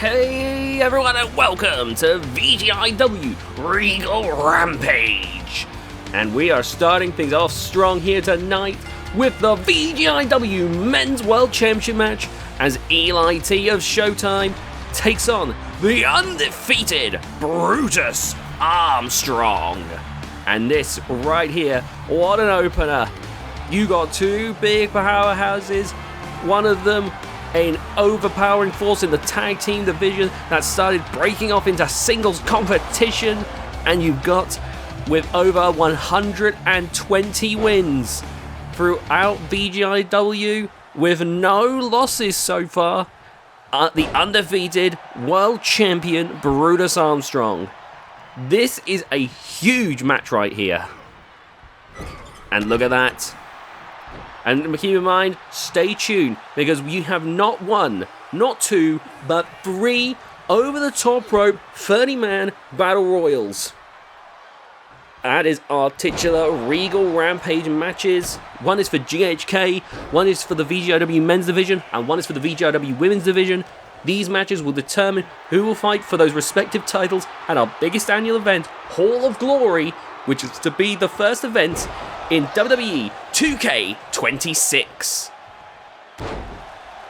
Hey everyone and welcome to VGIW Regal Rampage. And we are starting things off strong here tonight with the VGIW Men's World Championship match as Eli T of Showtime takes on the undefeated Brutus Armstrong. And this right here, what an opener. You got two big powerhouses, one of them an overpowering force in the tag team division that started breaking off into singles competition, and you've got with over 120 wins throughout VGIW with no losses so far, the undefeated world champion Brutus Armstrong. This is a huge match right here. And look at that. And keep in mind, stay tuned, because you have not one, not two, but three over-the-top rope 30-man battle royals. That is our titular Regal Rampage matches. One is for GHK, one is for the VGIW Men's Division, and one is for the VGIW Women's Division. These matches will determine who will fight for those respective titles at our biggest annual event, Hall of Glory, which is to be the first event in WWE 2K26.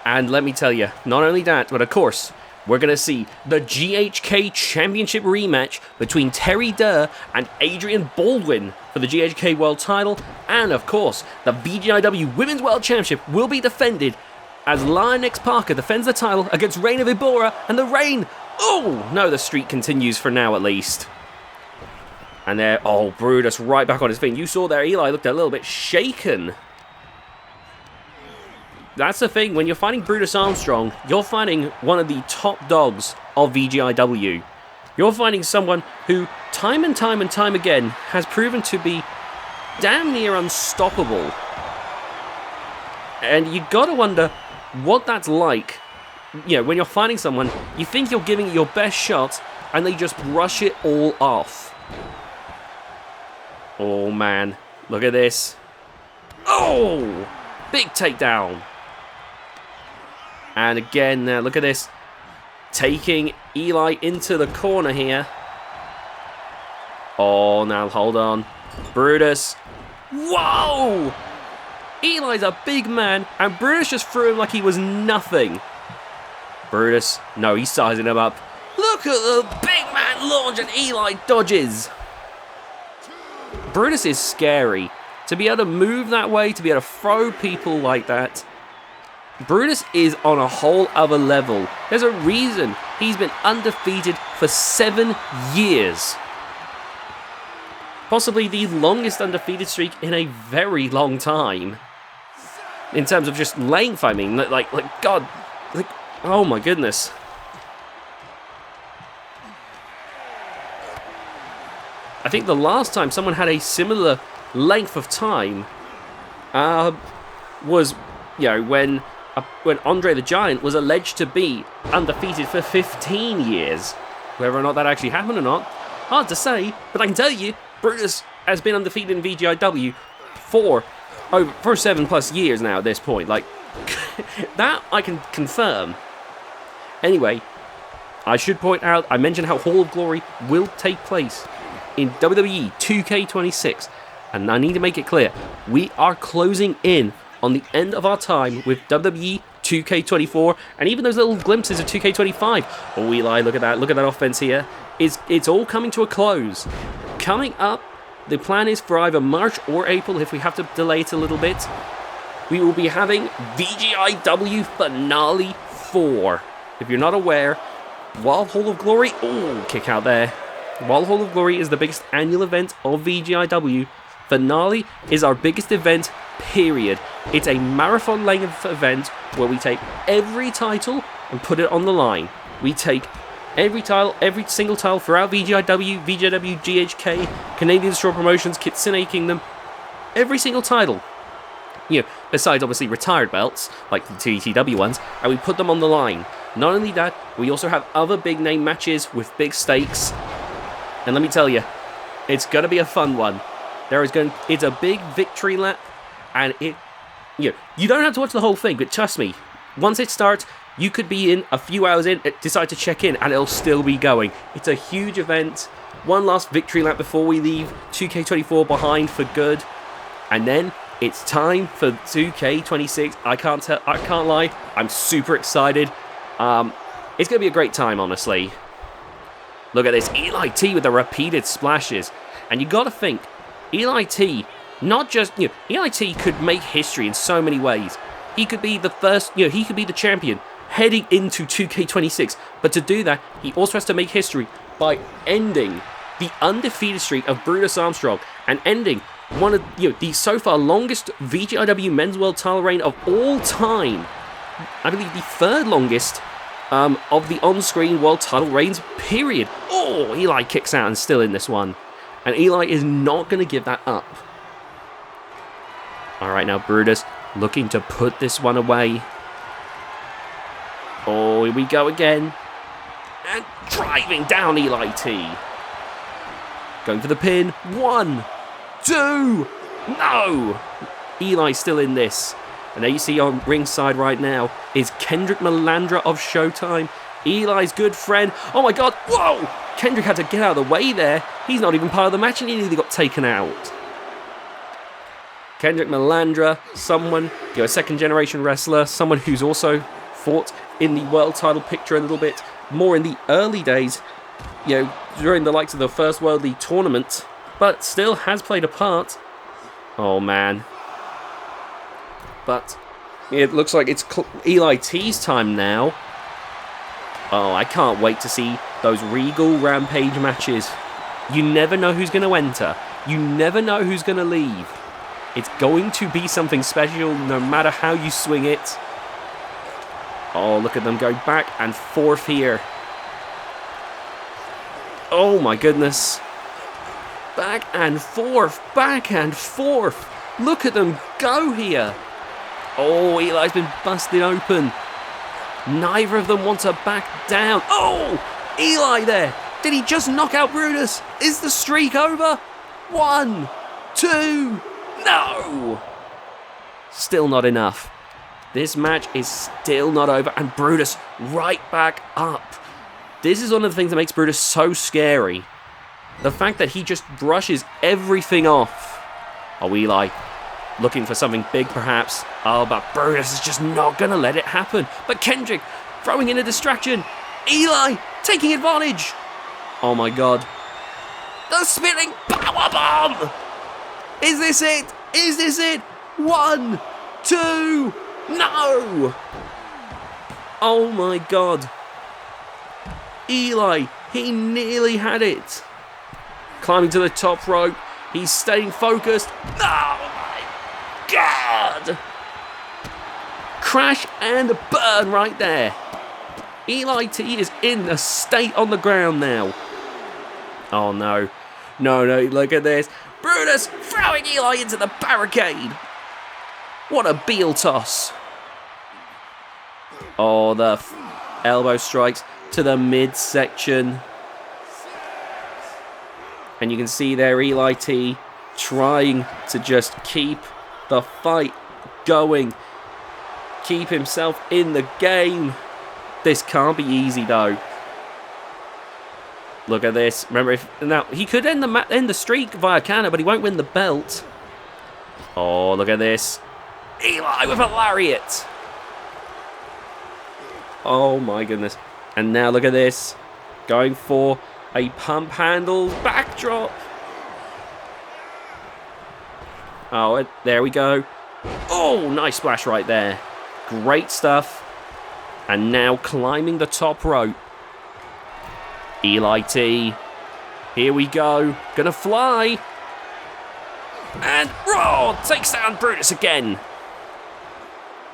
And let me tell you, not only that, but of course, we're going to see the GHK Championship rematch between Terry Durr and Adrian Baldwin for the GHK World title. And of course, the VGIW Women's World Championship will be defended as Lion X Parker defends the title against Reign of Ibora, and the Reign, oh no, the streak continues for now at least. And there, oh, Brutus right back on his feet. You saw there, Eli looked a little bit shaken. That's the thing, when you're fighting Brutus Armstrong, you're fighting one of the top dogs of VGIW. You're fighting someone who, time and time again, has proven to be damn near unstoppable. And you gotta wonder what that's like. You know, when you're fighting someone, you think you're giving it your best shot, and they just brush it all off. Oh man, look at this. Oh! Big takedown. And again, look at this. Taking Eli into the corner here. Oh, now hold on. Brutus. Whoa! Eli's a big man, and Brutus just threw him like he was nothing. Brutus, no, he's sizing him up. Look at the big man launch, and Eli dodges. Brutus is scary. To be able to move that way, to be able to throw people like that, Brutus is on a whole other level. There's a reason he's been undefeated for 7 years. Possibly the longest undefeated streak in a very long time. In terms of just length, I mean, like God, like, oh my goodness. I think the last time someone had a similar length of time was, you know, when Andre the Giant was alleged to be undefeated for 15 years. Whether or not that actually happened or not, hard to say, but I can tell you, Brutus has been undefeated in VGIW for 7+ years now at this point. Like, that I can confirm. Anyway, I should point out, I mentioned how Hall of Glory will take place in WWE 2K26, and I need to make it clear, we are closing in on the end of our time with WWE 2K24, and even those little glimpses of 2K25. Oh, Eli, look at that offense here. It's all coming to a close. Coming up, the plan is for either March or April, if we have to delay it a little bit, we will be having VGIW Finale 4. If you're not aware, while Hall of Glory, oh, kick out there. While Hall of Glory is the biggest annual event of VGIW, Finale is our biggest event, period. It's a marathon length event where we take every title and put it on the line. We take every title, every single title throughout VGIW, VGIW, GHK, Canadian Destroy Promotions, Kitsune Kingdom, every single title. You know, besides obviously retired belts, like the TTW ones, and we put them on the line. Not only that, we also have other big name matches with big stakes. And let me tell you, it's going to be a fun one. It's a big victory lap, and you don't have to watch the whole thing, but trust me, once it starts, You could be in a few hours in, decide to check in, and it'll still be going. It's a huge event. One last victory lap before we leave 2K24 behind for good. And then it's time for 2K26. I can't lie. I'm super excited. It's going to be a great time, honestly. Look at this. Eli T with the repeated splashes. And you got to think, Eli T, not just, Eli T could make history in so many ways. He could be the first, he could be the champion heading into 2K26. But to do that, he also has to make history by ending the undefeated streak of Brutus Armstrong and ending one of the so far longest VGIW men's world title reign of all time. I believe the third longest of the on-screen world title reigns, period. Oh, Eli kicks out and still in this one. And Eli is not going to give that up. Alright, now Brutus looking to put this one away. Oh, here we go again. And driving down Eli T. Going for the pin. 1, 2. No! Eli's still in this. And there you see on ringside right now is Kendrick Melandra of Showtime. Eli's good friend. Oh my god. Whoa! Kendrick had to get out of the way there. He's not even part of the match and he nearly got taken out. Kendrick Melandra, someone, a second generation wrestler, someone who's also fought in the world title picture a little bit more in the early days, during the likes of the first World League tournament, but still has played a part. Oh man. But it looks like it's Eli T's time now. Oh, I can't wait to see those Regal Rampage matches. You never know who's going to enter. You never know who's going to leave. It's going to be something special no matter how you swing it. Oh, look at them go back and forth here. Oh my goodness. Back and forth, back and forth. Look at them go here. Oh, Eli's been busted open. Neither of them want to back down. Oh, Eli there. Did he just knock out Brutus? Is the streak over? 1, 2, no. Still not enough. This match is still not over, and Brutus right back up. This is one of the things that makes Brutus so scary. The fact that he just brushes everything off. Oh, Eli looking for something big, perhaps. Oh, but Brutus is just not going to let it happen. But Kendrick throwing in a distraction. Eli taking advantage. Oh, my God. The spinning powerbomb. Is this it? Is this it? 1, 2, no. Oh, my God. Eli, he nearly had it. Climbing to the top rope. He's staying focused. Oh, my God. Crash and burn right there. Eli T is in a state on the ground now. Oh, no. No, look at this. Brutus throwing Eli into the barricade. What a heel toss. Oh, the elbow strikes to the midsection. And you can see there Eli T trying to just keep the fight going. Keep himself in the game. This can't be easy though. Look at this. Remember, now he could end the streak via Canada, but he won't win the belt. Oh, look at this. Eli with a lariat. Oh my goodness. And now look at this. Going for a pump handle backdrop. Oh, there we go. Oh, nice splash right there. Great stuff. And now climbing the top rope. Eli T. Here we go. Gonna fly. And Raw takes down Brutus again.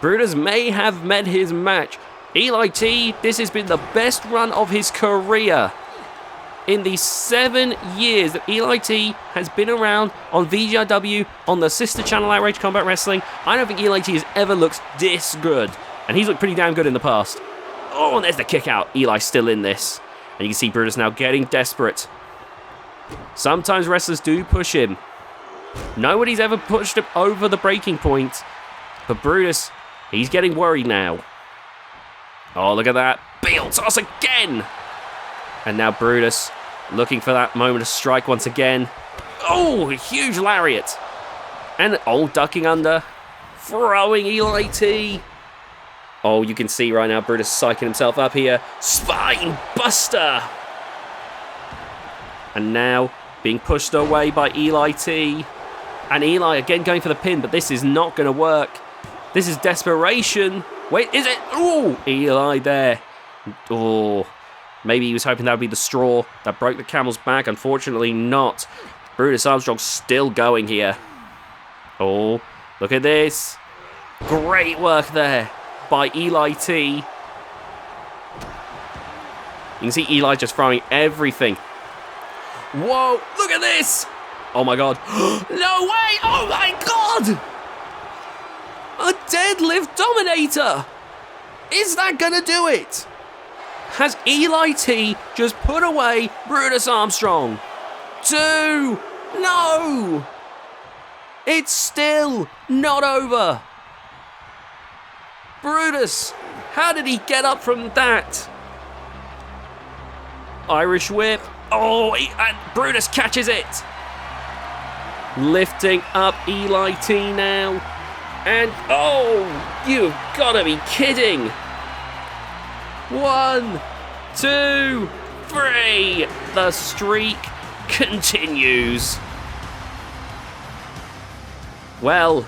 Brutus may have met his match. Eli T, this has been the best run of his career. In the 7 years that Eli T has been around on VGIW, on the sister channel Outrage Combat Wrestling, I don't think Eli T has ever looked this good. And he's looked pretty damn good in the past. Oh, and there's the kick out. Eli's still in this. And you can see Brutus now getting desperate. Sometimes wrestlers do push him. Nobody's ever pushed him over the breaking point. But Brutus, he's getting worried now. Oh, look at that. Beal toss again. And now Brutus looking for that moment of strike once again. Oh, a huge lariat. And ducking under. Throwing Eli T. Oh, you can see right now Brutus psyching himself up here. Spine buster. And now being pushed away by Eli T. And Eli again going for the pin, but this is not going to work. This is desperation. Wait, is it? Oh, Eli there. Oh, maybe he was hoping that would be the straw that broke the camel's back. Unfortunately not. Brutus Armstrong still going here. Oh, look at this. Great work there by Eli T. You can see Eli just throwing everything. Whoa, look at this! Oh my god. No way! Oh my god! A deadlift dominator! Is that gonna do it? Has Eli T just put away Brutus Armstrong? 2! No! It's still not over. Brutus, how did he get up from that? Irish whip. Oh, and Brutus catches it. Lifting up Eli T now. And, oh, you've got to be kidding. 1, 2, 3. The streak continues. Well,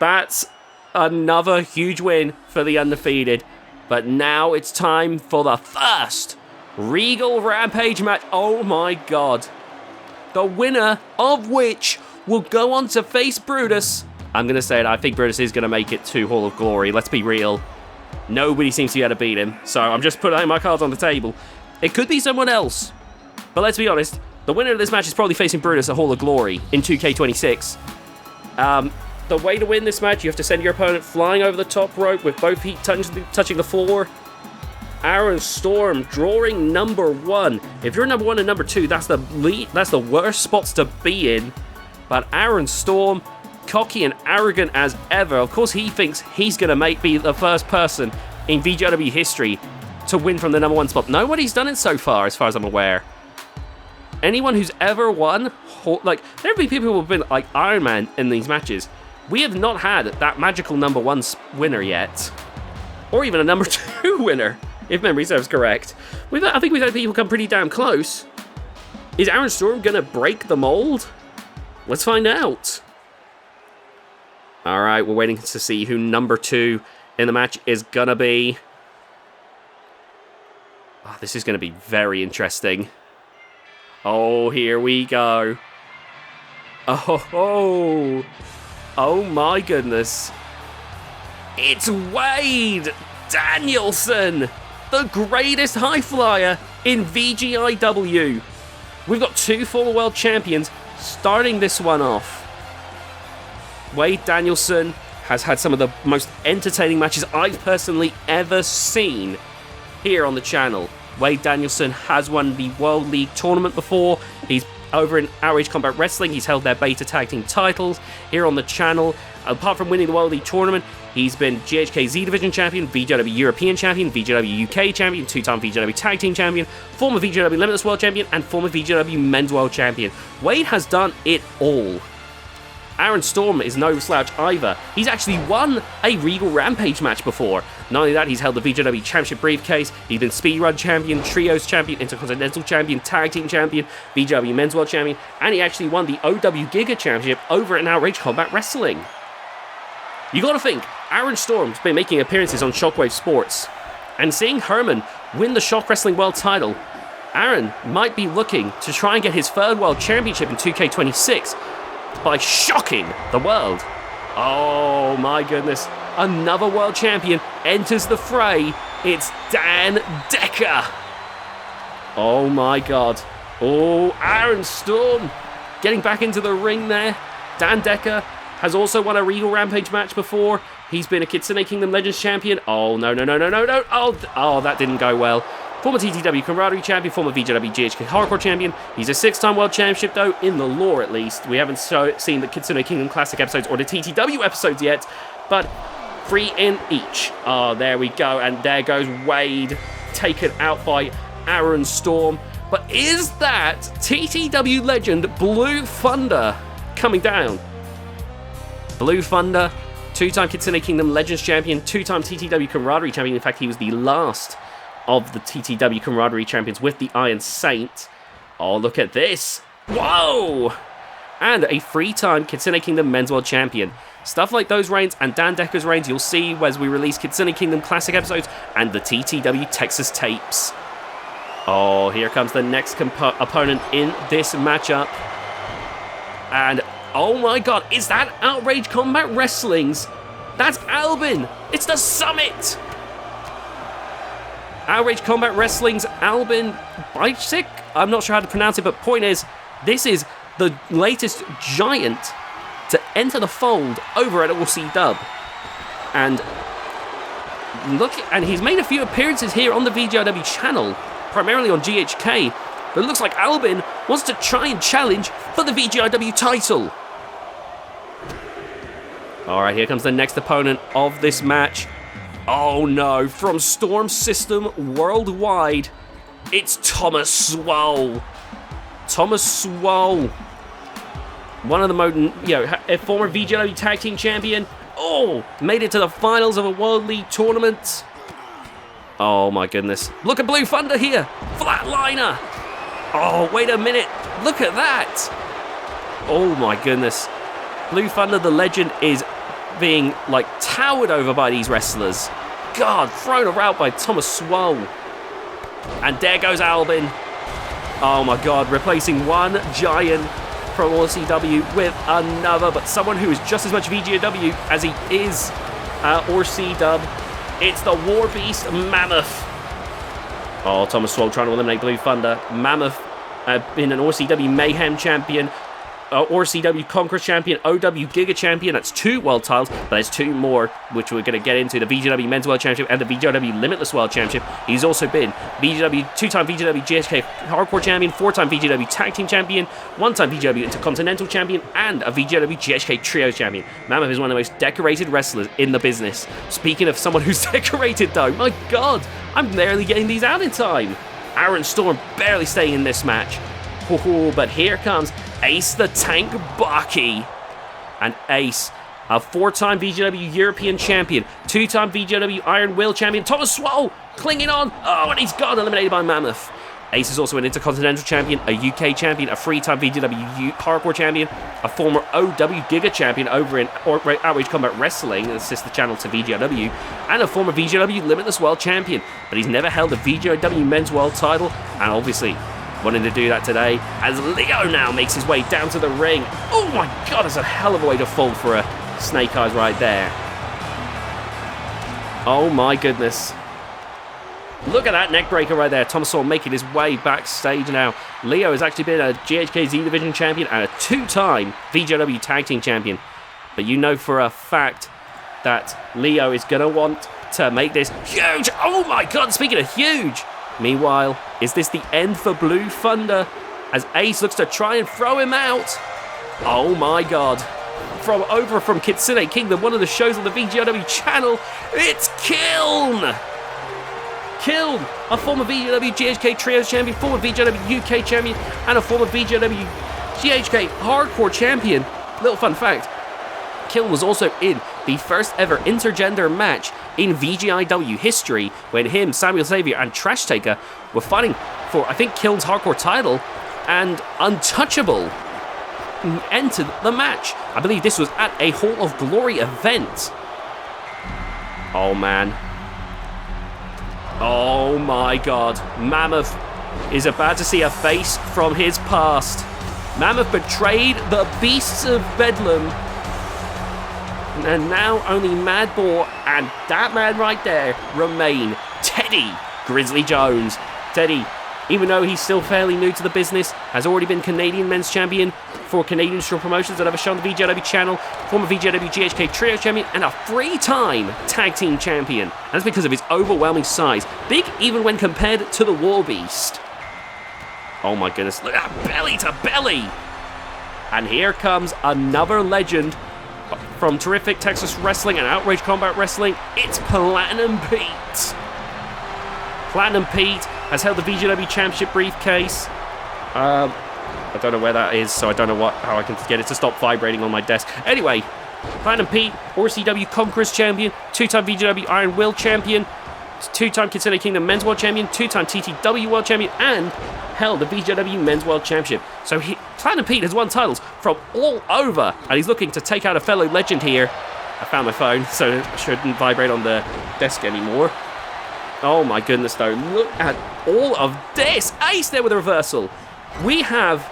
that's another huge win for the undefeated. But now it's time for the first Regal Rampage match. Oh my god. The winner of which will go on to face Brutus. I'm going to say it, I think Brutus is going to make it to Hall of Glory. Let's be real. Nobody seems to be able to beat him. So I'm just putting my cards on the table. It could be someone else. But let's be honest. The winner of this match is probably facing Brutus at Hall of Glory in 2K26. The way to win this match, you have to send your opponent flying over the top rope with both feet touching the floor. Aaron Storm drawing number 1. If you're number 1 and number 2, that's the worst spots to be in. But Aaron Storm, cocky and arrogant as ever. Of course, he thinks he's going to be the first person in VGIW history to win from the number 1 spot. Nobody's done it so far, as I'm aware. Anyone who's ever won, like, there have been people who have been like Iron Man in these matches. We have not had that magical number 1 winner yet. Or even a number 2 winner, if memory serves correct. I think we've had people come pretty damn close. Is Aaron Storm going to break the mold? Let's find out. Alright, we're waiting to see who number 2 in the match is going to be. Oh, this is going to be very interesting. Oh, here we go. Oh my goodness. It's Wade Danielson, the greatest high flyer in VGIW. We've got 2 former world champions starting this one off. Wade Danielson has had some of the most entertaining matches I've personally ever seen here on the channel. Wade Danielson has won the World League tournament before. He's over in Outrage Combat Wrestling. He's held their beta tag team titles here on the channel. Apart from winning the World League tournament, he's been GHK Z Division champion, VGIW European champion, VGIW UK champion, 2-time VGIW tag team champion, former VGIW Limitless World champion, and former VGIW Men's World champion. Wade has done it all. Aaron Storm is no slouch either. He's actually won a Regal Rampage match before. Not only that, he's held the VGIW Championship briefcase, he's been Speedrun champion, Trios champion, Intercontinental champion, Tag Team champion, VGIW Men's World champion, and he actually won the OW Giga Championship over in Outrage Combat Wrestling. You gotta think, Aaron Storm's been making appearances on Shockwave Sports, and seeing Herman win the Shock Wrestling World title, Aaron might be looking to try and get his 3rd World Championship in 2K26 by shocking the world. Oh my goodness. Another world champion enters the fray. It's Dan Decker. Oh my god. Oh, Aaron Storm getting back into the ring there. Dan Decker has also won a Regal Rampage match before. He's been a Kitsune Kingdom Legends champion. Oh, no. Oh, that didn't go well. Former TTW Camaraderie champion, former VGW GHK Hardcore champion. He's a 6-time world championship, though, in the lore at least. We haven't seen the Kitsune Kingdom Classic episodes or the TTW episodes yet, but 3 in each. Oh, there we go. And there goes Wade, taken out by Aaron Storm. But is that TTW legend Blue Thunder coming down? Blue Thunder, 2-time Kitsune Kingdom Legends Champion, 2-time TTW Camaraderie Champion. In fact, he was the last of the TTW Camaraderie Champions with the Iron Saint. Oh, look at this. Whoa! And a 3-time Kitsune Kingdom Men's World Champion. Stuff like those reigns and Dan Decker's reigns you'll see as we release Kitsune Kingdom Classic episodes and the TTW Texas tapes. Oh, here comes the next opponent in this matchup. And, oh my god, is that Outrage Combat Wrestling's? That's Albin! It's the Summit! Outrage Combat Wrestling's Albin Bajcik? I'm not sure how to pronounce it, but point is, this is the latest giant to enter the fold over at OC Dub. And look, and he's made a few appearances here on the VGIW channel, primarily on GHK, but it looks like Albin wants to try and challenge for the VGIW title. Alright, here comes the next opponent of this match. Oh no, from Storm System Worldwide, it's Thomas Swole. Thomas Swole, one of the most, a former VGIW Tag Team Champion. Oh, made it to the finals of a World League tournament. Oh my goodness. Look at Blue Thunder here. Flatliner. Oh, wait a minute. Look at that. Oh my goodness. Blue Thunder, the legend, is being towered over by these wrestlers. God, thrown around by Thomas Swole. And there goes Albin. Oh my god, replacing one giant from OCW with another, but someone who is just as much VGIW as he is ORC-Dub. It's the Warbeast Mammoth. Oh, Thomas Swole trying to eliminate Blue Thunder. Mammoth, been an ORC-W Mayhem champion, ORC-W Conqueror champion, OW Giga champion. That's 2 world titles, but there's 2 more, which we're going to get into. The VGW Men's World Championship and the VGW Limitless World Championship. He's also been 2-time VGW GHK Hardcore Champion, 4-time VGW Tag Team Champion, 1-time VGW Intercontinental Champion, and a VGW GHK Trios Champion. Mammoth is one of the most decorated wrestlers in the business. Speaking of someone who's decorated though, my god, I'm barely getting these out in time. Aaron Storm barely staying in this match. But here comes Ace the Tank Bakke. And Ace, a 4-time VGW European Champion, 2-time VGW Iron Will Champion. Thomas Swole clinging on. Oh, and he's got eliminated by Mammoth. Ace is also an Intercontinental Champion, a UK Champion, a 3-time VGW Hardcore Champion, a former OW Giga Champion over in Outrage Combat Wrestling, a sister channel to VGIW, and a former VGW Limitless World Champion. But he's never held a VGIW Men's World title, and obviously wanting to do that today, as Leo now makes his way down to the ring. Oh my god, that's a hell of a way to fall for a Snake Eyes right there. Oh my goodness. Look at that neck breaker right there. Thomas Swole making his way backstage now. Leo has actually been a GHK Z Division champion and a 2-time VGW Tag Team champion. But you know for a fact that Leo is going to want to make this huge. Oh my god, speaking of huge. Meanwhile, is this the end for Blue Thunder as Ace looks to try and throw him out? Oh my god. From Kitsune Kingdom, one of the shows on the VGIW channel, it's Kiln! Kiln, a former VGW GHK Trios Champion, former VGW UK Champion, and a former VGW GHK Hardcore Champion. Little fun fact, Kiln was also in the first ever intergender match in VGIW history when him, Samuel Xavier, and Trash Taker were fighting for, I think, Kiln's hardcore title, and Untouchable entered the match. I believe this was at a Hall of Glory event. Oh man. Oh my god. Mammoth is about to see a face from his past. Mammoth betrayed the beasts of Bedlam. And now only Mad Boar and that man right there remain. Teddy Grizzly Jones. Teddy, even though he's still fairly new to the business, has already been Canadian Men's Champion for Canadian Straw Promotions that ever shown the VGIW channel, former VGIW GHK Trio Champion, and a 3-time Tag Team Champion. And that's because of his overwhelming size. Big even when compared to the Warbeast. Oh my goodness, look at that belly to belly. And here comes another legend from Terrific Texas Wrestling and Outrage Combat Wrestling, it's Platinum Pete. Platinum Pete has held the VGIW Championship briefcase. I don't know where that is, so I don't know how I can get it to stop vibrating on my desk. Anyway, Platinum Pete, RCW Conquerors Champion, 2-time VGIW Iron Will Champion, 2-time Kitsune Kingdom Men's World Champion, 2-time TTW World Champion, and held the VGIW Men's World Championship. So Platinum Pete has won titles from all over, and he's looking to take out a fellow legend here. I found my phone, so it shouldn't vibrate on the desk anymore. Oh my goodness, though. Look at all of this. Ace there with a reversal. We have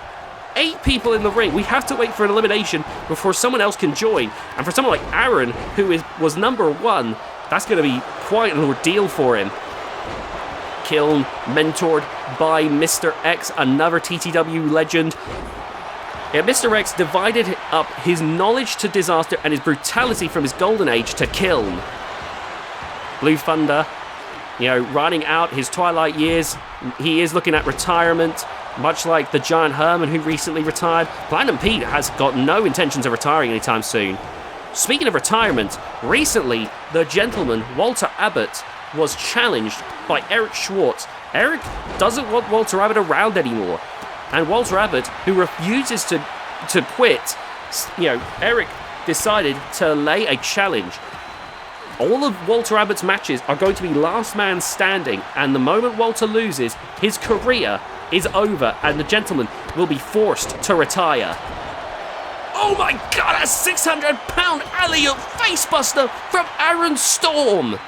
8 people in the ring. We have to wait for an elimination before someone else can join. And for someone like Aaron, who was number 1, that's going to be quite an ordeal for him. Kiln, mentored by Mr. X, another TTW legend. Yeah, Mr. X divided up his knowledge to Disaster and his brutality from his golden age to Kiln. Blue Thunder, running out his twilight years. He is looking at retirement. Much like the Giant Herman who recently retired, Platinum Pete has got no intentions of retiring anytime soon. Speaking of retirement, recently the gentleman, Walter Abbott, was challenged by Eric Schwartz. Eric doesn't want Walter Abbott around anymore. And Walter Abbott, who refuses to quit, Eric decided to lay a challenge. All of Walter Abbott's matches are going to be last man standing, and the moment Walter loses, his career is over and the gentleman will be forced to retire. Oh my god, a 600-pound alley-oop facebuster from Aaron Storm!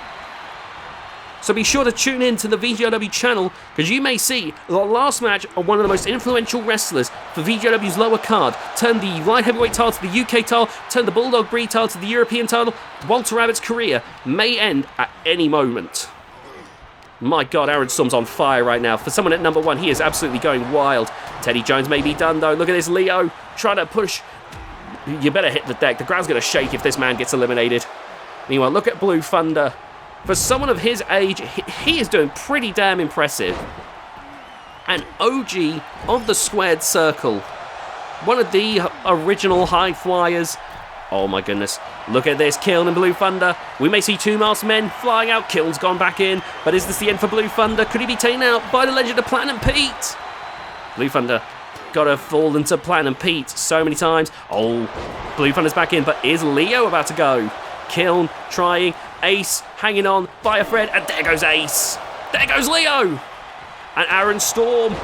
So be sure to tune in to the VGIW channel, because you may see the last match of one of the most influential wrestlers for VGIW's lower card turn the light heavyweight title to the UK title, turn the Bulldog Breed title to the European title. Walter Abbott's career may end at any moment. My god, Aaron Storm's on fire right now. For someone at number 1, he is absolutely going wild. Teddy Jones may be done though. Look at this Leo trying to push. You better hit the deck. The ground's going to shake if this man gets eliminated. Meanwhile, look at Blue Thunder. For someone of his age, he is doing pretty damn impressive. An OG of the squared circle. One of the original high flyers. Oh my goodness. Look at this, Kiln and Blue Thunder. We may see 2 masked men flying out. Kiln's gone back in. But is this the end for Blue Thunder? Could he be taken out by the legend of Platinum Pete? Blue Thunder gotta fall into Platinum Pete so many times. Oh, Blue Thunder's back in. But is Leo about to go? Kiln trying. Ace hanging on by a thread. And there goes Ace. There goes Leo. And Aaron Storm.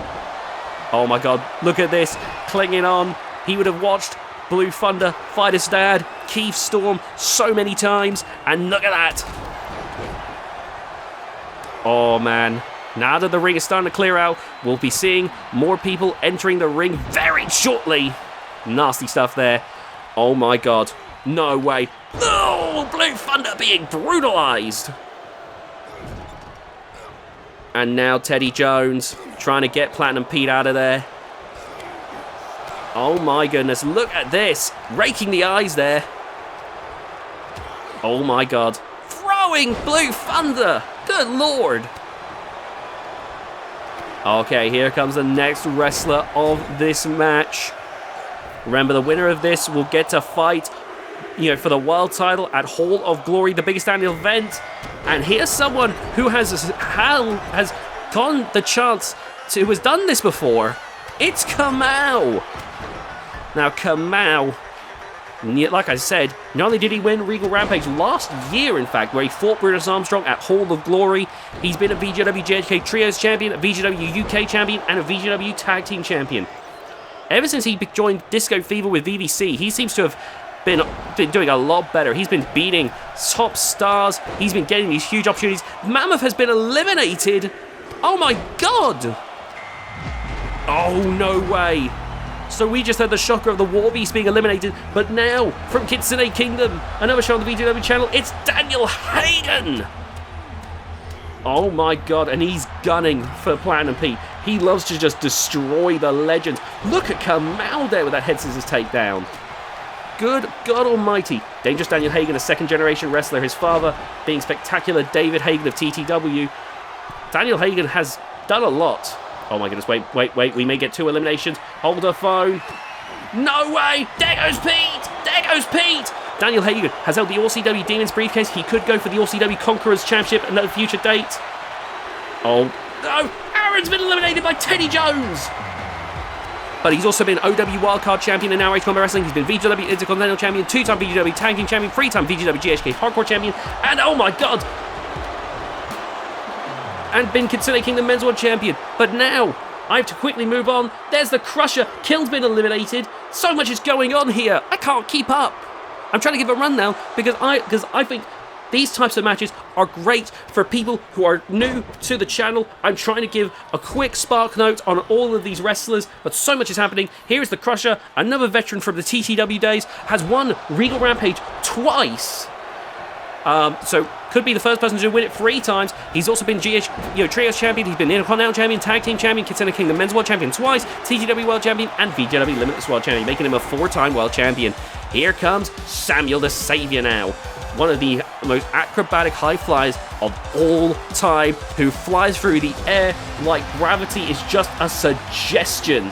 Oh my god. Look at this. Clinging on. He would have watched Blue Thunder fight his dad, Keith Storm, so many times. And look at that. Oh man. Now that the ring is starting to clear out, we'll be seeing more people entering the ring very shortly. Nasty stuff there. Oh my god. No way. No! Blue Thunder being brutalized. And now Teddy Jones trying to get Platinum Pete out of there. Oh my goodness, look at this. Raking the eyes there. Oh my god. Throwing Blue Thunder. Good lord. Okay, here comes the next wrestler of this match. Remember, the winner of this will get to fight, for the world title at Hall of Glory, the biggest annual event. And here's someone who has gone the chance to, who has done this before. It's Kamau. Now, Kamau, like I said, not only did he win Regal Rampage last year, in fact, where he fought Brutus Armstrong at Hall of Glory, he's been a VGIW JHK Trios Champion, a VGIW UK Champion, and a VGIW Tag Team Champion. Ever since he joined Disco Fever with VVC, he seems to have been doing a lot better. He's been beating top stars. He's been getting these huge opportunities. Mammoth has been eliminated. Oh my god. Oh, no way. So we just had the shocker of the Warbeast being eliminated, but now, from Kitsune Kingdom, another show on the VGW channel, it's Daniel Hagen! Oh my god, and he's gunning for Platinum Pete. He loves to just destroy the legends. Look at Kamau there with that head scissors takedown. Good God almighty. Dangerous Daniel Hagen, a second-generation wrestler, his father being spectacular David Hagen of TTW. Daniel Hagen has done a lot. Oh my goodness, wait, we may get 2 eliminations. Hold the phone. No way! There goes Pete! There goes Pete! Daniel Hagen has held the All-CW Demons briefcase. He could go for the All-CW Conquerors Championship at no future date. Oh, no! Aaron's been eliminated by Teddy Jones! But he's also been OW Wildcard Champion in Now Age Combat Wrestling. He's been VGIW Intercontinental Champion, 2-time VGIW Tag Team Champion, 3-time VGIW GHK Hardcore Champion, and oh my god! And been Kitsune Kingdom Men's World Champion. But now, I have to quickly move on. There's the Crusher. Kill's been eliminated. So much is going on here. I can't keep up. I'm trying to give a run now because I think these types of matches are great for people who are new to the channel. I'm trying to give a quick spark note on all of these wrestlers, but so much is happening. Here's the Crusher, another veteran from the TCW days, has won Regal Rampage twice. So could be the first person to win it 3 times. He's also been Trios Champion, he's been Intercontinental Champion, Tag Team Champion, Kitsune Kingdom Men's World Champion twice, TGW World Champion, and VGW Limitless World Champion, making him a 4-time World Champion. Here comes Samuel the Savior now. One of the most acrobatic high flyers of all time, who flies through the air like gravity is just a suggestion.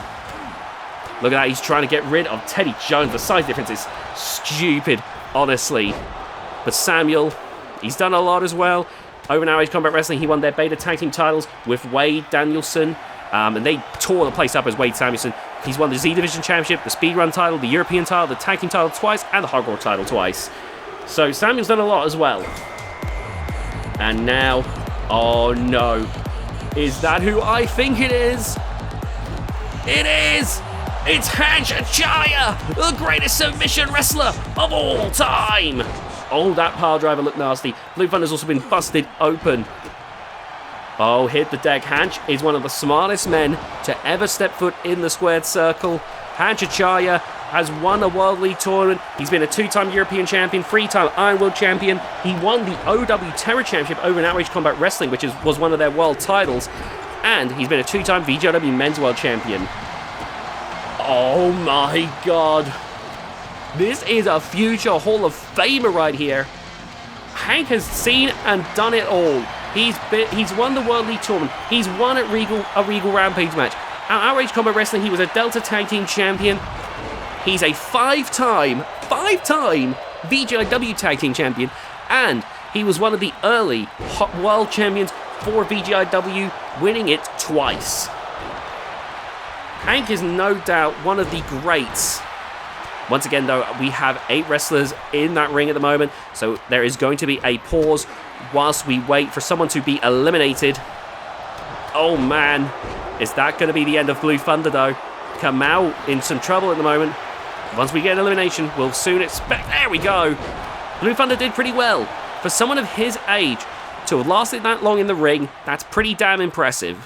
Look at that, he's trying to get rid of Teddy Jones. The size difference is stupid, honestly. But Samuel, he's done a lot as well. Over Now Age Combat Wrestling, he won their beta tag team titles with Wade Danielson. And they tore the place up as Wade Samuelson. He's won the Z Division Championship, the Speedrun title, the European title, the tag team title twice, and the Hardcore title twice. So Samuel's done a lot as well. And now, oh no. Is that who I think it is? It is! It's Hanch Achaya, the greatest submission wrestler of all time! Oh, that pile driver looked nasty. Blue Thunder's also been busted open. Oh, hit the deck. Hanch is one of the smartest men to ever step foot in the squared circle. Hanch Achaya has won a World League tournament. He's been a 2-time European champion, 3-time Iron World champion. He won the OW Terror Championship over in Outrage Combat Wrestling, which was one of their world titles. And he's been a 2-time VGIW Men's World Champion. Oh my god. This is a future Hall of Famer right here. Hank has seen and done it all. He's won the World League tournament. He's won at a Regal Rampage match. At Outrage Combat Wrestling, he was a Delta Tag Team Champion. He's a 5-time VGIW Tag Team Champion. And he was one of the early World Champions for VGIW, winning it twice. Hank is no doubt one of the greats. Once again, though, we have 8 wrestlers in that ring at the moment, so there is going to be a pause whilst we wait for someone to be eliminated. Oh, man. Is that going to be the end of Blue Thunder, though? Kamau in some trouble at the moment. Once we get an elimination, we'll soon expect... There we go! Blue Thunder did pretty well. For someone of his age to have lasted that long in the ring, that's pretty damn impressive.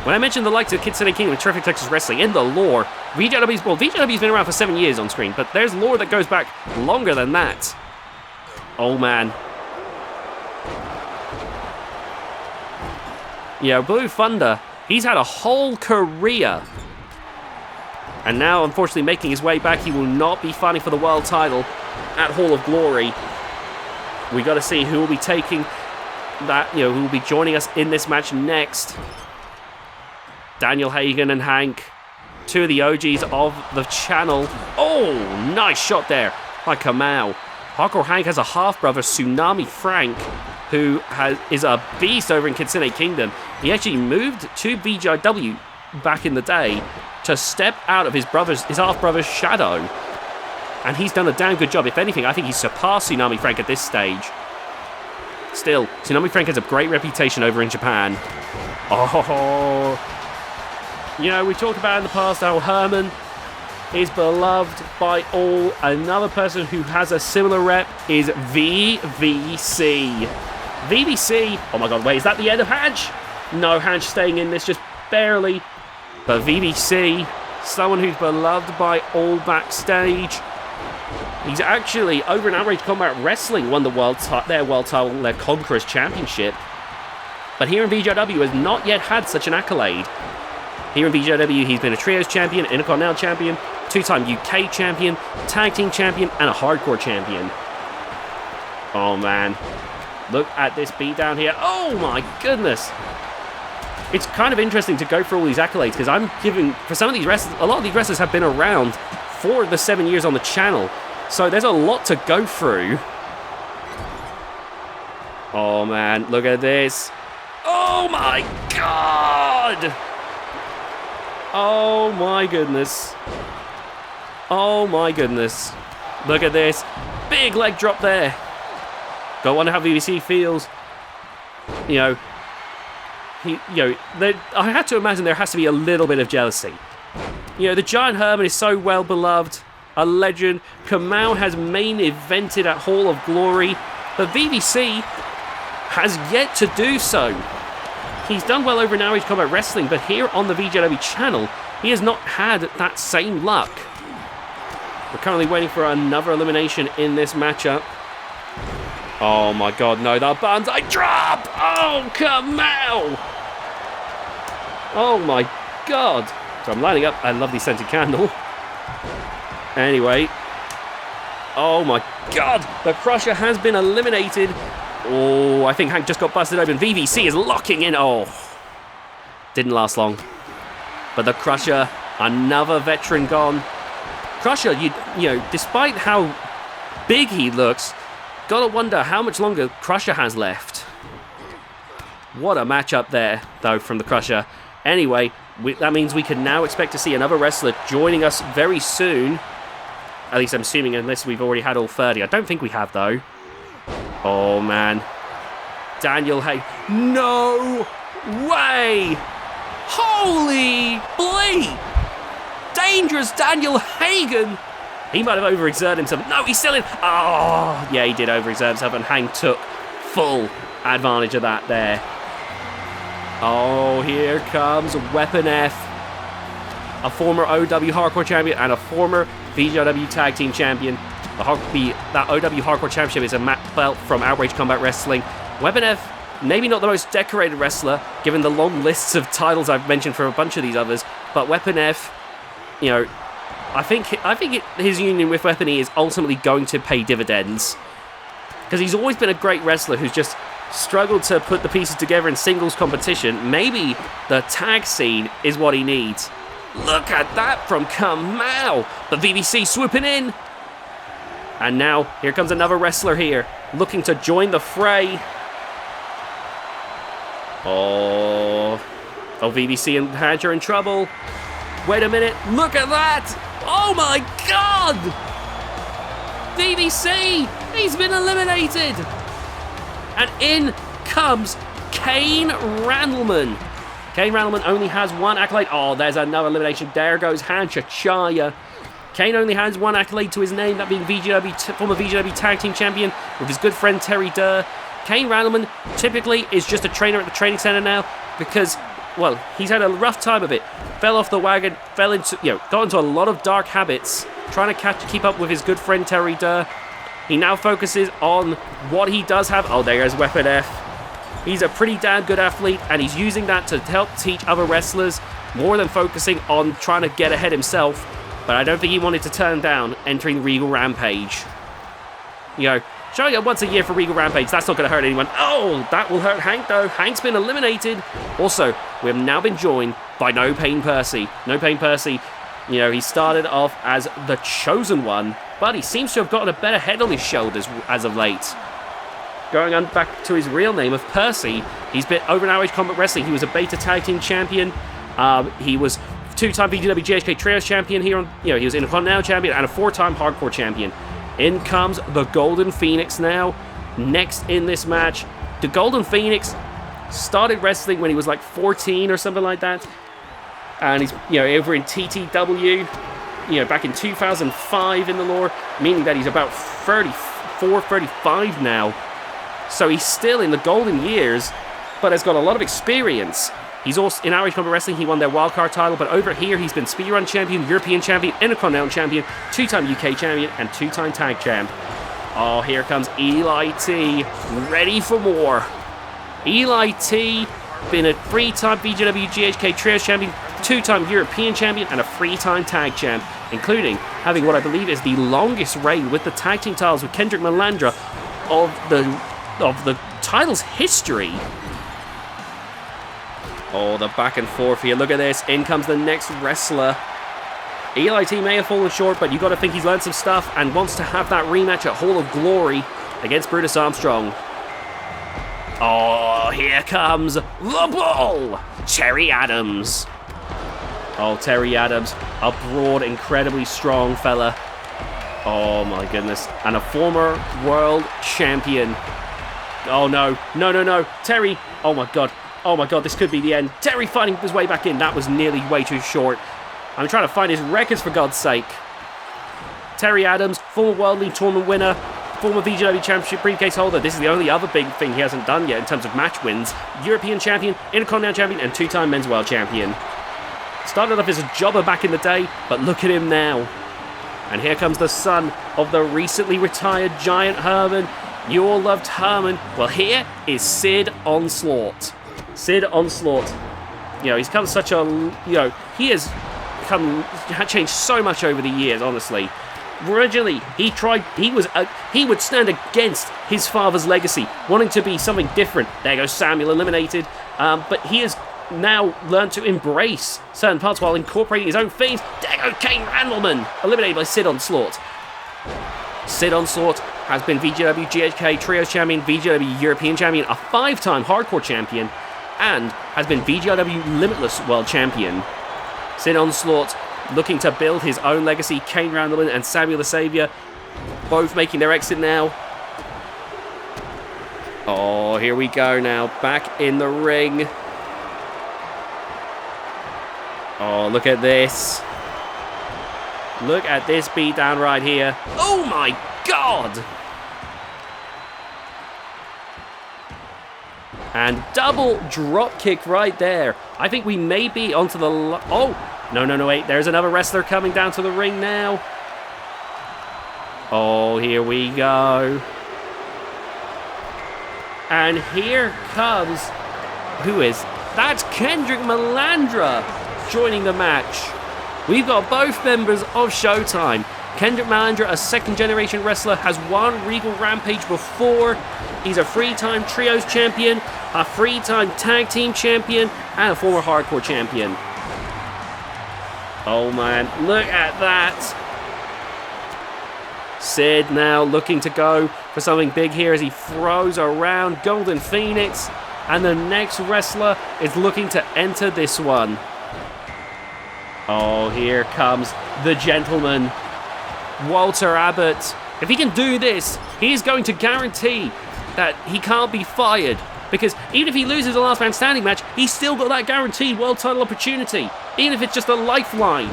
When I mentioned the likes of Kitsune Kingdom and Terrific Texas Wrestling in the lore, VGIW's been around for 7 years on screen, but there's lore that goes back longer than that. Oh man. Yeah, Blue Thunder, he's had a whole career. And now, unfortunately, making his way back, he will not be fighting for the world title at Hall of Glory. We got to see who will be taking that, who will be joining us in this match next. Daniel Hagen and Hank, 2 of the OGs of the channel. Oh, nice shot there by Kamau. Hardcore Hank has a half-brother, Tsunami Frank, who is a beast over in Kitsune Kingdom. He actually moved to VGIW back in the day to step out of his half-brother's shadow. And he's done a damn good job. If anything, I think he's surpassed Tsunami Frank at this stage. Still, Tsunami Frank has a great reputation over in Japan. Oh, we talked about in the past how Herman is beloved by all. Another person who has a similar rep is VVC. VVC, oh my god, wait, is that the end of Hanch? No, Hanch staying in this just barely. But VVC, someone who's beloved by all backstage. He's actually, over in Outrage Combat Wrestling, won their world title, their Conquerors Championship. But here in VGIW has not yet had such an accolade. Here in VGIW, he's been a Trios Champion, Intercontinental Champion, 2-time UK Champion, Tag Team Champion, and a Hardcore Champion. Oh, man. Look at this beatdown here. Oh, my goodness. It's kind of interesting to go through all these accolades, because for some of these wrestlers, a lot of these wrestlers have been around for the 7 years on the channel. So there's a lot to go through. Oh man, look at this. Oh my god! Oh my goodness. Oh my goodness. Look at this. Big leg drop there. Go wonder how VVC feels. You know, I had to imagine there has to be a little bit of jealousy. You know, the Giant Hermit is so well beloved, a legend. Kamau has main evented at Hall of Glory, but VVC has yet to do so. He's done well over in Anarchists Combat Wrestling, but here on the VGIW channel, he has not had that same luck. We're currently waiting for another elimination in this matchup. Oh my god, no, the banzai drop! Oh, Kamau! Oh my god. So I'm lining up a lovely scented candle. Anyway. Oh my god, the Crusher has been eliminated. Oh, I think Hank just got busted open. VVC is locking in. Oh, didn't last long. But the Crusher, another veteran gone. Crusher, you know, despite how big he looks, gotta wonder how much longer Crusher has left. What a matchup there, though, from the Crusher. Anyway, that means we can now expect to see another wrestler joining us very soon. At least I'm assuming, unless we've already had all 30. I don't think we have, though. Oh, man. Daniel Hay. No way! Holy bleep! Dangerous Daniel Hagen! He might have overexerted himself. No, he's still in. Oh, yeah, he did overexert himself, and Hank took full advantage of that there. Oh, here comes Weapon F, a former OW Hardcore Champion and a former VGIW Tag Team Champion. That OW Hardcore Championship is a belt from Outrage Combat Wrestling. Weapon F, maybe not the most decorated wrestler, given the long lists of titles I've mentioned for a bunch of these others, but Weapon F, you know, I think his union with Weapon E is ultimately going to pay dividends. Because he's always been a great wrestler who's just struggled to put the pieces together in singles competition. Maybe the tag scene is what he needs. Look at that from Kamau. But VVC swooping in. And now, here comes another wrestler here, looking to join the fray. Oh, VVC and Hadge are in trouble. Wait a minute, look at that! Oh my god! VVC, he's been eliminated! And in comes Kane Randleman. Kane Randleman only has one accolade. Oh, there's another elimination. There goes Hancha Chaya. Kane only has one accolade to his name, that being former VGW Tag Team Champion with his good friend Terry Durr. Kane Randleman typically is just a trainer at the training center now because, well, he's had a rough time of it. Fell off the wagon, got into a lot of dark habits, trying to keep up with his good friend Terry Durr. He now focuses on what he does have. Oh, there goes Weapon F. He's a pretty damn good athlete, and he's using that to help teach other wrestlers more than focusing on trying to get ahead himself. But I don't think he wanted to turn down entering Regal Rampage. You know, showing up once a year for Regal Rampage, that's not going to hurt anyone. Oh, that will hurt Hank, though. Hank's been eliminated. Also, we have now been joined by No Pain Percy. No Pain Percy, you know, he started off as the Chosen One, but he seems to have gotten a better head on his shoulders as of late. Going on back to his real name of Percy, he's been over in Outrage Combat Wrestling. He was a Beta Tag Team Champion. He was two-time VGW GHK Trios Champion here on, he was Intercontinental Champion and a four-time Hardcore Champion. In comes the Golden Phoenix now. Next in this match, the Golden Phoenix started wrestling when he was like 14 or something like that. And he's, over in TTW, back in 2005 in the lore, meaning that he's about 34, 35 now. So he's still in the golden years, but has got a lot of experience. He's also in Outrage Combat Wrestling. He won their wildcard title, but over here he's been speedrun champion, European champion, Intercontinental champion, two-time UK champion, and two-time tag champ. Oh, here comes Eli T, ready for more. Eli T, been a three-time VGW GHK Trios champion, two-time European champion, and a three-time tag champ, including having what I believe is the longest reign with the tag team titles with Kendrick Melandra of the title's history. Oh, the back and forth here. Look at this. In comes the next wrestler. ELIT may have fallen short, but you got to think he's learned some stuff and wants to have that rematch at Hall of Glory against Brutus Armstrong. Oh, here comes the bull, Terry Adams. Oh, Terry Adams, a broad, incredibly strong fella. Oh my goodness, and a former world champion. Oh no, no, Terry, oh my god, this could be the end. Terry fighting his way back in, that was nearly way too short. I'm trying to find his records for God's sake. Terry Adams, former World League Tournament winner, former VGIW Championship briefcase holder. This is the only other big thing he hasn't done yet in terms of match wins. European champion, Intercontinental champion, and 2-time men's world champion. Started off as a jobber back in the day, but look at him now. And here comes the son of the recently retired Giant Herman. You all loved Herman. Well, here is Sid Onslaught. Sid Onslaught. You know, he's come such a... You know, he has changed so much over the years, honestly. Originally, he would stand against his father's legacy, wanting to be something different. There goes Samuel, eliminated. But he has now learned to embrace certain parts while incorporating his own themes. There goes Kane Randleman, eliminated by Sid Onslaught. Sid Onslaught has been VGW GHK Trios Champion, VGW European Champion, a 5-time Hardcore Champion, and has been VGW Limitless World Champion. Sid Onslaught looking to build his own legacy. Kane Randleman and Samuel the Savior both making their exit now. Oh, here we go now. Back in the ring. Oh, look at this. Look at this beatdown right here. Oh my god! And double drop kick right there. I think we may be onto the... Oh! No, wait. There's another wrestler coming down to the ring now. Oh, here we go. And here comes... Who is... That's Kendrick Malandra joining the match. We've got both members of Showtime. Kendrick Malandra, a second-generation wrestler, has won Regal Rampage before. He's a 3-time Trios champion, a 3-time Tag Team champion, and a former Hardcore champion. Oh man, look at that. Sid now looking to go for something big here as he throws around Golden Phoenix. And the next wrestler is looking to enter this one. Oh, here comes the gentleman, Walter Abbott. If he can do this, he's going to guarantee that he can't be fired. Because even if he loses the last man standing match, he's still got that guaranteed world title opportunity. Even if it's just a lifeline.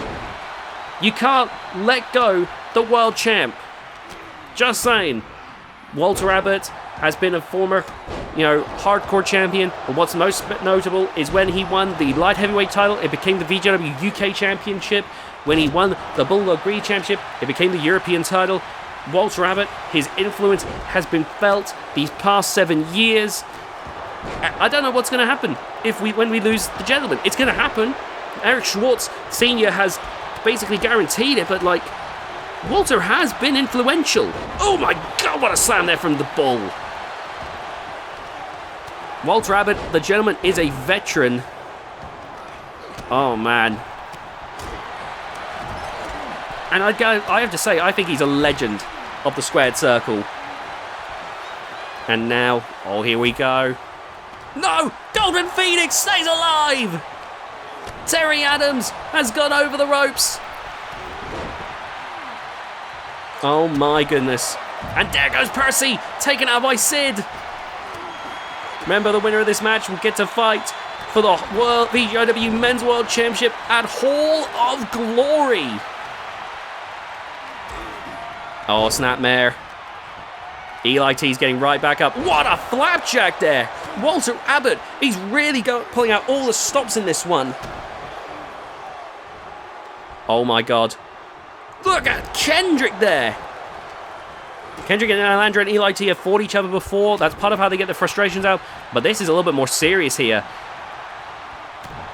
You can't let go the world champ. Just saying. Walter Abbott has been a former, hardcore champion. But what's most notable is when he won the light heavyweight title, it became the VGW UK Championship. When he won the Bulldog Greed Championship, it became the European title. Walter Abbott, his influence has been felt these past 7 years. I don't know what's going to happen when we lose the gentleman. It's going to happen. Eric Schwartz Sr. has basically guaranteed it, but Walter has been influential. Oh my god, what a slam there from the Bull. Walter Abbott, the gentleman, is a veteran. Oh man. And I have to say, I think he's a legend of the squared circle. And now, oh, here we go. No! Golden Phoenix stays alive! Terry Adams has gone over the ropes. Oh my goodness. And there goes Percy, taken out by Sid. Remember, the winner of this match will get to fight for the VGIW Men's World Championship at Hall of Glory. Oh, Snapmare. ELIT's getting right back up. What a flapjack there. Walter Abbott, he's really pulling out all the stops in this one. Oh my god. Look at Kendrick there. Kendrick and Malandra and ELIT have fought each other before. That's part of how they get their frustrations out. But this is a little bit more serious here.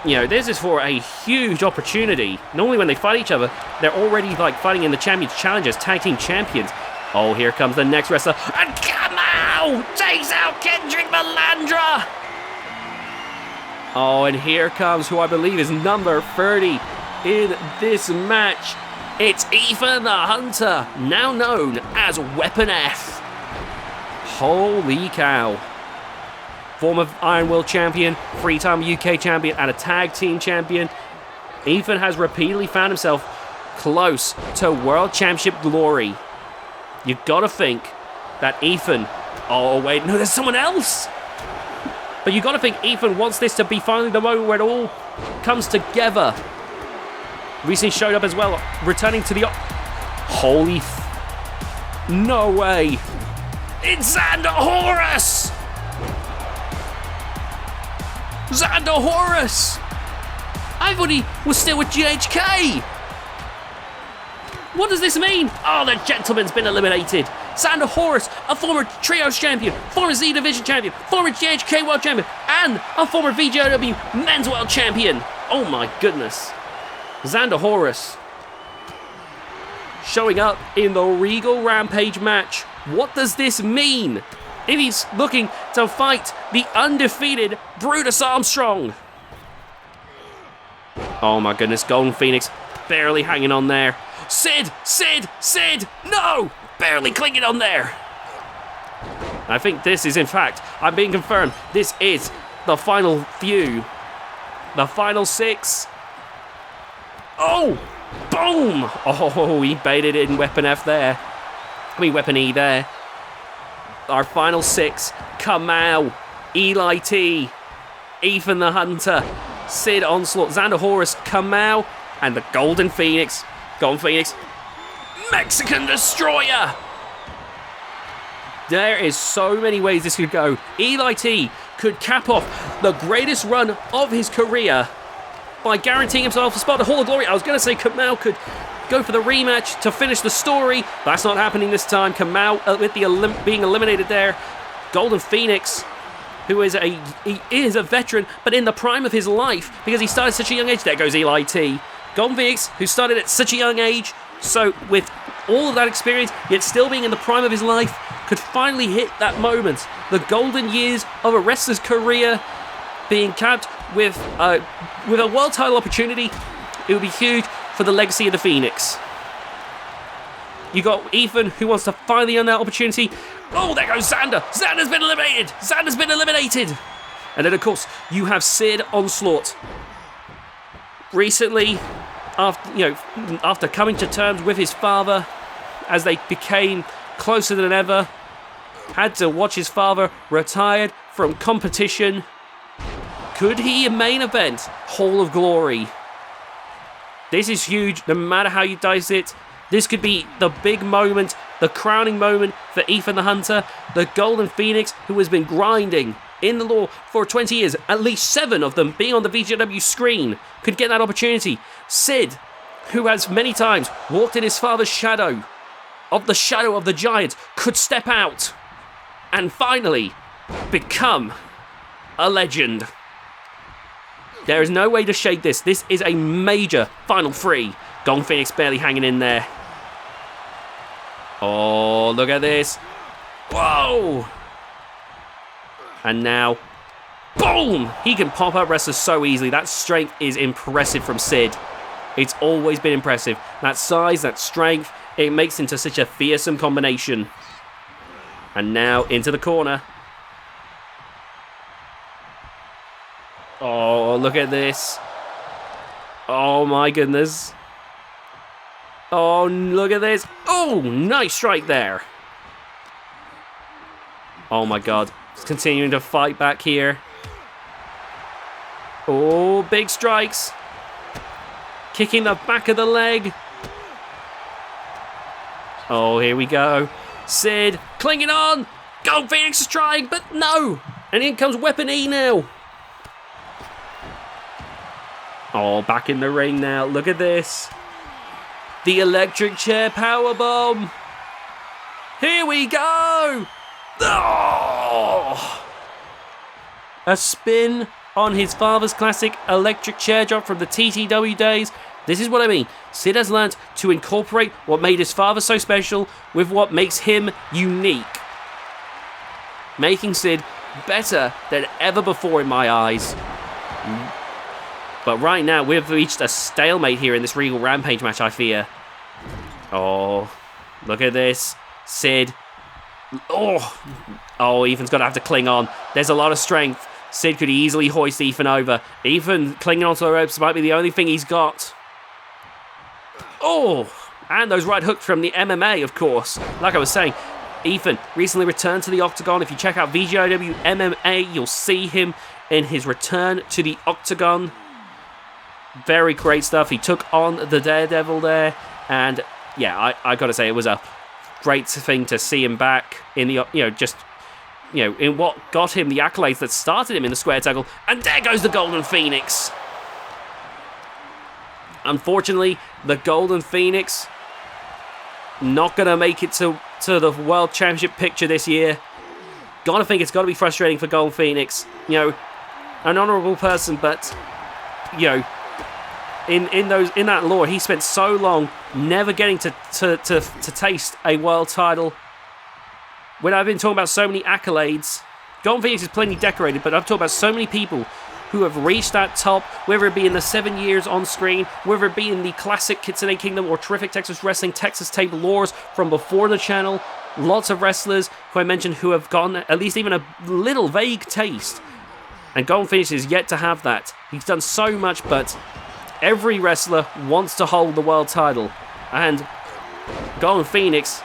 This is for a huge opportunity. Normally when they fight each other, they're already fighting in the Champions Challenge as Tag Team Champions. Oh, here comes the next wrestler. And Kamau takes out Kendrick Malandra. Oh, and here comes who I believe is number 30. in this match. It's Ethan the Hunter, now known as Weapon F. Holy cow. Former Iron World Champion, 3-time UK Champion, and a Tag Team Champion. Ethan has repeatedly found himself close to World Championship glory. You've got to think that Ethan... Oh, wait, no, there's someone else! But you've got to think Ethan wants this to be finally the moment where it all comes together. Recently showed up as well, returning to the... Holy... No way! It's Xander Horus! Xander Horus! I thought he was still with GHK! What does this mean? Oh, the gentleman's been eliminated. Xander Horus, a former Trios champion, former Z Division champion, former GHK World champion, and a former VGIW Men's World champion. Oh my goodness. Xander Horus showing up in the Regal Rampage match. What does this mean? If he's looking to fight the undefeated Brutus Armstrong. Oh my goodness, Golden Phoenix barely hanging on there. Sid! No! Barely clinging on there. I think this is, in fact, I'm being confirmed, this is the final few. The final 6. Oh! Boom! Oh, he baited it in Weapon F there. I mean, Weapon E there. Our final 6. Kamau, Eli T, Ethan the Hunter, Sid Onslaught, Xander Horus, Kamau, and the Golden Phoenix. Golden Phoenix, Mexican Destroyer. There is so many ways this could go. Eli T could cap off the greatest run of his career by guaranteeing himself a spot at Hall of Glory. I was going to say Kamau could go for the rematch to finish the story. That's not happening this time. Kamau with the being eliminated there. Golden Phoenix, who is a veteran, but in the prime of his life because he started at such a young age. There goes Eli T. Golden Phoenix, who started at such a young age, so with all of that experience, yet still being in the prime of his life, could finally hit that moment. The golden years of a wrestler's career being capped with a world title opportunity. It would be huge for the legacy of the Phoenix. You got Ethan, who wants to finally earn that opportunity. Oh, there goes Xander. Xander's been eliminated. And then, of course, you have Sid Onslaught. Recently, after coming to terms with his father, as they became closer than ever, had to watch his father retired from competition. Could he main event Hall of Glory? This is huge, no matter how you dice it. This could be the big moment, the crowning moment for Ethan the Hunter, the Golden Phoenix, who has been grinding in the law for 20 years, at least 7 of them being on the VGIW screen, could get that opportunity. Sid, who has many times walked in his father's shadow, of the giant, could step out and finally become a legend. There is no way to shake this. This is a major final 3. Golden Phoenix barely hanging in there. Oh, look at this. Whoa! And now, boom! He can pop up wrestlers so easily. That strength is impressive from Sid. It's always been impressive. That size, that strength, it makes into such a fearsome combination. And now into the corner. Oh, look at this. Oh my goodness. Oh, look at this. Oh, nice strike there. Oh my god. He's continuing to fight back here. Oh, big strikes. Kicking the back of the leg. Oh, here we go. Sid clinging on. Gold Phoenix is trying, but no. And in comes Weapon E now. Oh, back in the ring now. Look at this. The electric chair powerbomb. Here we go. Oh! A spin on his father's classic electric chair drop from the TTW days. This is what I mean. Sid has learnt to incorporate what made his father so special with what makes him unique. Making Sid better than ever before in my eyes. But right now, we've reached a stalemate here in this Regal Rampage match, I fear. Oh, look at this. Sid. Oh, Ethan's going to have to cling on. There's a lot of strength. Sid could easily hoist Ethan over. Ethan clinging onto the ropes might be the only thing he's got. Oh, and those right hooks from the MMA, of course. Like I was saying, Ethan recently returned to the Octagon. If you check out VGIW MMA, you'll see him in his return to the Octagon. Very great stuff. He took on the Daredevil there. And yeah, I got to say, it was a great thing to see him back in the, in what got him the accolades that started him in the square tackle. And there goes the Golden Phoenix. Unfortunately, the Golden Phoenix not going to make it to the World Championship picture this year. Gotta think it's got to be frustrating for Golden Phoenix. An honourable person, but, in that lore, he spent so long never getting to taste a world title. When I've been talking about so many accolades, Golden Phoenix is plenty decorated, but I've talked about so many people who have reached that top, whether it be in the 7 years on screen, whether it be in the classic Kitsune Kingdom or Terrific Texas Wrestling Texas Tape lores from before the channel. Lots of wrestlers who I mentioned who have gotten at least even a little vague taste. And Golden Phoenix is yet to have that. He's done so much, but every wrestler wants to hold the world title. And Golden Phoenix,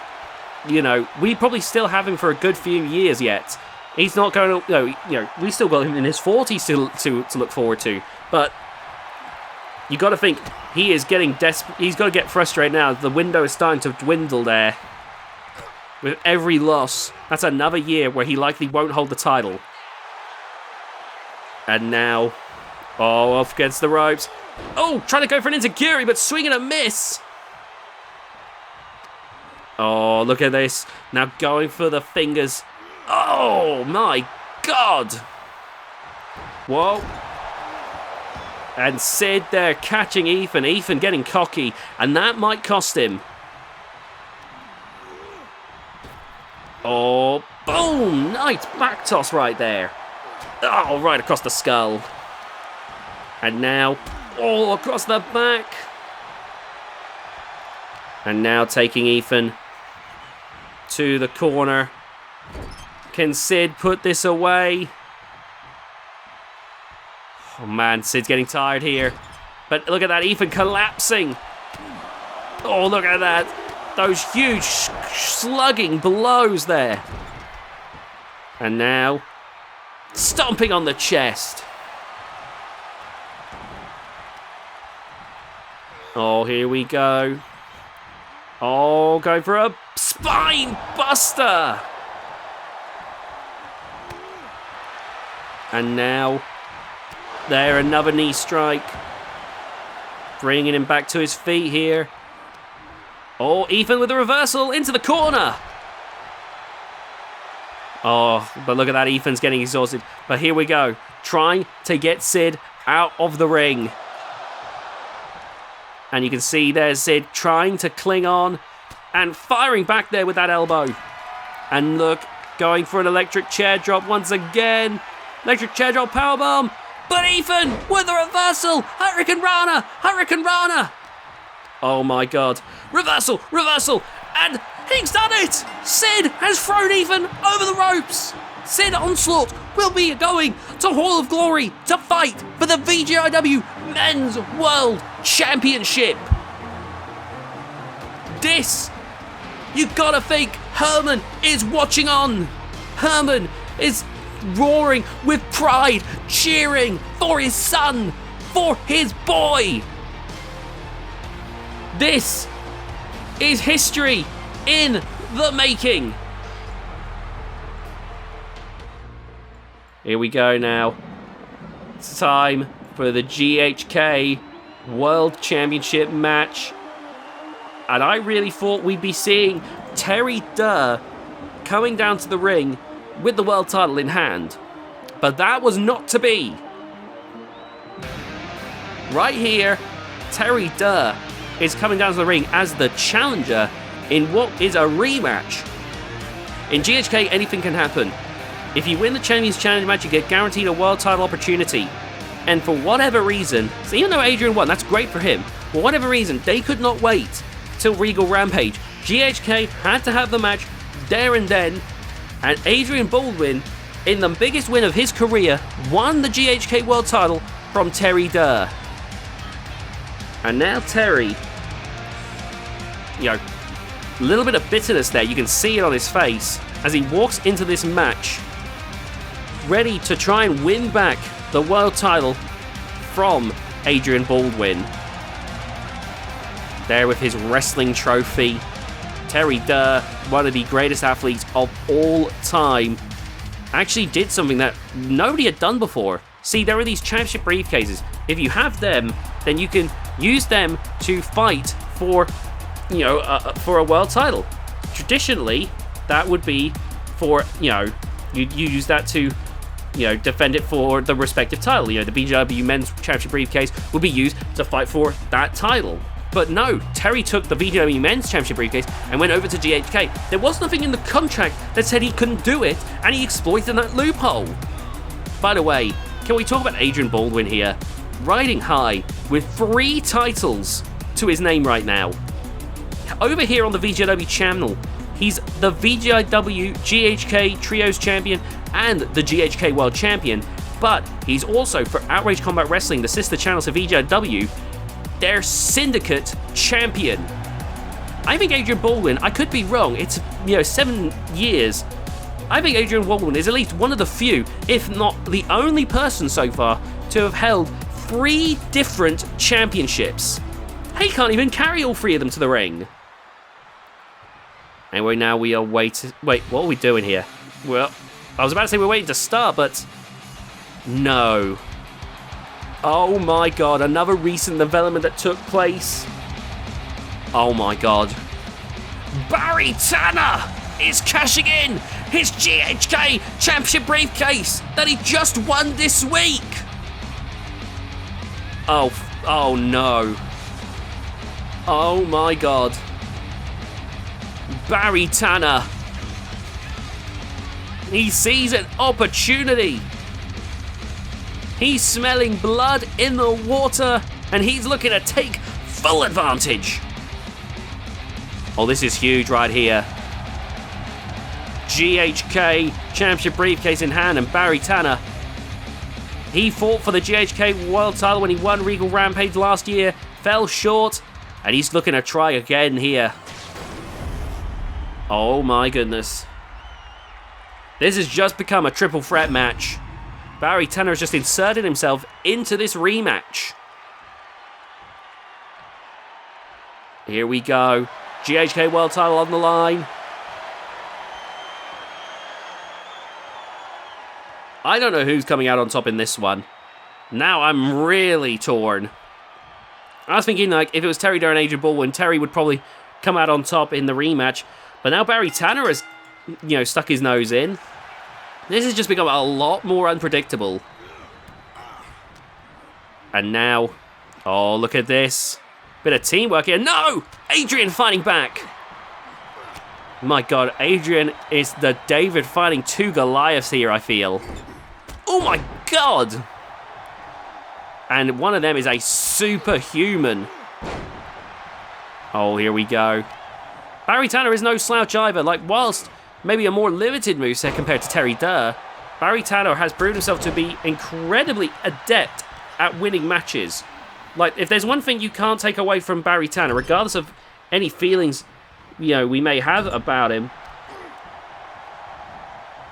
we probably still have him for a good few years yet. He's not going to, we still got him in his 40s to look forward to. But you got to think he is getting desperate. He's got to get frustrated now. The window is starting to dwindle there. With every loss, that's another year where he likely won't hold the title. And now, off against the ropes. Oh, trying to go for an enziguri, but swing and a miss. Oh, look at this. Now going for the fingers. Oh, my God. Whoa. And Sid there catching Ethan. Ethan getting cocky, and that might cost him. Oh, boom. Nice back toss right there. Oh, right across the skull. And now, across the back. And now taking Ethan to the corner. Can Sid put this away? Oh man, Sid's getting tired here. But look at that, Ethan collapsing. Oh, look at that. Those huge slugging blows there. And now, stomping on the chest. Oh, here we go. Oh, going for a spine buster. And now, there, another knee strike. Bringing him back to his feet here. Oh, Ethan with a reversal into the corner. Oh, but look at that, Ethan's getting exhausted. But here we go, trying to get Sid out of the ring. And you can see there's Sid trying to cling on and firing back there with that elbow. And look, going for an electric chair drop once again. Electric chair drop powerbomb. But Ethan with a reversal. Hurricane Rana. Hurricane Rana. Oh my God. Reversal. Reversal. And he's done it. Sid has thrown Ethan over the ropes. Sid Onslaught will be going to Hall of Glory to fight for the VGIW Men's World Championship. This, you gotta think, Herman is watching on. Herman is roaring with pride, cheering for his son, for his boy. This is history in the making. Here we go now. It's time for the GHK World Championship match. And I really thought we'd be seeing Terry Durr coming down to the ring with the world title in hand. But that was not to be. Right here, Terry Durr is coming down to the ring as the challenger in what is a rematch. In GHK, anything can happen. If you win the Champions Challenge match, you get guaranteed a world title opportunity. And for whatever reason, so even though Adrian won, that's great for him. For whatever reason, they could not wait till Regal Rampage. GHK had to have the match there and then, and Adrian Baldwin, in the biggest win of his career, won the GHK World title from Terry Durr. And now Terry, a little bit of bitterness there. You can see it on his face as he walks into this match, ready to try and win back the world title from Adrian Baldwin. There with his wrestling trophy. Terry Durr, one of the greatest athletes of all time, actually did something that nobody had done before. See, there are these championship briefcases. If you have them, then you can use them to fight for, for a world title. Traditionally, that would be for, you use that to, defend it for the respective title. The VGIW Men's Championship briefcase would be used to fight for that title. But no, Terry took the VGIW Men's Championship briefcase and went over to GHK. There was nothing in the contract that said he couldn't do it, and he exploited that loophole. By the way, can we talk about Adrian Baldwin here? Riding high with 3 titles to his name right now. Over here on the VGIW channel, he's the VGIW GHK Trios Champion and the GHK World Champion, but he's also, for Outrage Combat Wrestling, the sister channel to VGIW, their Syndicate Champion. I think Adrian Baldwin, I could be wrong, it's 7 years. I think Adrian Baldwin is at least one of the few, if not the only person so far, to have held 3 different championships. He can't even carry all 3 of them to the ring. Anyway, now we are waiting. Wait, what are we doing here? Well, I was about to say we're waiting to start, but no. Oh my god, another recent development that took place. Oh my god. Barry Tanner is cashing in his GHK Championship briefcase that he just won this week. Oh no. Oh my god. Barry Tanner. He sees an opportunity. He's smelling blood in the water, and he's looking to take full advantage. Oh, this is huge right here. GHK Championship briefcase in hand, and Barry Tanner. He fought for the GHK World title when he won Regal Rampage last year, fell short, and he's looking to try again here. Oh my goodness. This has just become a triple threat match. Barry Tanner has just inserted himself into this rematch. Here we go. GHK World title on the line. I don't know who's coming out on top in this one. Now I'm really torn. I was thinking, if it was Terry Durr and Adrian Baldwin, Terry would probably come out on top in the rematch. But now Barry Tanner has, stuck his nose in. This has just become a lot more unpredictable. And now, oh, look at this. Bit of teamwork here. No! Adrian fighting back. My god, Adrian is the David fighting 2 Goliaths here, I feel. Oh my god! And one of them is a superhuman. Oh, here we go. Barry Tanner is no slouch either. Whilst maybe a more limited moveset compared to Terry Durr, Barry Tanner has proved himself to be incredibly adept at winning matches. If there's one thing you can't take away from Barry Tanner, regardless of any feelings, we may have about him,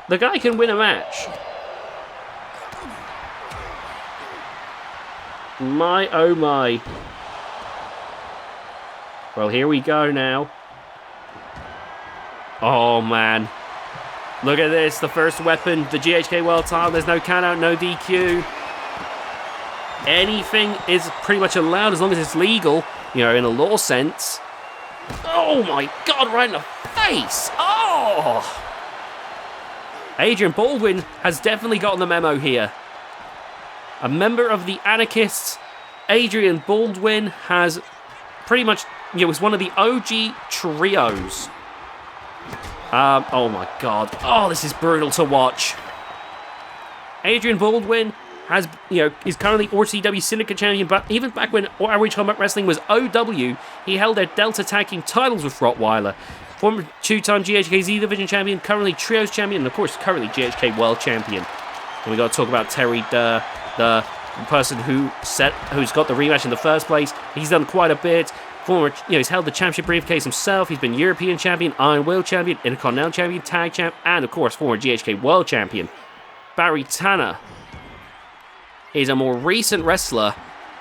the guy can win a match. My, oh my. Well, here we go now. Oh, man. Look at this. The first weapon, the GHK World title. There's no count-out, no DQ. Anything is pretty much allowed as long as it's legal, in a law sense. Oh, my God, right in the face. Oh! Adrian Baldwin has definitely gotten the memo here. A member of the Anarchists, Adrian Baldwin has pretty much, was one of the OG trios. Oh my god. Oh, this is brutal to watch. Adrian Baldwin is currently RCW Syndicate champion, but even back when Average Combat Wrestling was OW, he held their Delta Tag Team titles with Rottweiler. Former 2-time GHK Z Division champion, currently Trios champion, and of course currently GHK World champion. And we got to talk about Terry Durr, the person who's got the rematch in the first place. He's done quite a bit. He's held the championship briefcase himself. He's been European champion, Iron Will champion, Intercontinental champion, Tag champ, and of course former GHK World champion. Barry Tanner is a more recent wrestler,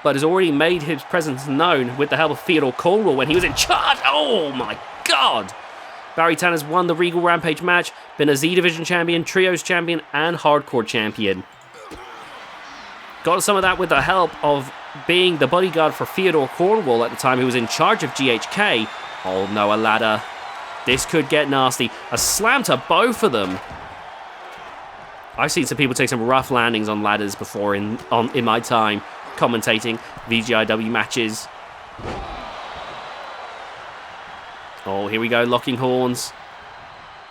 but has already made his presence known with the help of Theodore Cornwall when he was in charge. Oh my God! Barry Tanner's won the Regal Rampage match, been a Z Division champion, Trios champion, and Hardcore champion. Got some of that with the help of being the bodyguard for Theodore Cornwall at the time, who was in charge of GHK. Oh no, a ladder. This could get nasty. A slam to both of them. I've seen some people take some rough landings on ladders before in my time commentating VGIW matches. Oh, here we go, locking horns.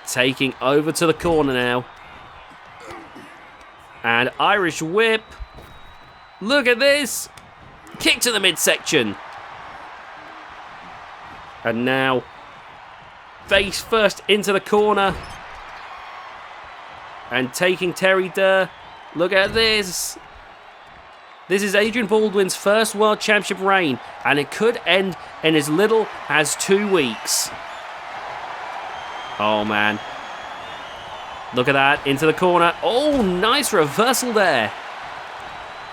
Taking over to the corner now. And Irish whip. Look at this. Kick to the midsection. And now, face first into the corner. And taking Terry Durr. Look at this. This is Adrian Baldwin's first World Championship reign, and it could end in as little as 2 weeks. Oh, man. Look at that, into the corner. Oh, nice reversal there.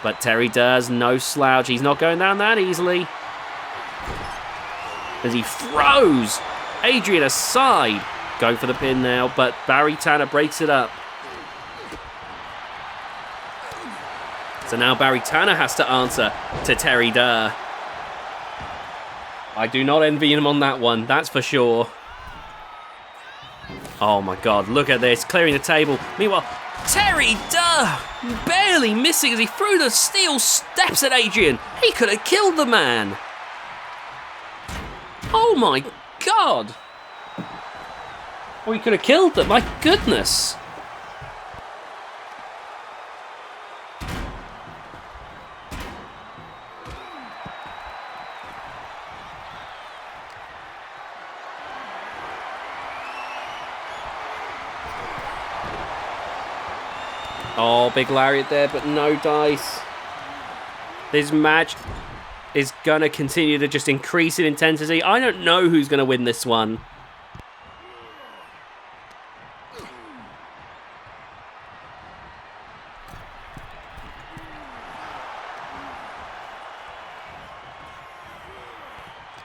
But Terry Durr's no slouch. He's not going down that easily. As he throws Adrian aside. Going for the pin now, but Barry Tanner breaks it up. So now Barry Tanner has to answer to Terry Durr. I do not envy him on that one, that's for sure. Oh my God, look at this, clearing the table. Meanwhile, Terry Durr barely missing as he threw the steel steps at Adrian. He could have killed the man. Oh my God. Oh, he could have killed them, my goodness. Oh, big lariat there, but no dice. This match is going to continue to just increase in intensity. I don't know who's going to win this one.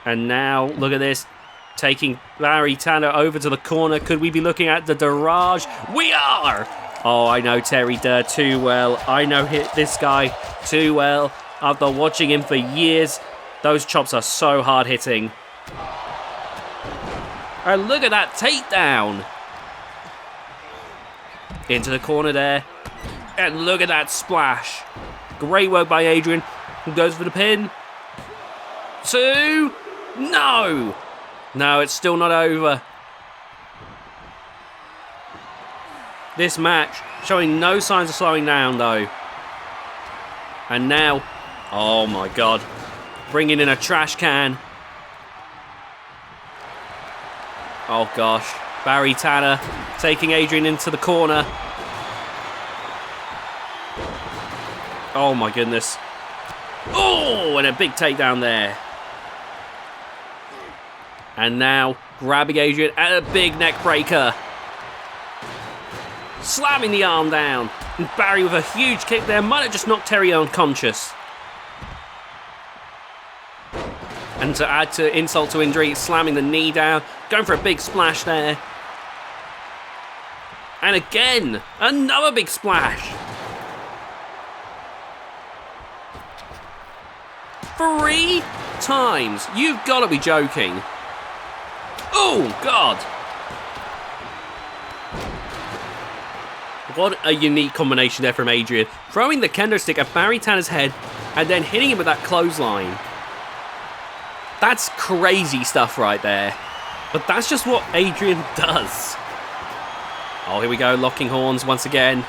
And now, look at this. Taking Barry Tanner over to the corner. Could we be looking at the Darrage? We are! Oh, I know Terry Durr too well. I know this guy too well. After watching him for years, those chops are so hard hitting. And look at that takedown. Into the corner there. And look at that splash. Great work by Adrian. Who goes for the pin. 2. No. No, it's still not over. This match showing no signs of slowing down though. And now, oh my God, bringing in a trash can. Oh gosh, Barry Tanner taking Adrian into the corner. Oh my goodness. Oh, and a big takedown there. And now grabbing Adrian and a big neck breaker. Slamming the arm down. And Barry with a huge kick there. Might have just knocked Terry unconscious. And to add to insult to injury, slamming the knee down. Going for a big splash there. And again, another big splash. 3 times. You've got to be joking. Oh, God. What a unique combination there from Adrian. Throwing the kendo stick at Barry Tanner's head and then hitting him with that clothesline. That's crazy stuff right there. But that's just what Adrian does. Oh, here we go. Locking horns once again.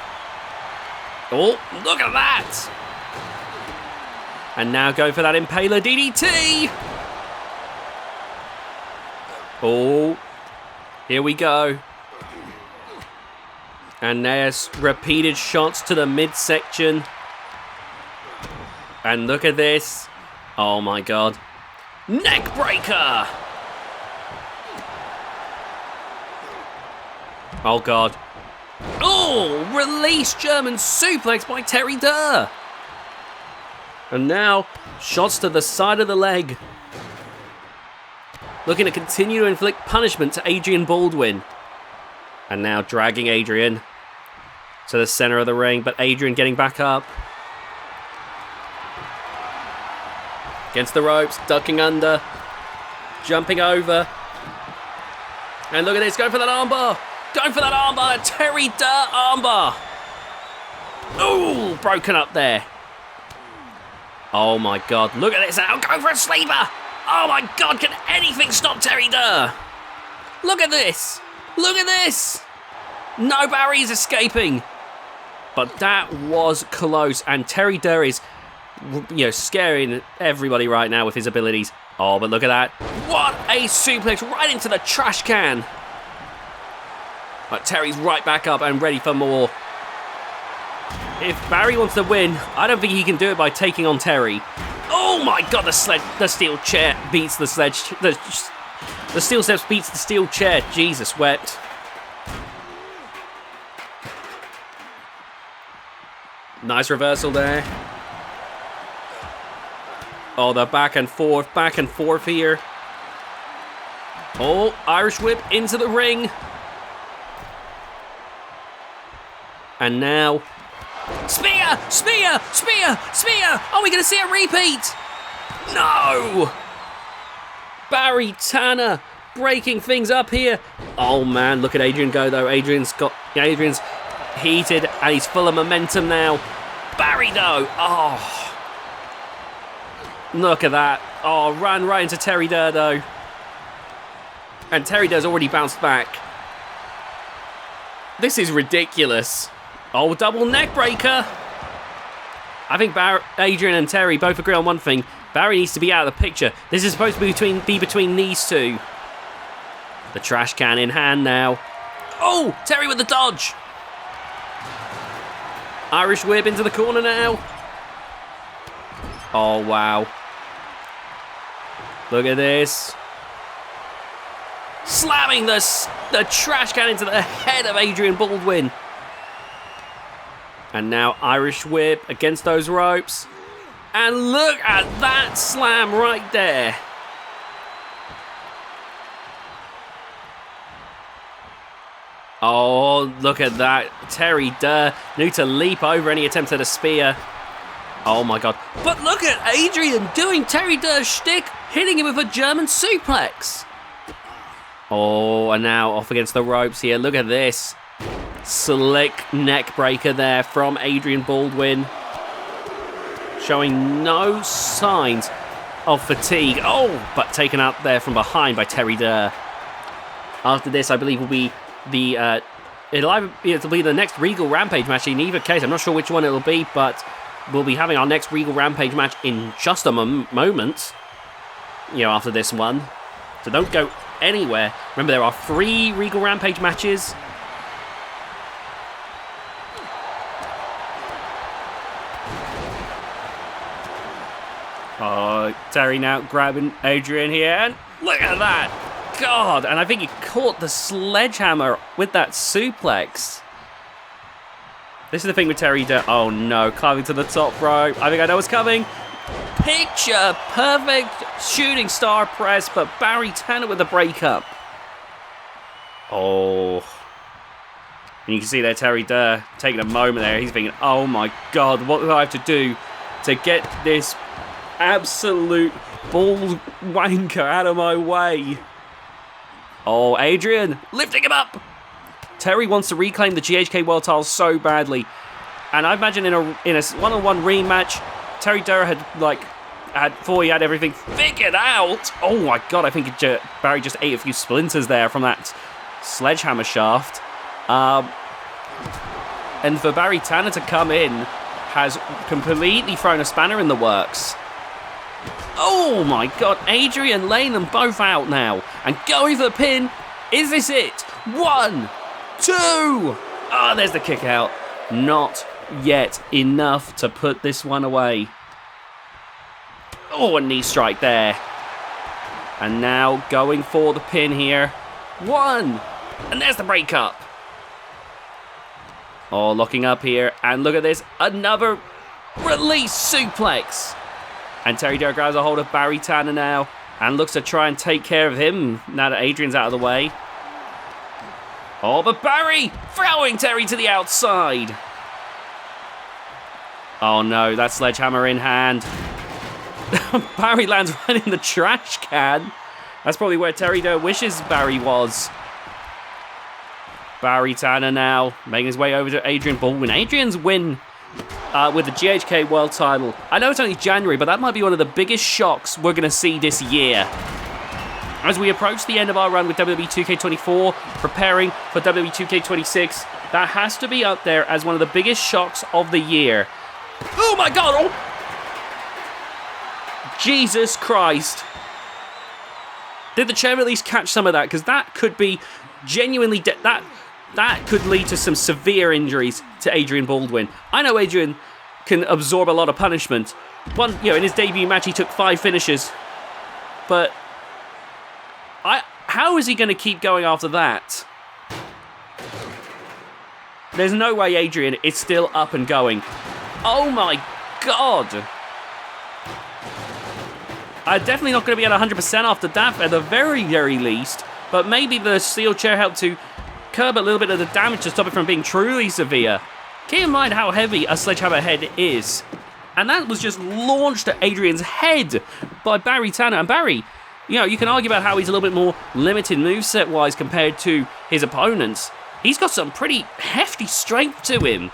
Oh, look at that! And now going for that Impaler DDT! Oh, here we go. And there's repeated shots to the midsection. And look at this. Oh my god. Neck breaker! Oh god. Oh, release German suplex by Terry Durr. And now, shots to the side of the leg. Looking to continue to inflict punishment to Adrian Baldwin. And now dragging Adrian to the center of the ring, but Adrian getting back up. Against the ropes, ducking under, jumping over. And look at this, going for that armbar. Going for that armbar, Terry Durr armbar. Ooh, broken up there. Oh my god, look at this now, going for a sleeper. Oh my god, can anything stop Terry Durr? Look at this. Look at this. No Barry's escaping. But that was close, and Terry Durr is, scaring everybody right now with his abilities. Oh, but look at that. What a suplex right into the trash can. But Terry's right back up and ready for more. If Barry wants to win, I don't think he can do it by taking on Terry. Oh my god, the steel chair beats the sledge. The steel steps beats the steel chair. Jesus wept. Nice reversal there. Oh, the back and forth here. Oh, Irish whip into the ring. And now, spear, spear, spear, spear. Are we going to see a repeat? No. Barry Tanner breaking things up here. Oh man, look at Adrian go though. Adrian's heated and he's full of momentum now. Barry though. Oh. Look at that. Oh, ran right into Terry Durr though. And Terry Durr's already bounced back. This is ridiculous. Oh, double neck breaker. I think Adrian and Terry both agree on one thing. Barry needs to be out of the picture. This is supposed to be between these two. The trash can in hand now. Oh, Terry with the dodge. Irish whip into the corner now. Oh, wow. Look at this. Slamming the trash can into the head of Adrian Baldwin. And now Irish whip against those ropes. And look at that slam right there. Oh, look at that. Terry Durr knew to leap over any attempt at a spear. Oh my god. But look at Adrian doing Terry Durr's shtick, hitting him with a German suplex. Oh, and now off against the ropes here. Look at this. Slick neck breaker there from Adrian Baldwin. Showing no signs of fatigue. Oh, but taken out there from behind by Terry Durr. After this, I believe will be it'll be the next Regal Rampage match. In either case, I'm not sure which one it'll be, but we'll be having our next Regal Rampage match in just a moment. After this one. So don't go anywhere. Remember, there are 3 Regal Rampage matches. Oh, Terry now grabbing Adrian here, and look at that! God, and I think he caught the sledgehammer with that suplex. This is the thing with Terry Durr. Oh no, climbing to the top rope. I think I know what's coming. Picture perfect shooting star press, but Barry Tanner with the breakup. Oh. And you can see there Terry Durr taking a moment there. He's thinking, oh my god, what do I have to do to get this absolute ball wanker out of my way? Oh, Adrian lifting him up. Terry wants to reclaim the GHK World title so badly, and I imagine in a one-on-one rematch, Terry Durr had everything figured out. Oh my god, I think Barry just ate a few splinters there from that sledgehammer shaft. And for Barry Tanner to come in has completely thrown a spanner in the works. Oh my god, Adrian laying them both out now. And going for the pin. Is this it? 1, 2. Oh, there's the kick out. Not yet enough to put this one away. Oh, a knee strike there. And now going for the pin here. 1. And there's the breakup. Oh, locking up here. And look at this. Another release suplex. And Terry Dare grabs a hold of Barry Tanner now. And looks to try and take care of him now that Adrian's out of the way. Oh, but Barry throwing Terry to the outside. Oh no, that sledgehammer in hand. Barry lands right in the trash can. That's probably where Terry Dare wishes Barry was. Barry Tanner now making his way over to Adrian Baldwin. Adrian's win with the GHK World title. I know it's only January, but that might be one of the biggest shocks we're going to see this year. As we approach the end of our run with WWE 2K24, preparing for WWE 2K26, that has to be up there as one of the biggest shocks of the year. Oh my god! Oh. Jesus Christ. Did the chair at least catch some of that? Because that could be genuinely... That could lead to some severe injuries to Adrian Baldwin. I know Adrian can absorb a lot of punishment. In his debut match, he took 5 finishes. But how is he going to keep going after that? There's no way Adrian is still up and going. Oh my god! I'm definitely not going to be at 100% after that at the very, very least. But maybe the steel chair helped to curb a little bit of the damage to stop it from being truly severe. Keep in mind how heavy a sledgehammer head is. And that was just launched at Adrian's head by Barry Tanner. And Barry, you can argue about how he's a little bit more limited moveset-wise compared to his opponents. He's got some pretty hefty strength to him.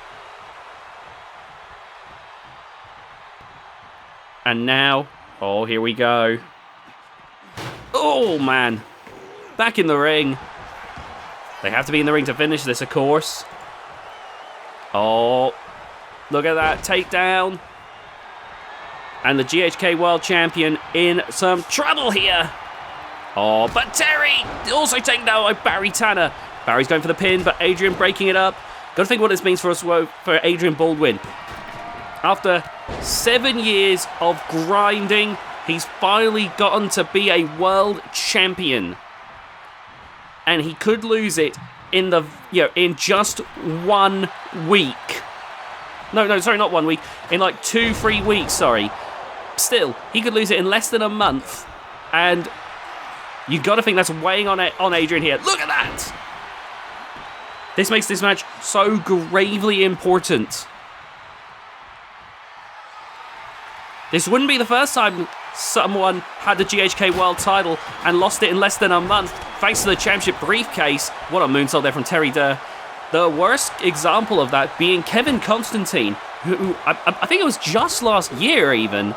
And now, oh, here we go. Oh, man. Back in the ring. They have to be in the ring to finish this, of course. Oh, look at that takedown. And the GHK World Champion in some trouble here. Oh, but Terry also taken down by Barry Tanner. Barry's going for the pin, but Adrian breaking it up. Got to think what this means for Adrian Baldwin. After 7 years of grinding, he's finally gotten to be a world champion. And he could lose it in in just 1 week. No, sorry, not 1 week. In like 2-3 weeks, sorry. Still, he could lose it in less than a month. And you got to think that's weighing on Adrian here. Look at that! This makes this match so gravely important. This wouldn't be the first time someone had the GHK World title and lost it in less than a month thanks to the championship briefcase. What a moonsault there from Terry Dare. The worst example of that being Kevin Constantine, who I think it was just last year even.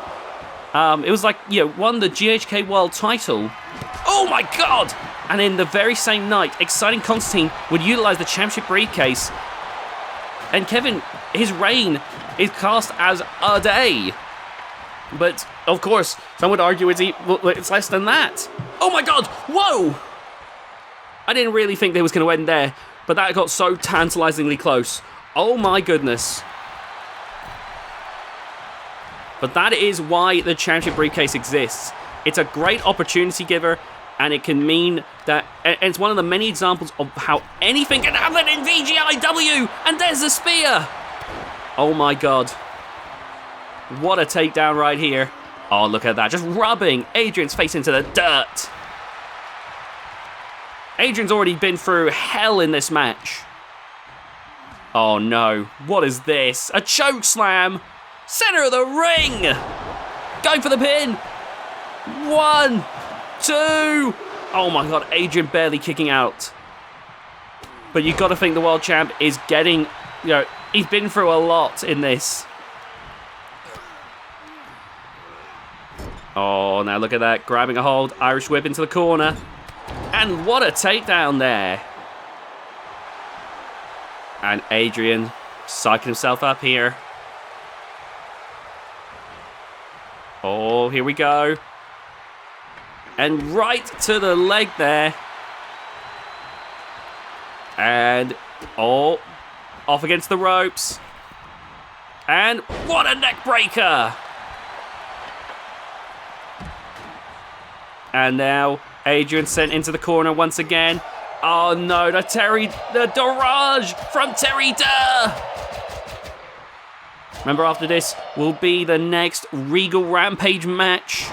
It was won the GHK World title. Oh my god! And in the very same night, Exciting Constantine would utilize the championship briefcase. And Kevin, his reign is cast as a day. But, of course, some would argue it's less than that. Oh my god! Whoa! I didn't really think they was going to end there, but that got so tantalizingly close. Oh my goodness. But that is why the championship briefcase exists. It's a great opportunity giver, and it can mean that... And it's one of the many examples of how anything can happen in VGIW! And there's the spear! Oh my god. What a takedown right here. Oh, look at that. Just rubbing Adrian's face into the dirt. Adrian's already been through hell in this match. Oh no. What is this? A choke slam. Center of the ring. Going for the pin. 1, 2. Oh my god. Adrian barely kicking out. But you got to think the world champ is getting... he's been through a lot in this. Oh, now look at that. Grabbing a hold. Irish whip into the corner. And what a takedown there. And Adrian Psyching himself up here. Oh, here we go. And right to the leg there. And, oh, off against the ropes. And what a neck breaker. And now Adrian sent into the corner once again. Oh no, the barrage from Terry Durr. Remember, after this will be the next Regal Rampage match.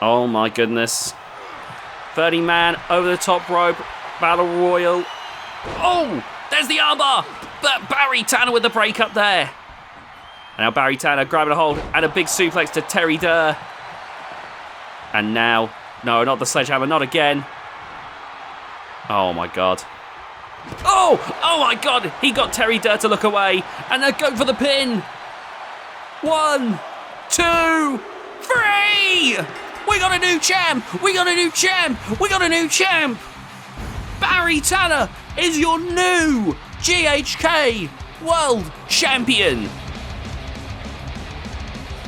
Oh my goodness. 30-man over the top rope. Battle Royal. Oh, there's the armbar. But Barry Tanner with the break up there. And now Barry Tanner grabbing a hold and a big suplex to Terry Durr. And now, no, not the sledgehammer, not again. Oh my God. Oh my God, he got Terry Durr to look away. And they're going for the pin. 1, 2, 3. We got a new champ. We got a new champ. We got a new champ. Barry Tanner is your new GHK World Champion.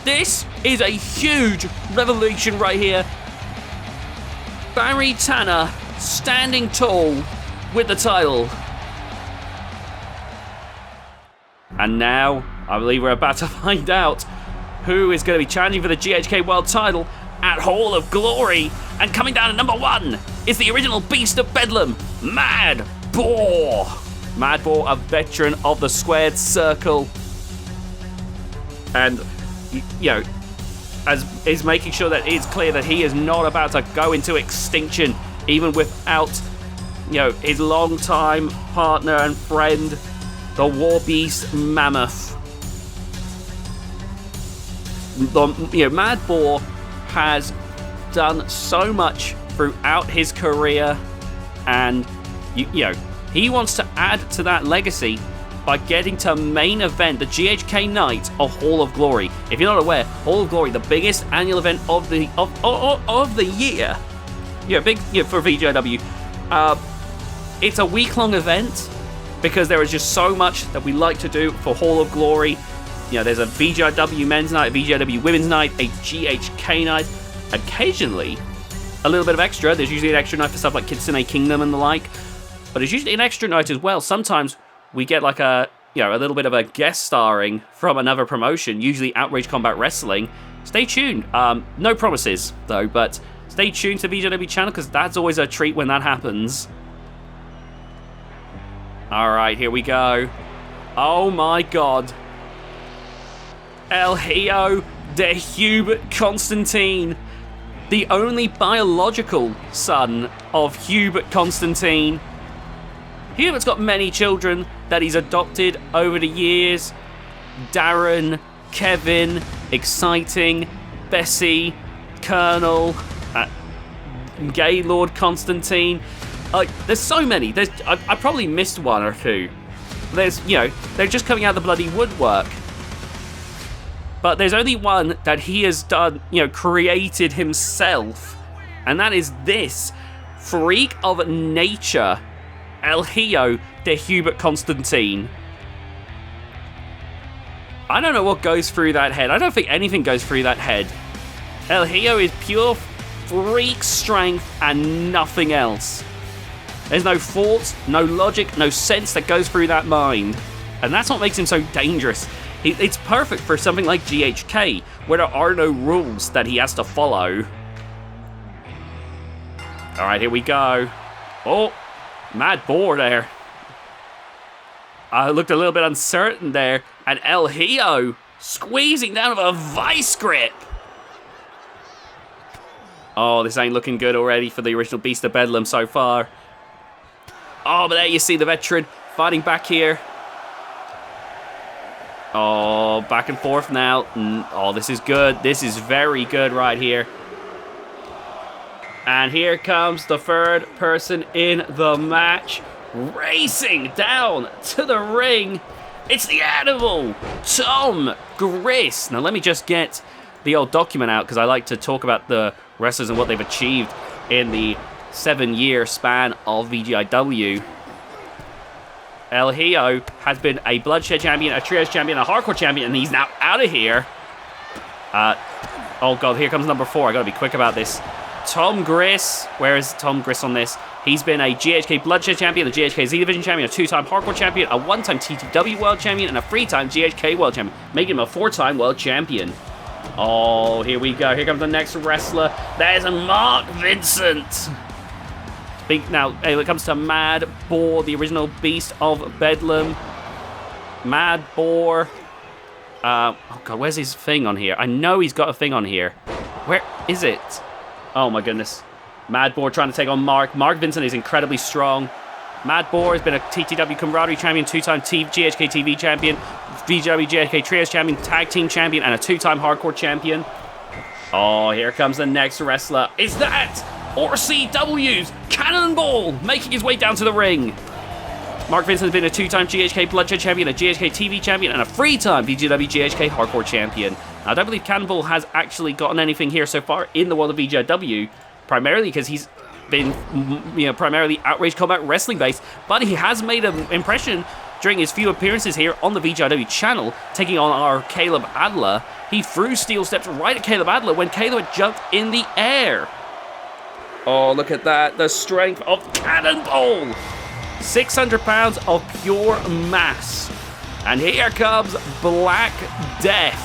This is a huge revolution right here. Barry Tanner standing tall with the title. And now, I believe we're about to find out who is going to be challenging for the GHK World title at Hall of Glory. And coming down at number 1 is the original Beast of Bedlam, Mad Boar. Mad Boar, a veteran of the Squared Circle. And, you know, as is making sure that it's clear that he is not about to go into extinction, even without, you know, his longtime partner and friend, the War Beast Mammoth. Mad Boar has done so much throughout his career, and he wants to add to that legacy by getting to main event the GHK night of Hall of Glory. If you're not aware, Hall of Glory, the biggest annual event of the year, for VGIW. It's a week-long event because there is just so much that we like to do for Hall of Glory. You know, there's a VGIW men's night, a VGIW women's night, a GHK night. Occasionally, a little bit of extra. There's usually an extra night for stuff like Kitsune Kingdom and the like. But it's usually an extra night as well. Sometimes we get like a little bit of a guest starring from another promotion, usually Outrage Combat Wrestling. Stay tuned. No promises, though, but stay tuned to VGIW channel because that's always a treat when that happens. Alright, here we go. Oh my God. El Hijo de Hubert Constantine. The only biological son of Hubert Constantine. Hubert's got many children that he's adopted over the years. Darren, Kevin, Exciting, Bessie, Colonel, Gaylord Constantine. There's so many. I probably missed one or two. They're just coming out of the bloody woodwork. But there's only one that he has done, created himself. And that is this freak of nature, El Hijo de Hubert Constantine. I don't know what goes through that head. I don't think anything goes through that head. El Hijo is pure freak strength and nothing else. There's no thought, no logic, no sense that goes through that mind. And that's what makes him so dangerous. It's perfect for something like GHK, where there are no rules that he has to follow. Alright, here we go. Oh, Mad Boar there. I looked a little bit uncertain there. And El Hijo squeezing down with a vice grip. Oh, this ain't looking good already for the original Beast of Bedlam so far. Oh, but there you see the veteran fighting back here. Oh, back and forth now. Oh, this is good. This is very good right here. And here comes the third person in the match. Racing down to the ring. It's the animal, Tom Grise. Now, let me just get the old document out because I like to talk about the wrestlers and what they've achieved in the 7-year span of VGIW. El Hijo has been a Bloodshed champion, a Trios champion, a Hardcore champion, and he's now out of here. Oh god, here comes number 4. I gotta be quick about this. Tom Grise. Where is Tom Grise on this? He's been a GHK Bloodshed champion, a GHK Z Division champion, a 2-time Hardcore champion, a 1-time TTW World champion, and a 3-time GHK World champion, making him a 4-time World champion. Oh, here we go. Here comes the next wrestler. There's Mark Vincent. Now, when it comes to Mad Boar, the original Beast of Bedlam. Mad Boar. Oh god, where's his thing on here? I know he's got a thing on here. Where is it? Oh my goodness. Mad Boar trying to take on Mark. Mark Vincent is incredibly strong. Mad Boar has been a TTW Camaraderie champion, 2-time GHK TV champion, VGIW GHK Trios champion, tag team champion, and a 2-time Hardcore champion. Oh, here comes the next wrestler. Is that RCW's Cannonball making his way down to the ring? Mark Vincent has been a 2-time GHK Bloodshed champion, a GHK TV champion, and a 3-time VGW GHK Hardcore champion. Now, I don't believe Cannonball has actually gotten anything here so far in the world of VGIW, primarily because he's been, primarily Outrage Combat Wrestling based, but he has made an impression during his few appearances here on the VGIW channel, taking on our Caleb Adler. He threw steel steps right at Caleb Adler when Caleb had jumped in the air. Oh, look at that, the strength of Cannonball! 600 pounds of pure mass. And here comes Black Death.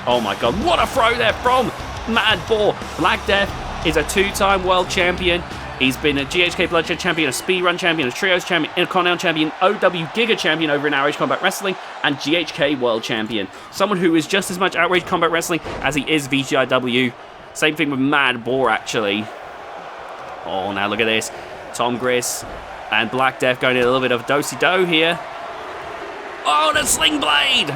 Oh my god, what a throw there from Mad Boar. Black Death is a 2-time world champion. He's been a GHK Bloodshed champion, a Speedrun champion, a Trios champion, Intercontinental champion, OW Giga champion over in Outrage Combat Wrestling, and GHK World champion. Someone who is just as much Outrage Combat Wrestling as he is VGIW. Same thing with Mad Boar, actually. Oh, now look at this. Tom Grise and Black Death going in a little bit of do-si-do here. Oh, the Sling Blade!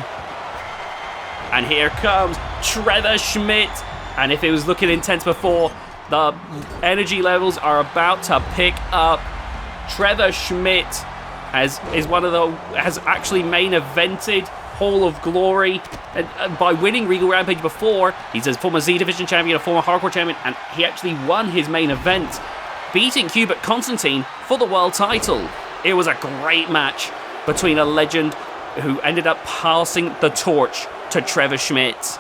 And here comes Trevor Schmidt. And if it was looking intense before, the energy levels are about to pick up. Trevor Schmidt has actually main evented Hall of Glory by winning Regal Rampage before. He's a former Z Division champion, a former Hardcore champion, and he actually won his main event, beating Hubert Constantine for the world title. It was a great match between a legend who ended up passing the torch to Trevor Schmidt.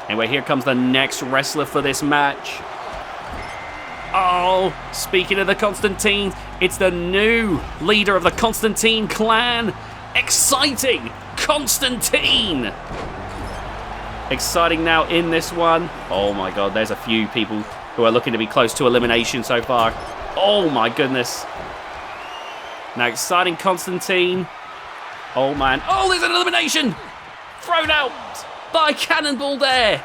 Anyway, here comes the next wrestler for this match. Oh, speaking of the Constantines, it's the new leader of the Constantine clan. Exciting Constantine! Exciting now in this one. Oh my god, there's a few people who are looking to be close to elimination so far. Oh my goodness. Now, exciting Constantine. Oh man. Oh, there's an elimination! Thrown out by Cannonball there.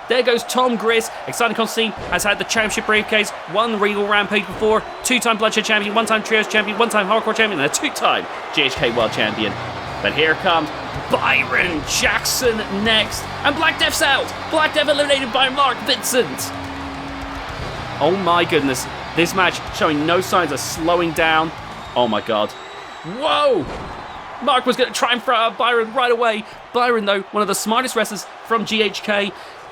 There goes Tom Grise. Exciting Constantine has had the championship briefcase, won Regal Rampage before, 2-time Bloodshed champion, 1-time Trios champion, 1-time Hardcore champion, and a 2-time GHK World champion. But here comes Byron Jackson next. And Black Death's out. Black Death eliminated by Mark Vincent. Oh my goodness. This match showing no signs of slowing down. Oh my god. Whoa! Mark was going to try and throw out Byron right away. Byron, though, one of the smartest wrestlers from GHK,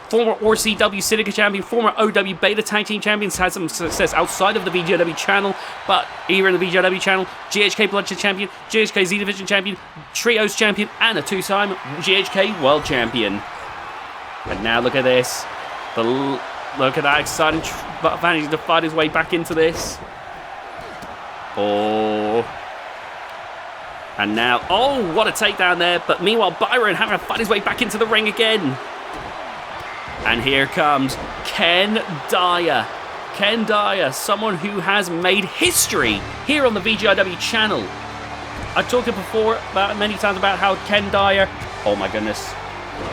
former RCW Syndicate champion, former OW Beta Tag Team champions, had some success outside of the VGIW channel, but here in the VGIW channel, GHK Bloodshed champion, GHK Z Division champion, Trios champion, and a 2-time GHK World champion. And now look at this. Look at that exciting managing to fight his way back into this. Oh. And now, oh, what a takedown there. But meanwhile, Byron having to fight his way back into the ring again. And here comes Ken Dyer. Ken Dyer, someone who has made history here on the VGIW channel. I've talked before many times about how Ken Dyer, oh my goodness.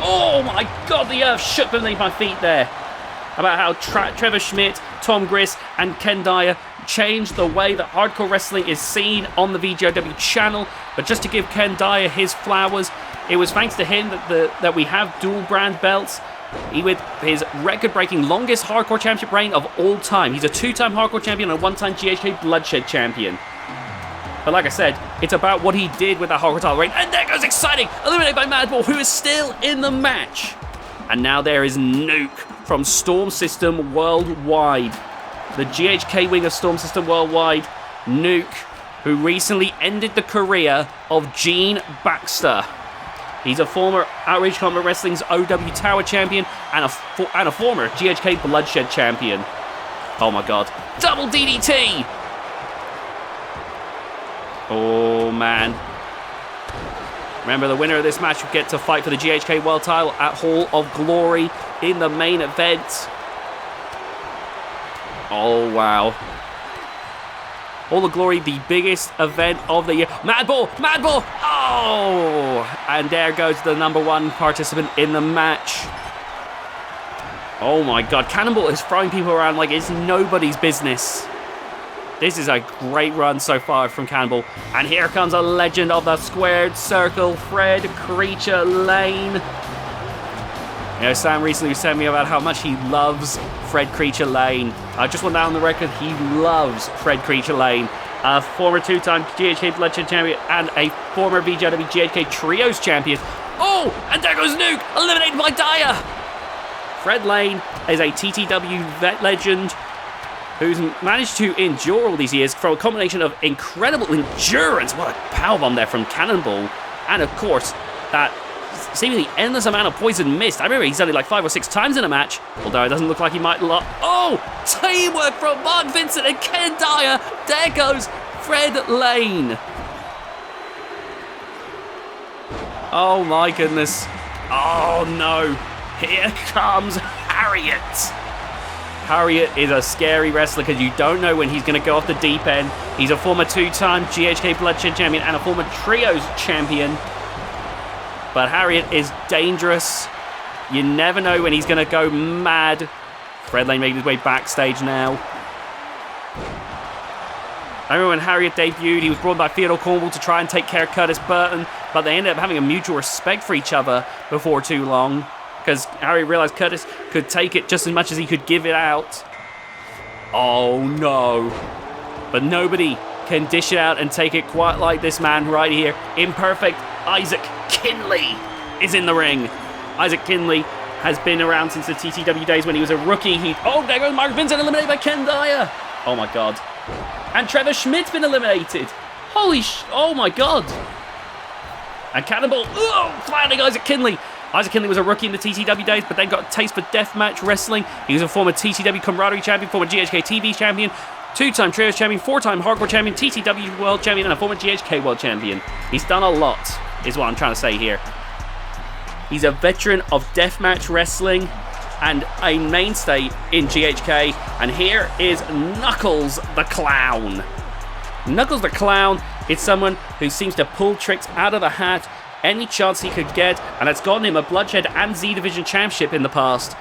Oh my god, the earth shook beneath my feet there. About how Trevor Schmidt, Tom Grise, and Ken Dyer changed the way that hardcore wrestling is seen on the VGIW channel. But just to give Ken Dyer his flowers, it was thanks to him that we have dual brand belts. With his record-breaking longest hardcore championship reign of all time. He's a 2-time hardcore champion and a 1-time GHK Bloodshed champion. But like I said, it's about what he did with that hardcore title reign. And there goes exciting! Eliminated by Madball, who is still in the match. And now there is Nuke from Storm System Worldwide. The GHK wing of Storm System Worldwide. Nuke who recently ended the career of Gene Baxter. He's a former Outrage Combat Wrestling's OW Tower champion and a former GHK Bloodshed champion. Oh my god. Double DDT! Oh man. Remember, the winner of this match will get to fight for the GHK World title at Hall of Glory in the main event. Oh wow. Hall of Glory, the biggest event of the year. Mad Bull! Mad Bull! Oh! And there goes the #1 participant in the match. Oh my god, Cannonball is throwing people around like it's nobody's business. This is a great run so far from Cannonball. And here comes a legend of the squared circle, Fred Creature Lane. You know, Sam recently sent me about how much he loves Fred Creature Lane. I just want that on the record, he loves Fred Creature Lane. A former 2-time GHK Bloodshed champion and a former VGIW GHK Trios champion. Oh, and there goes Nuke, eliminated by Dyer. Fred Lane is a TTW vet legend who's managed to endure all these years from a combination of incredible endurance. What a powerbomb there from Cannonball. And of course, that seemingly endless amount of poison mist. I remember he's done it like 5 or 6 times in a match, although it doesn't look like he might Oh! Teamwork from Mark Vincent and Ken Dyer. There goes Fred Lane. Oh my goodness. Oh no. Here comes Harriet. Harriet is a scary wrestler because you don't know when he's going to go off the deep end. He's a former 2-time GHK Bloodshed champion and a former Trios champion. But Harriet is dangerous. You never know when he's going to go mad. Fred Lane making his way backstage now. I remember when Harriet debuted, he was brought by Theodore Cornwall to try and take care of Curtis Burton, but they ended up having a mutual respect for each other before too long, because Harriet realized Curtis could take it just as much as he could give it out. Oh no. But nobody can dish it out and take it quite like this man right here. Imperfect Isaac Kinley is in the ring. Isaac Kinley has been around since the TTW days when he was a rookie. Oh, there goes Mark Vincent, eliminated by Ken Dyer. Oh my god. And Trevor Schmidt's been eliminated. Oh my god. And Cannonball, finding Isaac Kinley. Isaac Kinley was a rookie in the TTW days, but then got a taste for deathmatch wrestling. He was a former TTW Camaraderie champion, former GHK TV champion, 2-time Trios champion, 4-time Hardcore champion, TTW World champion, and a former GHK World champion. He's done a lot, is what I'm trying to say here. He's a veteran of deathmatch wrestling and a mainstay in GHK. And here is Knuckles the Clown. Knuckles the Clown is someone who seems to pull tricks out of the hat any chance he could get, and it's gotten him a Bloodshed and Z Division championship in the past.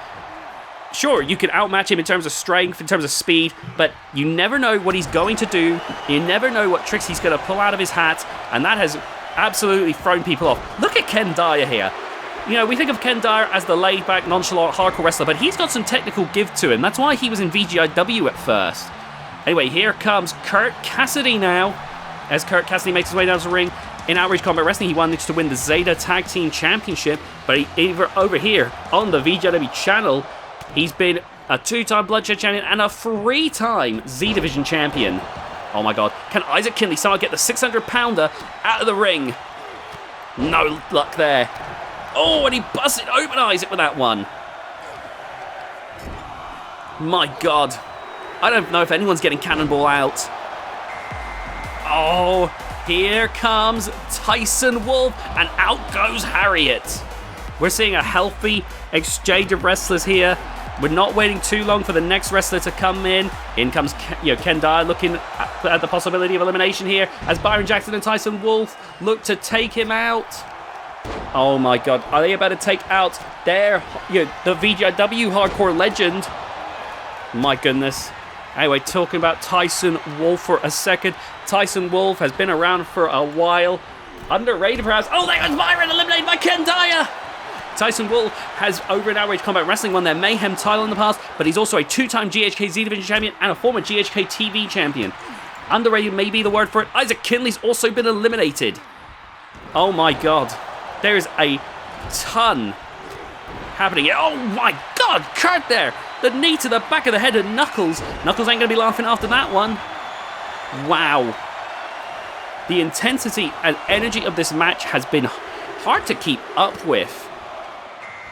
Sure, you can outmatch him in terms of strength, in terms of speed, but you never know what he's going to do. You never know what tricks he's going to pull out of his hat, and that has absolutely thrown people off. Look at Ken Dyer here. You know, we think of Ken Dyer as the laid-back, nonchalant, hardcore wrestler, but he's got some technical give to him. That's why he was in VGIW at first. Anyway, here comes Kurt Cassidy now. As Kurt Cassidy makes his way down to the ring, in Outrage Combat Wrestling, he managed to win the Zeta Tag Team Championship, but over here on the VGIW channel, he's been a 2-time Bloodshed champion and a 3-time Z Division champion. Oh my god. Can Isaac Kinley somehow get the 600-pounder out of the ring? No luck there. Oh, and he busted open Isaac with that one. My god. I don't know if anyone's getting Cannonball out. Oh, here comes Tyson Wolf, and out goes Harriet. We're seeing a healthy exchange of wrestlers here. We're not waiting too long for the next wrestler to come in. In comes Ken Dyer looking at the possibility of elimination here as Byron Jackson and Tyson Wolf look to take him out. Oh my god, are they about to take out the VGIW hardcore legend? My goodness. Anyway, talking about Tyson Wolf for a second. Tyson Wolf has been around for a while. Underrated perhaps. Oh, there goes Byron, eliminated by Ken Dyer. Tyson Wolf has, over in Outrage Combat Wrestling, won their Mayhem title in the past, but he's also a 2-time GHK Z Division champion and a former GHK TV champion. Underrated may be the word for it. Isaac Kinley's also been eliminated. Oh my god. There is a ton happening. Oh my god, Kurt there. The knee to the back of the head of Knuckles. Knuckles ain't going to be laughing after that one. Wow. the intensity and energy of this match has been hard to keep up with.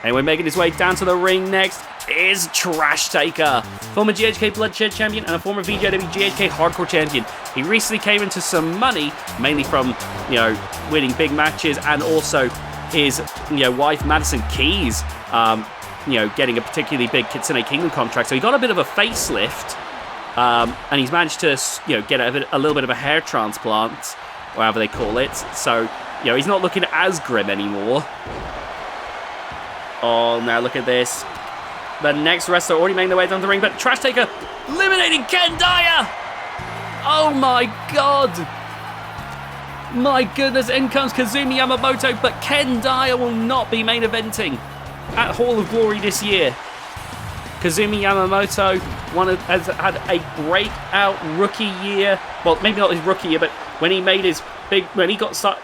Anyway, making his way down to the ring next is Trash Taker, former GHK Bloodshed champion and a former VGIW GHK Hardcore champion. He recently came into some money, mainly from, winning big matches, and also his, wife Madison Keys, getting a particularly big Kitsune Kingdom contract. So he got a bit of a facelift, and he's managed to, get a little bit of a hair transplant, or however they call it. So, he's not looking as grim anymore. Oh, now look at this. The next wrestler already making their way down the ring, but Trash Taker eliminating Ken Dyer! Oh my god! My goodness, in comes Kazumi Yamamoto, but Ken Dyer will not be main eventing at Hall of Glory this year. Kazumi Yamamoto has had a breakout rookie year. Well, maybe not his rookie year, but when he made his when he got started,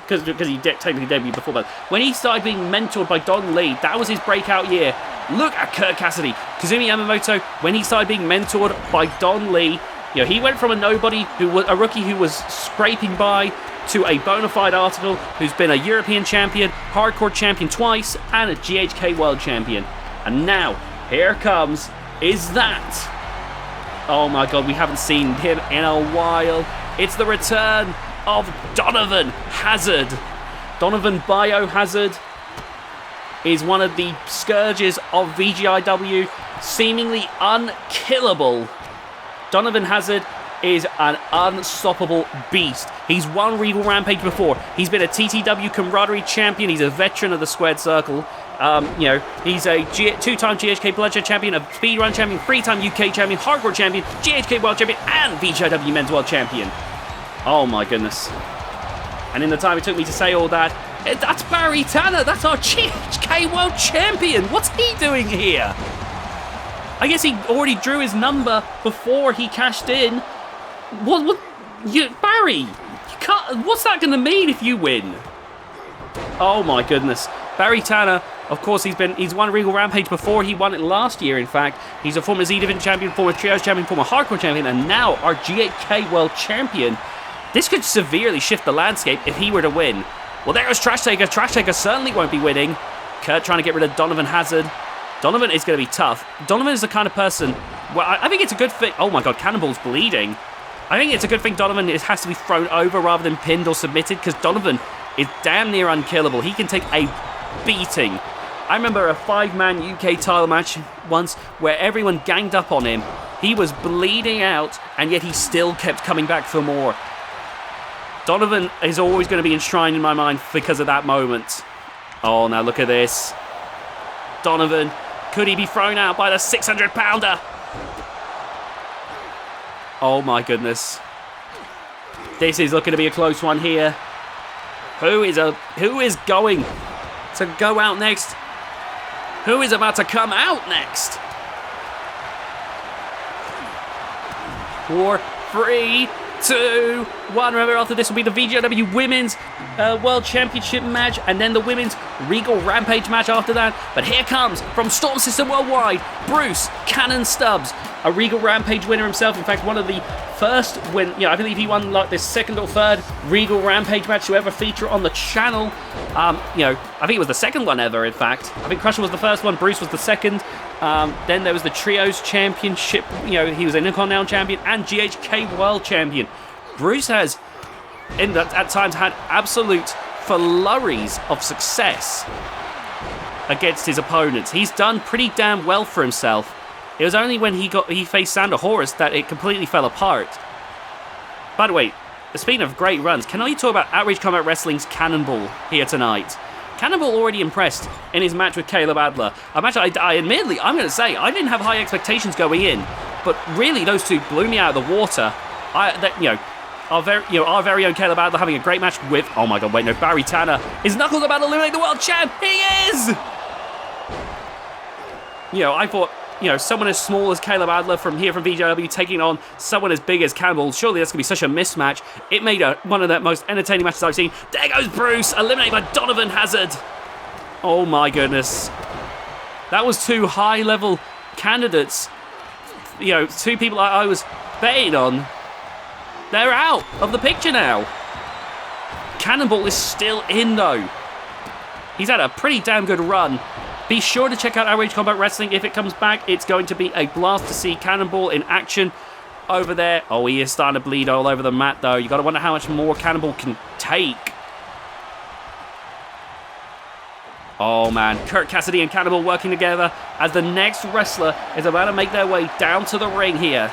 because he technically debuted before, but when he started being mentored by Don Lee, that was his breakout year. Look at Kurt Cassidy. Kazumi Yamamoto, when he started being mentored by Don Lee, he went from a nobody, a rookie who was scraping by, to a bona fide article who's been a European champion, hardcore champion twice, and a GHK World Champion. And now, here comes, is that? Oh my god, we haven't seen him in a while. It's the return of Donovan Hazard. Donovan Biohazard is one of the scourges of VGIW, seemingly unkillable. Donovan Hazard is an unstoppable beast. He's won Regal Rampage before. He's been a TTW Camaraderie champion. He's a veteran of the Squared Circle. He's a two-time GHK Bloodshed champion, a speedrun champion, three-time UK champion, hardcore champion, GHK World Champion, and VGIW Men's World Champion. Oh my goodness. And in the time it took me to say all that, that's Barry Tanner. That's our GHK World Champion. What's he doing here? I guess he already drew his number before he cashed in. Barry, you can't, what's that going to mean if you win? Oh my goodness. Barry Tanner, of course, he's won Regal Rampage before. He won it last year, in fact. He's a former Z-Division champion, former Trios champion, former Hardcore champion, and now our GHK World Champion. This could severely shift the landscape if he were to win. Well, there's Trash Taker. Trash Taker certainly won't be winning. Kurt trying to get rid of Donovan Hazard. Donovan is going to be tough. Donovan is the kind of person... Well, I think it's a good thing... Oh my god, Cannonball's bleeding. I think it's a good thing Donovan has to be thrown over rather than pinned or submitted, because Donovan is damn near unkillable. He can take a beating. I remember a 5-man UK title match once where everyone ganged up on him. He was bleeding out, and yet he still kept coming back for more. Donovan is always going to be enshrined in my mind because of that moment. Oh, now look at this. Donovan, could he be thrown out by the 600-pounder? Oh my goodness. This is looking to be a close one here. Who is going to go out next? Who is about to come out next? 4, 3, 2, 1. Remember, after this will be the VGIW Women's World Championship match, and then the Women's Regal Rampage match after that. But here comes, from Storm System Worldwide, Bruce Cannon Stubbs, a Regal Rampage winner himself. In fact, one of the first I believe he won like the second or third Regal Rampage match to ever feature on the channel. I think it was the second one ever, in fact. I think Crusher was the first one, Bruce was the second. Then there was the Trios Championship. He was a Intercontinental Champion and GHK World Champion. Bruce has, at times, had absolute flurries of success against his opponents. He's done pretty damn well for himself. It was only when he faced Sander Horus that it completely fell apart. By the way, speaking of great runs, can I talk about Outrage Combat Wrestling's Cannonball here tonight? Cannonball already impressed in his match with Caleb Adler. A match I admittedly, I'm going to say, I didn't have high expectations going in, but really those two blew me out of the water. Our very own Caleb Adler having a great match with, oh my god, wait, no, Barry Tanner. His Knuckles about to eliminate the world champ. He is! I thought, someone as small as Caleb Adler from VGIW taking on someone as big as Campbell, surely that's going to be such a mismatch. It made one of the most entertaining matches I've seen. There goes Bruce, eliminated by Donovan Hazard. Oh my goodness. That was two high-level candidates. Two people I was betting on. They're out of the picture now. Cannonball is still in, though. He's had a pretty damn good run. Be sure to check out Outrage Combat Wrestling. If it comes back, it's going to be a blast to see Cannonball in action over there. Oh, he is starting to bleed all over the mat, though. You got to wonder how much more Cannonball can take. Oh, man. Kurt Cassidy and Cannonball working together as the next wrestler is about to make their way down to the ring here.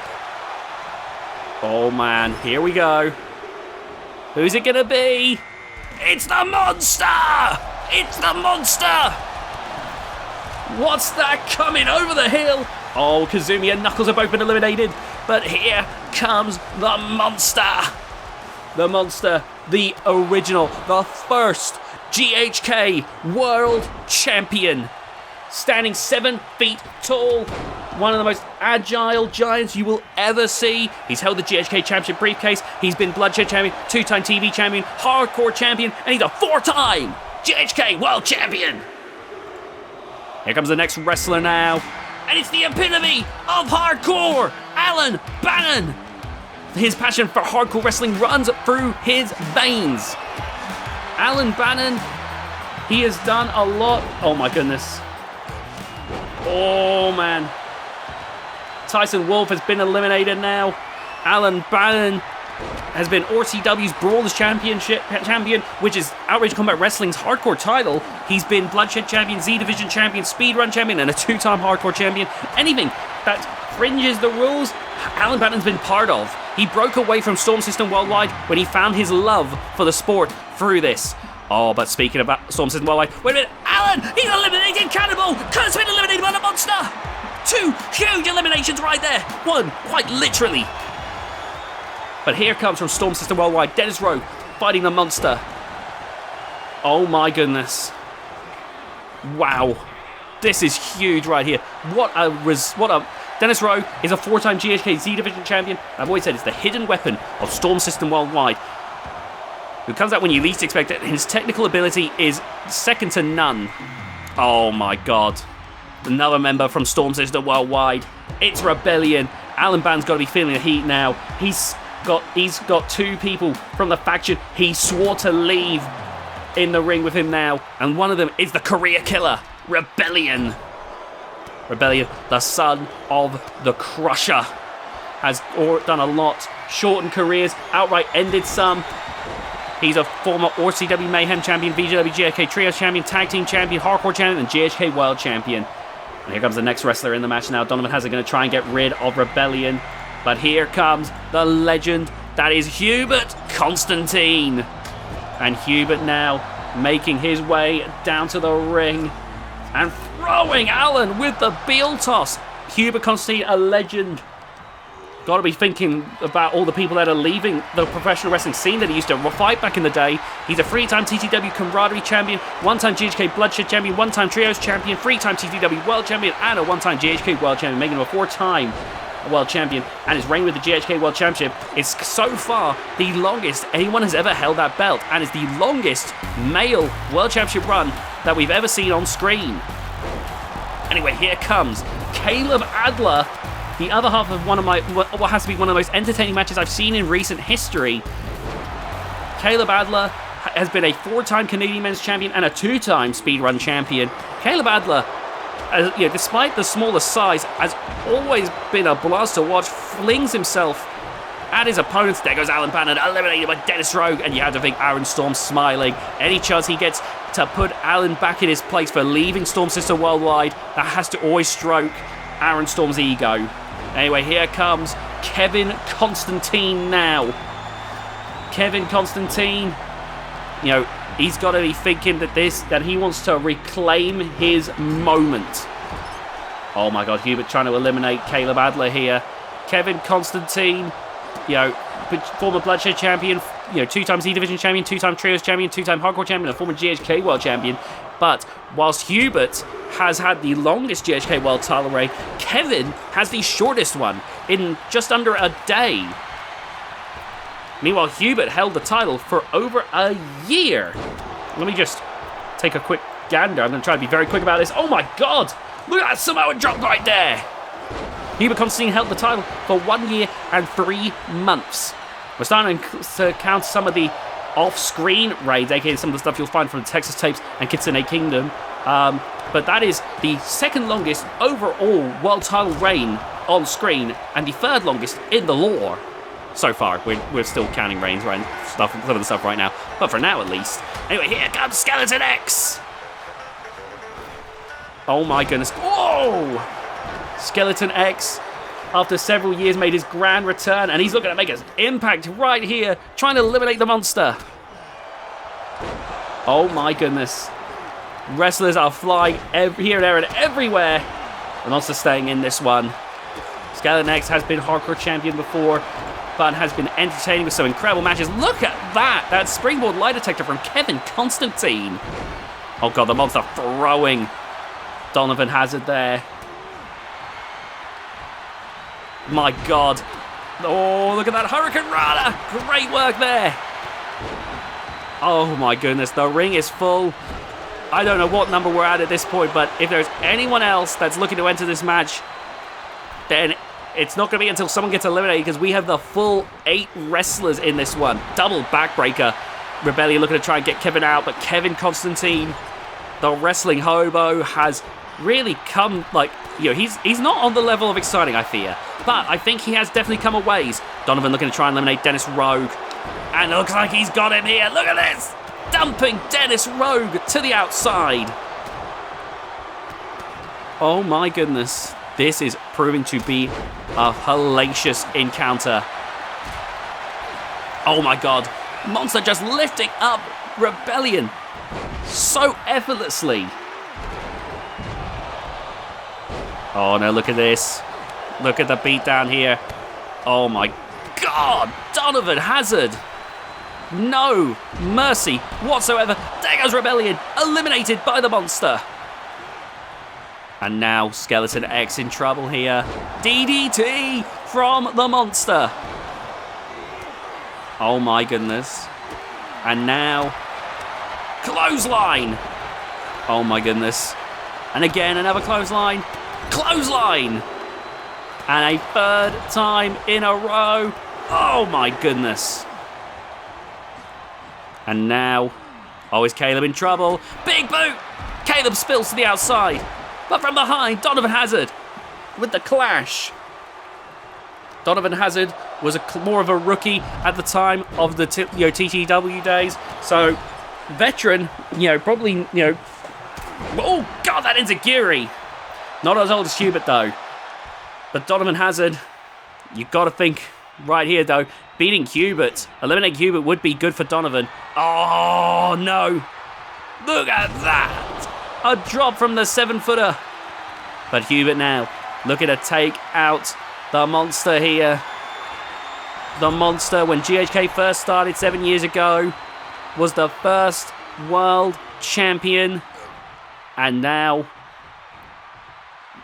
Oh, man. Here we go. Who's it going to be? It's the Monster! It's the Monster! What's that coming over the hill? Oh, Kazumi and Knuckles have both been eliminated. But here comes the Monster. The Monster, the original, the first GHK World Champion. Standing 7 feet tall. One of the most agile giants you will ever see. He's held the GHK Championship briefcase. He's been Bloodshed Champion, 2-time TV Champion, Hardcore Champion, and he's a 4-time GHK World Champion. Here comes the next wrestler now. And it's the epitome of hardcore, Alan Bannon. His passion for hardcore wrestling runs through his veins. Alan Bannon, he has done a lot. Oh my goodness. Oh man. Tyson Wolf has been eliminated now. Alan Bannon has been RCW's Brawlers champion, which is Outrage Combat Wrestling's hardcore title. He's been Bloodshed champion, Z Division champion, Speedrun champion, and a 2-time hardcore champion. Anything that fringes the rules, Alan Bannon's been part of. He broke away from Storm System Worldwide when he found his love for the sport through this. Oh, but speaking about Storm System Worldwide, wait a minute, Alan, he's eliminated Cannibal! Kurt's been eliminated by the Monster! 2 huge eliminations right there. 1, quite literally. But here comes from Storm System Worldwide, Dennis Rowe fighting the Monster. Oh my goodness. Wow. This is huge right here. What a Dennis Rowe is a 4-time GHK Z Division champion. I've always said it's the hidden weapon of Storm System Worldwide. Who comes out when you least expect it. His technical ability is second to none. Oh my god. Another member from Storm System Worldwide. It's Rebellion. Alan Bannon's got to be feeling the heat now. He's got 2 people from the faction he swore to leave in the ring with him now. And one of them is the career killer, Rebellion. Rebellion, the son of the Crusher, has done a lot. Shortened careers, outright ended some. He's a former RCW Mayhem champion, VGIW GHK Trios champion, Tag Team champion, Hardcore champion, and GHK World champion. And here comes the next wrestler in the match now. Donovan Hazard going to try and get rid of Rebellion. But here comes the legend that is Hubert Constantine. And Hubert now making his way down to the ring and throwing Alan with the Beal toss. Hubert Constantine, a legend. Got to be thinking about all the people that are leaving the professional wrestling scene that he used to fight back in the day. He's a 3-time TTW Camaraderie champion, 1-time GHK Bloodshed champion, 1-time Trios champion, 3-time TTW World champion, and a 1-time GHK World champion, making him a 4-time World champion. And his reign with the GHK World Championship is so far the longest anyone has ever held that belt, and is the longest male World Championship run that we've ever seen on screen. Anyway, here comes Caleb Adler, the other half of what has to be one of the most entertaining matches I've seen in recent history. Caleb Adler has been a 4-time Canadian Men's Champion and a 2-time Speedrun Champion. Caleb Adler, despite the smaller size, has always been a blast to watch. Flings himself at his opponents. There goes Alan Bannon, eliminated by Dennis Rogue, and you have to think Aaron Storm smiling. Any chance he gets to put Alan back in his place for leaving Storm System Worldwide, that has to always stroke Aaron Storm's ego. Anyway, here comes Kevin Constantine now. Kevin Constantine, he's got to be thinking that he wants to reclaim his moment. Oh my god, Hubert trying to eliminate Caleb Adler here. Kevin Constantine, former Bloodshed champion, 2-time Z Division champion, 2-time Trios champion, 2-time Hardcore champion, and former GHK World champion. But whilst Hubert has had the longest GHK World title reign, Kevin has the shortest one in just under a day. Meanwhile, Hubert held the title for over a year. Let me just take a quick gander. I'm going to try to be very quick about this. Oh my god! Look at that Samoan drop right there! Hubert Constantine held the title for 1 year and 3 months. We're starting to count some of the off-screen raids, aka some of the stuff you'll find from the Texas Tapes and Kitsune Kingdom. But that is the second longest overall world title reign on screen and the third longest in the lore so far. We're still counting reigns, right? Some of the stuff right now, but for now at least. Anyway, here comes Skeleton X. Oh my goodness! Whoa! Skeleton X, after several years, made his grand return, and he's looking to make an impact right here, trying to eliminate the monster. Oh my goodness. Wrestlers are flying here, there, and everywhere. The monster's staying in this one. Skeleton X has been hardcore champion before, but has been entertaining with some incredible matches. Look at that! That springboard lie detector from Kevin Constantine. Oh god, the monster throwing Donovan Hazard there. My god. Oh, look at that Hurricane Rana. Great work there. Oh my goodness, the ring is full. I don't know what number we're at this point, but if there's anyone else that's looking to enter this match, then it's not going to be until someone gets eliminated, because we have the full 8 wrestlers in this one. Double backbreaker. Rebellion looking to try and get Kevin out, but Kevin Constantine, the wrestling hobo, has really come, like, you know, he's not on the level of exciting, I fear, but I think he has definitely come a ways. Donovan looking to try and eliminate Dennis Rogue, and it looks like he's got him here. Look at this, dumping Dennis Rogue to the outside. Oh my goodness, this is proving to be a hellacious encounter. Oh my god, Monster just lifting up Rebellion so effortlessly. Oh no, look at this. Look at the beatdown here. Oh my god, Donovan Hazard. No mercy whatsoever. There goes Rebellion, eliminated by the monster. And now Skeleton X in trouble here. DDT from the monster. Oh my goodness. And now clothesline. Oh my goodness. And again, another clothesline. Clothesline! And a third time in a row. Oh my goodness. And now, oh, is Caleb in trouble? Big boot! Caleb spills to the outside. But from behind, Donovan Hazard with the clash. Donovan Hazard was more of a rookie at the time of the TTW days. So, veteran, probably, oh god, that enziguri. Not as old as Hubert, though. But Donovan Hazard, you've got to think right here, though. Beating Hubert, eliminating Hubert would be good for Donovan. Oh, no. Look at that. A drop from the 7-footer. But Hubert now looking to take out the monster here. The monster, when GHK first started 7 years ago, was the first world champion. And now,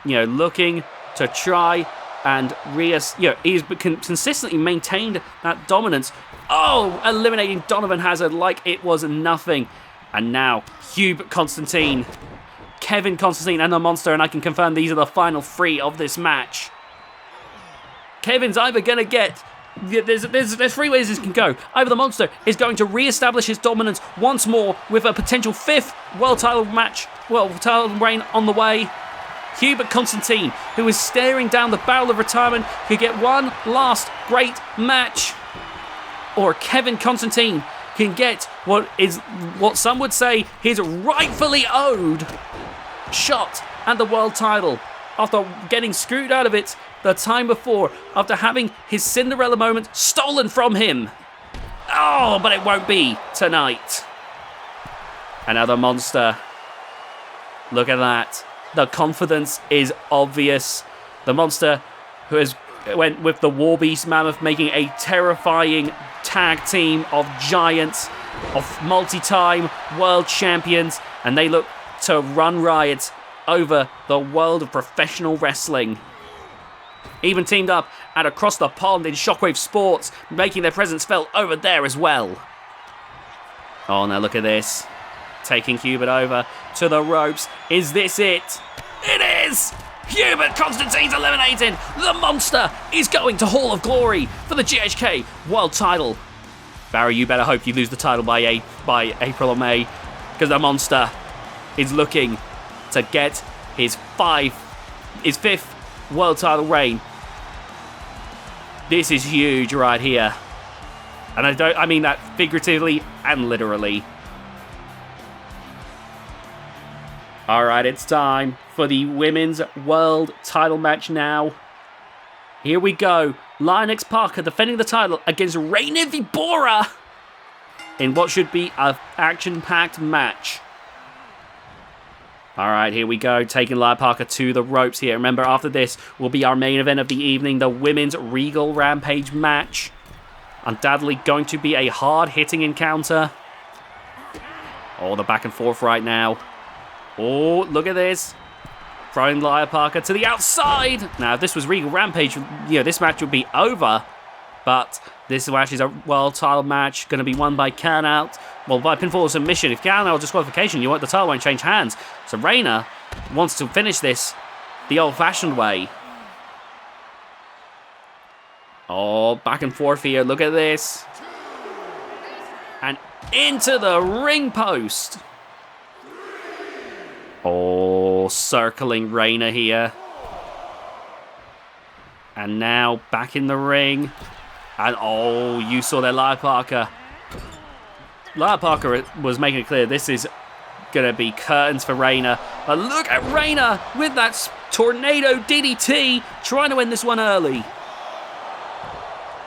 looking to try and he's consistently maintained that dominance. Oh, eliminating Donovan Hazard like it was nothing. And now, Hubert Constantine, Kevin Constantine and the monster, and I can confirm these are the final 3 of this match. Kevin's either going to get... There's 3 ways this can go. Either the monster is going to re-establish his dominance once more with a potential 5th world title reign on the way. Hubert Constantine, who is staring down the barrel of retirement, could get one last great match. Or Kevin Constantine can get what some would say his rightfully owed shot at the world title after getting screwed out of it the time before, after having his Cinderella moment stolen from him. Oh, but it won't be tonight. Another monster. Look at that. The confidence is obvious. The monster, who went with the Warbeast Mammoth, making a terrifying tag team of giants, of multi-time world champions, and they look to run riot over the world of professional wrestling. Even teamed up and across the pond in Shockwave Sports, making their presence felt over there as well. Oh, now look at this. Taking Hubert over to the ropes. Is this it? It is! Hubert Constantine's eliminated. The monster is going to Hall of Glory for the GHK World title. Barry, you better hope you lose the title by April or May, because the monster is looking to get his fifth world title reign. This is huge right here. And I mean that figuratively and literally. Alright, it's time for the women's world title match now. Here we go. Lioness Parker defending the title against Reina Vibora in what should be an action-packed match. Alright, here we go. Taking Lioness Parker to the ropes here. Remember, after this will be our main event of the evening, the women's Regal Rampage match. Undoubtedly going to be a hard-hitting encounter. Oh, the back and forth right now. Oh, look at this. Throwing Lioness Parker to the outside. Now, if this was Regal Rampage, this match would be over. But this match is a world title match. Going to be won by count-out. Well, by pinfall or submission. If count-out or disqualification, you want the title won't change hands. So Reina wants to finish this the old-fashioned way. Oh, back and forth here. Look at this. And into the ring post. Oh, circling Reina here. And now back in the ring. And oh, you saw there, Lioness Parker. Lioness Parker was making it clear this is going to be curtains for Reina. But look at Reina with that tornado DDT trying to win this one early.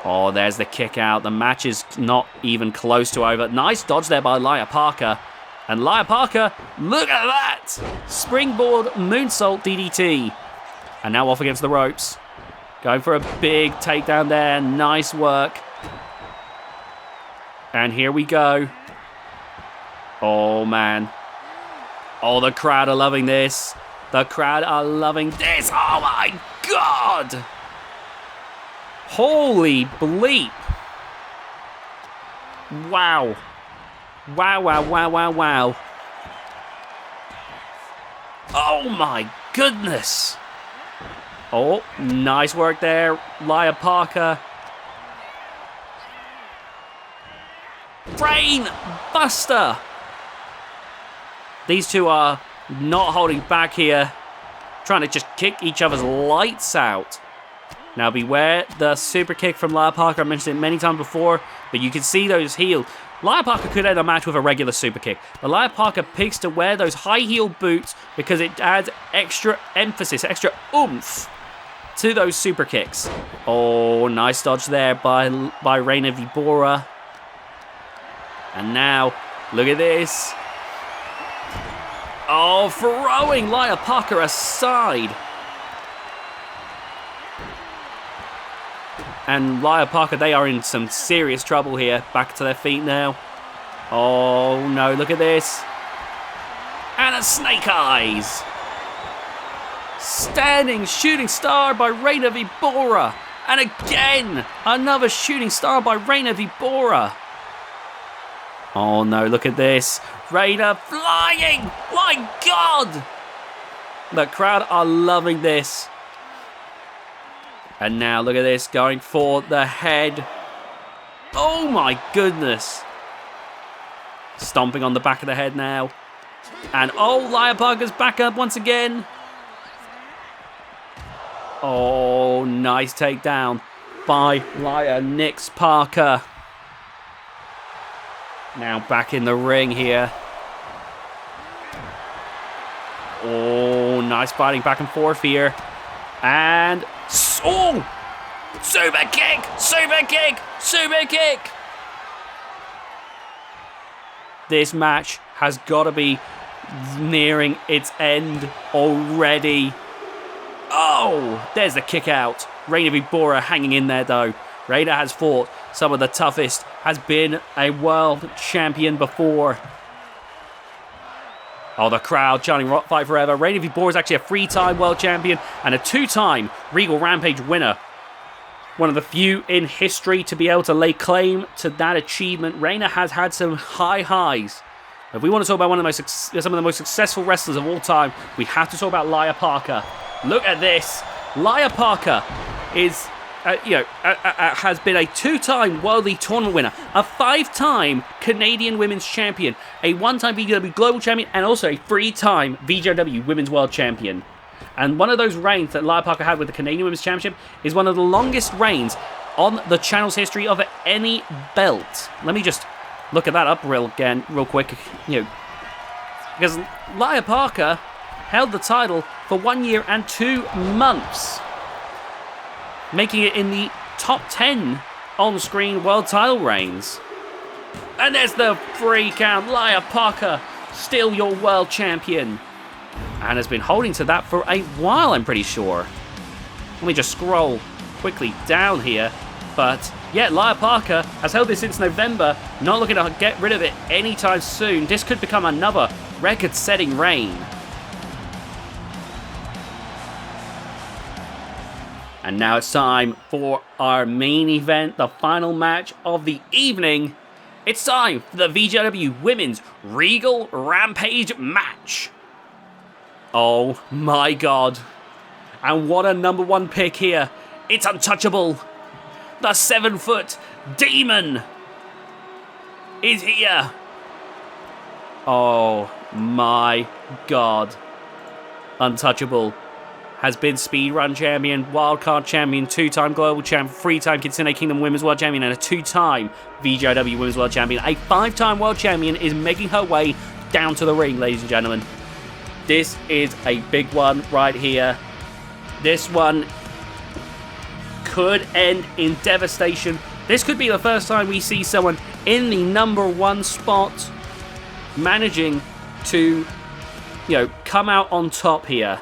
Oh, there's the kick out. The match is not even close to over. Nice dodge there by Lioness Parker. And Lioness Parker, look at that! Springboard moonsault DDT. And now off against the ropes. Going for a big takedown there. Nice work. And here we go. Oh, man. Oh, the crowd are loving this. The crowd are loving this. Oh, my God! Holy bleep. Wow. Wow, wow, wow, wow, wow. Oh my goodness. Oh, nice work there, Lioness Parker. Brain Buster. These two are not holding back here. Trying to just kick each other's lights out. Now beware the super kick from Lioness Parker. I mentioned it many times before, but you can see those heels. Lioness Parker could end a match with a regular super kick. But Lioness Parker picks to wear those high heel boots because it adds extra emphasis, extra oomph to those super kicks. Oh, nice dodge there by Reina Vibora. And now, look at this. Oh, throwing Lioness Parker aside. And Lioness Parker, they are in some serious trouble here. Back to their feet now. Oh, no, look at this. And a snake eyes. Standing shooting star by Reina Vibora. And again, another shooting star by Reina Vibora. Oh, no, look at this. Reina flying. My God. The crowd are loving this. And now, look at this, going for the head. Oh my goodness. Stomping on the back of the head now. And oh, Lioness Parker's back up once again. Oh, nice takedown by Lioness Parker. Now back in the ring here. Oh, nice fighting back and forth here. And oh! Super kick! Super kick! Super kick! This match has got to be nearing its end already. Oh! There's the kick out. Reina Vibora hanging in there though. Reina has fought some of the toughest, has been a world champion before. Oh, the crowd chanting "Rock Fight Forever." Reina Vibora is actually a 3-time world champion and a 2-time Regal Rampage winner. One of the few in history to be able to lay claim to that achievement. Reina has had some high highs. If we want to talk about some of the most successful wrestlers of all time, we have to talk about Lioness Parker. Look at this. Lioness Parker is has been a 2-time World League Tournament winner, a 5-time Canadian Women's Champion, a 1-time VGW Global Champion, and also a 3-time VGIW Women's World Champion. And one of those reigns that Lia Parker had with the Canadian Women's Championship is one of the longest reigns on the channel's history of any belt. Let me just look at that up real quick. Because Lia Parker held the title for 1 year and 2 months, making it in the top 10 on-screen world title reigns. And there's the free count. Lia Parker, still your world champion. And has been holding to that for a while, I'm pretty sure. Let me just scroll quickly down here. But yeah, Lia Parker has held this since November, not looking to get rid of it anytime soon. This could become another record-setting reign. And now it's time for our main event, the final match of the evening. It's time for the VGIW Women's Regal Rampage match. Oh my god. And what a number 1 pick here. It's untouchable. The 7-foot demon is here. Oh my god. Untouchable has been speedrun champion, wildcard champion, 2-time global champion, 3-time Kitsune Kingdom Women's World Champion, and a 2-time VGIW Women's World Champion. A 5-time world champion is making her way down to the ring, ladies and gentlemen. This is a big one right here. This one could end in devastation. This could be the first time we see someone in the number 1 spot managing to, come out on top here.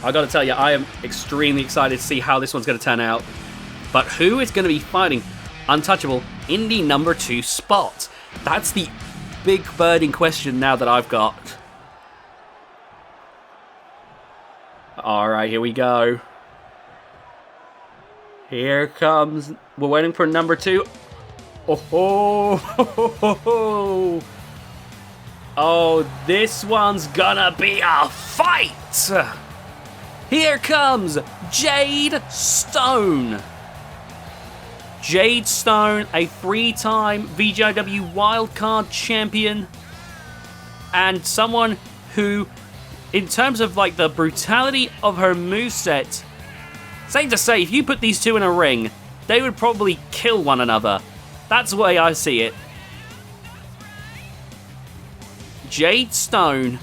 I gotta tell you, I am extremely excited to see how this one's gonna turn out. But who is gonna be fighting Untouchable in the number 2 spot? That's the big burning question now that I've got. Alright, here we go. Here comes... We're waiting for number 2. Oh, oh, this one's gonna be a fight! Here comes Jade Stone. Jade Stone, a 3-time VGIW wildcard champion, and someone who, in terms of the brutality of her moveset, safe to say, if you put these two in a ring, they would probably kill one another. That's the way I see it. Jade Stone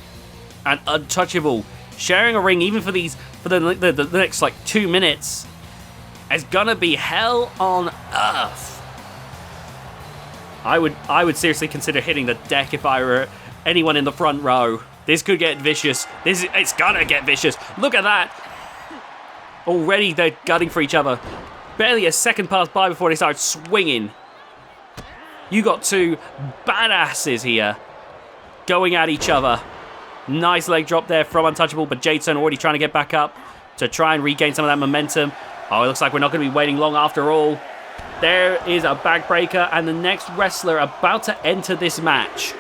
and Untouchable sharing a ring, even for the next 2 minutes, is gonna be hell on earth. I would seriously consider hitting the deck if I were anyone in the front row. This could get vicious. It's gonna get vicious. Look at that. Already they're gutting for each other. Barely a second passed by before they started swinging. You got 2 badasses here going at each other. Nice leg drop there from Untouchable, but Jade Stone already trying to get back up to try and regain some of that momentum. Oh, it looks like we're not going to be waiting long after all. There is a backbreaker, and the next wrestler about to enter this match.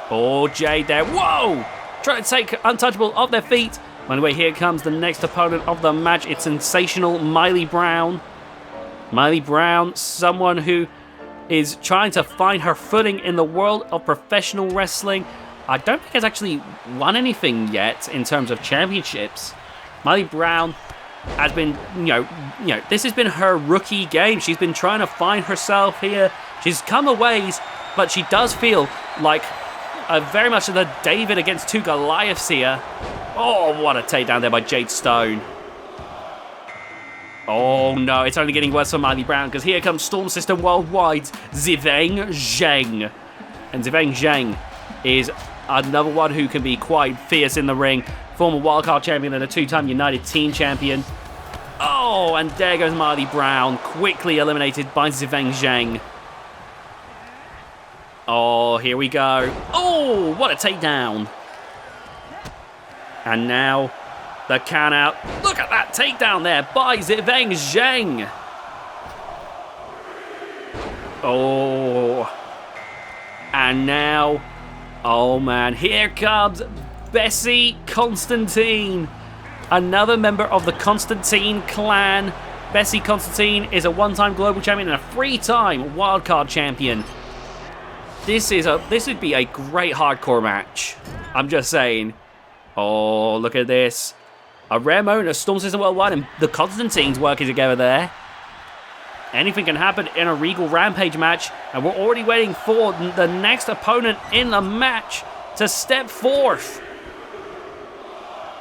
Oh, Jade there. Whoa! Trying to take Untouchable off their feet. Anyway, here comes the next opponent of the match. It's sensational Miley Brown. Miley Brown, someone who is trying to find her footing in the world of professional wrestling. I don't think has actually won anything yet in terms of championships. Miley Brown has been, this has been her rookie game. She's been trying to find herself here. She's come a ways, but she does feel like very much of the David against 2 Goliaths here. Oh, what a takedown there by Jade Stone. Oh no, it's only getting worse for Miley Brown, because here comes Storm System Worldwide's Ziveng Zheng. And Ziveng Zheng is another one who can be quite fierce in the ring. Former wildcard champion and a 2-time United Team champion. Oh, and there goes Miley Brown, quickly eliminated by Ziveng Zheng. Oh, here we go. Oh, what a takedown. And now the count out. Look at that takedown there by Ziveng Zheng. Oh. And now Oh man, here comes Bessie Constantine. Another member of the Constantine clan. Bessie Constantine is a one-time global champion and a three-time wildcard champion. This would be a great hardcore match. I'm just saying. Oh, look at this. A rare moment of Storm System Worldwide and the Constantines working together there. Anything can happen in a Regal Rampage match, and we're already waiting for the next opponent in the match to step forth.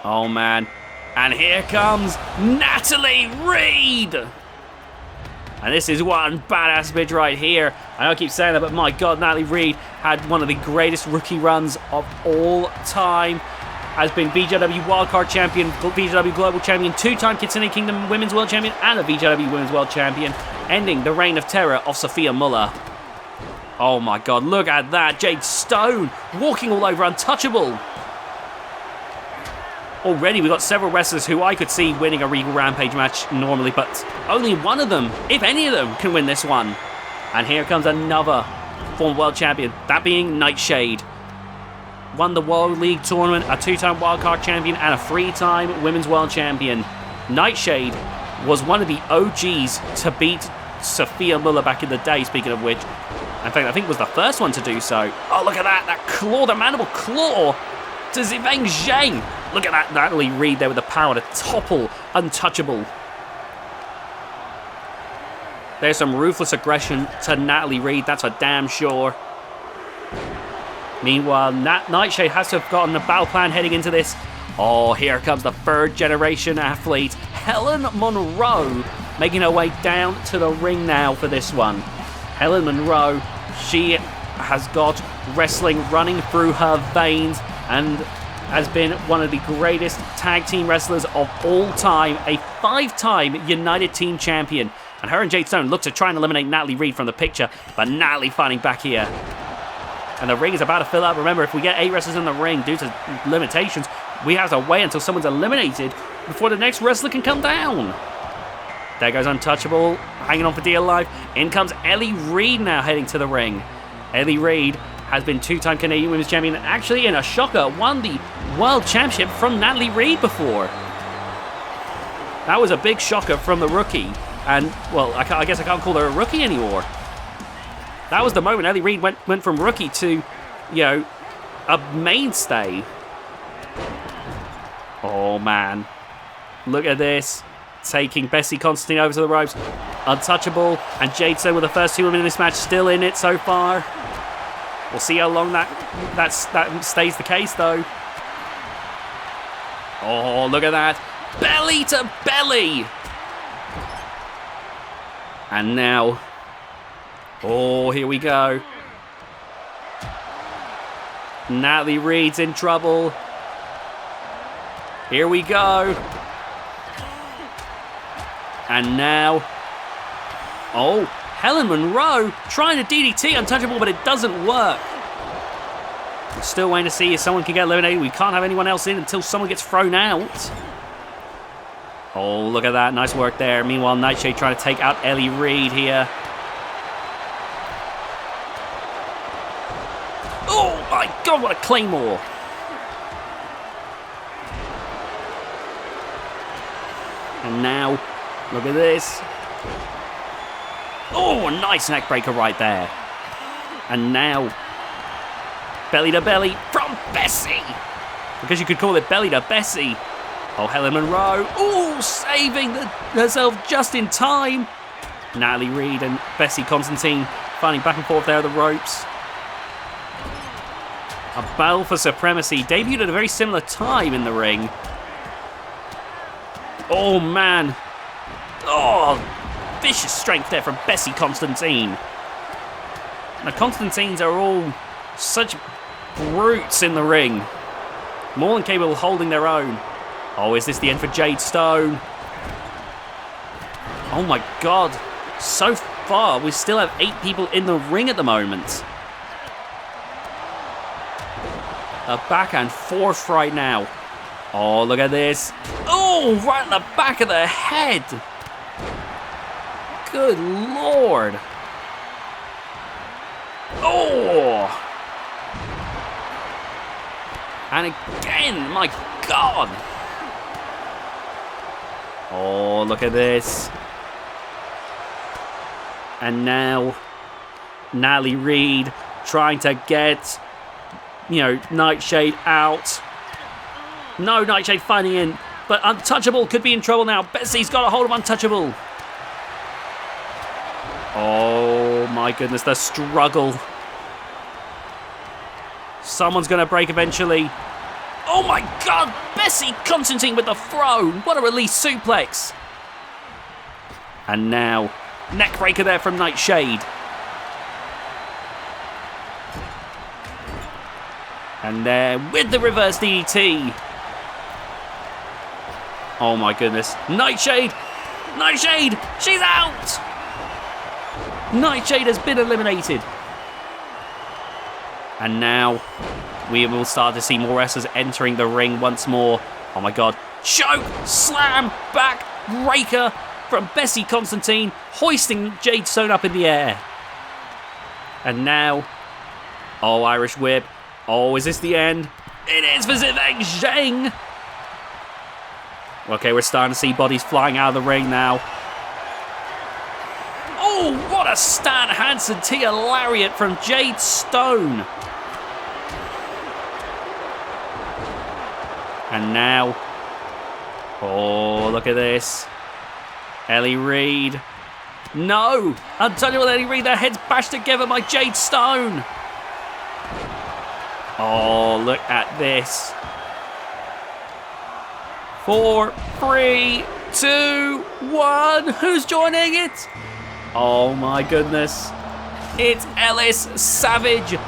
Oh man. And here comes Natalie Reid. And this is one badass bitch right here. I know I keep saying that, but my god, Natalie Reid had one of the greatest rookie runs of all time. Has been VGIW Wildcard Champion, VGIW Global Champion, two-time Kitsune Kingdom Women's World Champion, and a VGIW Women's World Champion, ending the reign of terror of Sophia Muller. Oh my god, look at that. Jade Stone walking all over Untouchable. Already we've got several wrestlers who I could see winning a Regal Rampage match normally, but only one of them, if any of them, can win this one. And here comes another former world champion, that being Nightshade. Won the World League Tournament, a two-time wildcard champion, and a three-time Women's World Champion. Nightshade was one of the OGs to beat Sophia Muller back in the day, speaking of which. In fact, I think was the first one to do so. Oh, look at that. That claw, the mandible claw to Ziveng Zhang. Look at that Natalie Reid there with the power to topple Untouchable. There's some ruthless aggression to Natalie Reid, that's for damn sure. Meanwhile, Nightshade has to have gotten a battle plan heading into this. Oh, here comes the third generation athlete, Helen Monroe, making her way down to the ring now for this one. Helen Monroe, she has got wrestling running through her veins and has been one of the greatest tag team wrestlers of all time, a 5-time United Team Champion. And her and Jade Stone look to try and eliminate Natalie Reid from the picture, but Natalie fighting back here. And the ring is about to fill up. Remember, if we get 8 wrestlers in the ring due to limitations, we have to wait until someone's eliminated before the next wrestler can come down. There goes Untouchable, hanging on for dear life. In comes Ellie Reid now heading to the ring. Ellie Reid has been 2-time Canadian Women's Champion and actually, in a shocker, won the World Championship from Natalie Reid before. That was a big shocker from the rookie. And, well, I guess I can't call her a rookie anymore. That was the moment Ellie Reid went from rookie to, you know, a mainstay. Oh, man. Look at this. Taking Bessie Constantine over to the ropes. Untouchable. And Jade Stone with the first 2 women in this match still in it so far. We'll see how long that stays the case, though. Oh, look at that. Belly to belly. And now... oh, here we go. Natalie Reid's in trouble. Here we go. And now... oh, Helen Monroe trying to DDT Untouchable, but it doesn't work. Still waiting to see if someone can get eliminated. We can't have anyone else in until someone gets thrown out. Oh, look at that. Nice work there. Meanwhile, Nightshade trying to take out Ellie Reid here. Oh my god, what a claymore. And now, look at this. Oh, a nice neck breaker right there. And now, belly to belly from Bessie. Because you could call it belly to Bessie. Oh, Helen Monroe. Oh, saving herself just in time. Natalie Reid and Bessie Constantine fighting back and forth there at the ropes. A battle for supremacy. Debuted at a very similar time in the ring. Oh, man. Oh, vicious strength there from Bessie Constantine. The Constantines are all such brutes in the ring. More than capable of holding their own. Oh, is this the end for Jade Stone? Oh my god. So far, we still have 8 people in the ring at the moment. A back and forth right now. Oh, look at this. Oh, right in the back of the head. Good lord. Oh. And again, my God. Oh, look at this. And now, Natalie Reid trying to get, Nightshade out. No, Nightshade finding in. But Untouchable could be in trouble now. Bessie's got a hold of Untouchable. Oh, my goodness, the struggle. Someone's going to break eventually. Oh, my God. Bessie Constantine with the throw. What a release suplex. And now, neckbreaker there from Nightshade. And there with the reverse DDT. Oh my goodness. Nightshade! Nightshade! She's out! Nightshade has been eliminated. And now we will start to see more wrestlers entering the ring once more. Oh my God. Choke! Slam! Back! Breaker from Bessie Constantine, hoisting Jade Stone up in the air. And now, oh, Irish Whip. Oh, is this the end? It is for Zivek Zheng. Okay, we're starting to see bodies flying out of the ring now. Oh, what a Stan Hansen Tia Lariat from Jade Stone. And now, oh, look at this. Ellie Reid. No! Untouchable Ellie Reid, their heads bashed together by Jade Stone. Oh, look at this. 4, 3, 2, 1. Who's joining it? Oh my goodness. It's Ellis Savage,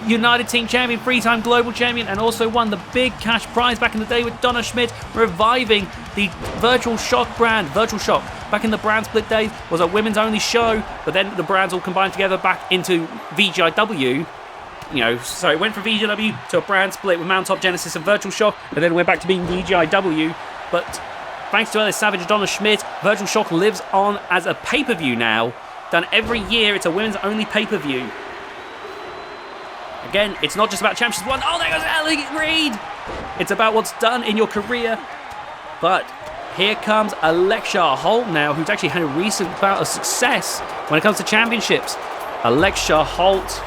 United Team Champion, 3-time Global Champion, and also won the big cash prize back in the day with Donna Schmidt, reviving the Virtual Shock brand. Virtual Shock, back in the brand split days, was a women's only show, but then the brands all combined together back into VGIW. So it went from VGIW to a brand split with Mount Top Genesis and Virtual Shock, and then went back to being VGIW. But thanks to Ellis Savage and Donna Schmidt, Virtual Shock lives on as a pay-per-view now. Done every year, it's a women's only pay-per-view. Again, it's not just about championships won. Oh, there goes Ellie Reid. It's about what's done in your career. But here comes Alexia Holt now, who's actually had a recent bout of success when it comes to championships. Alexia Holt.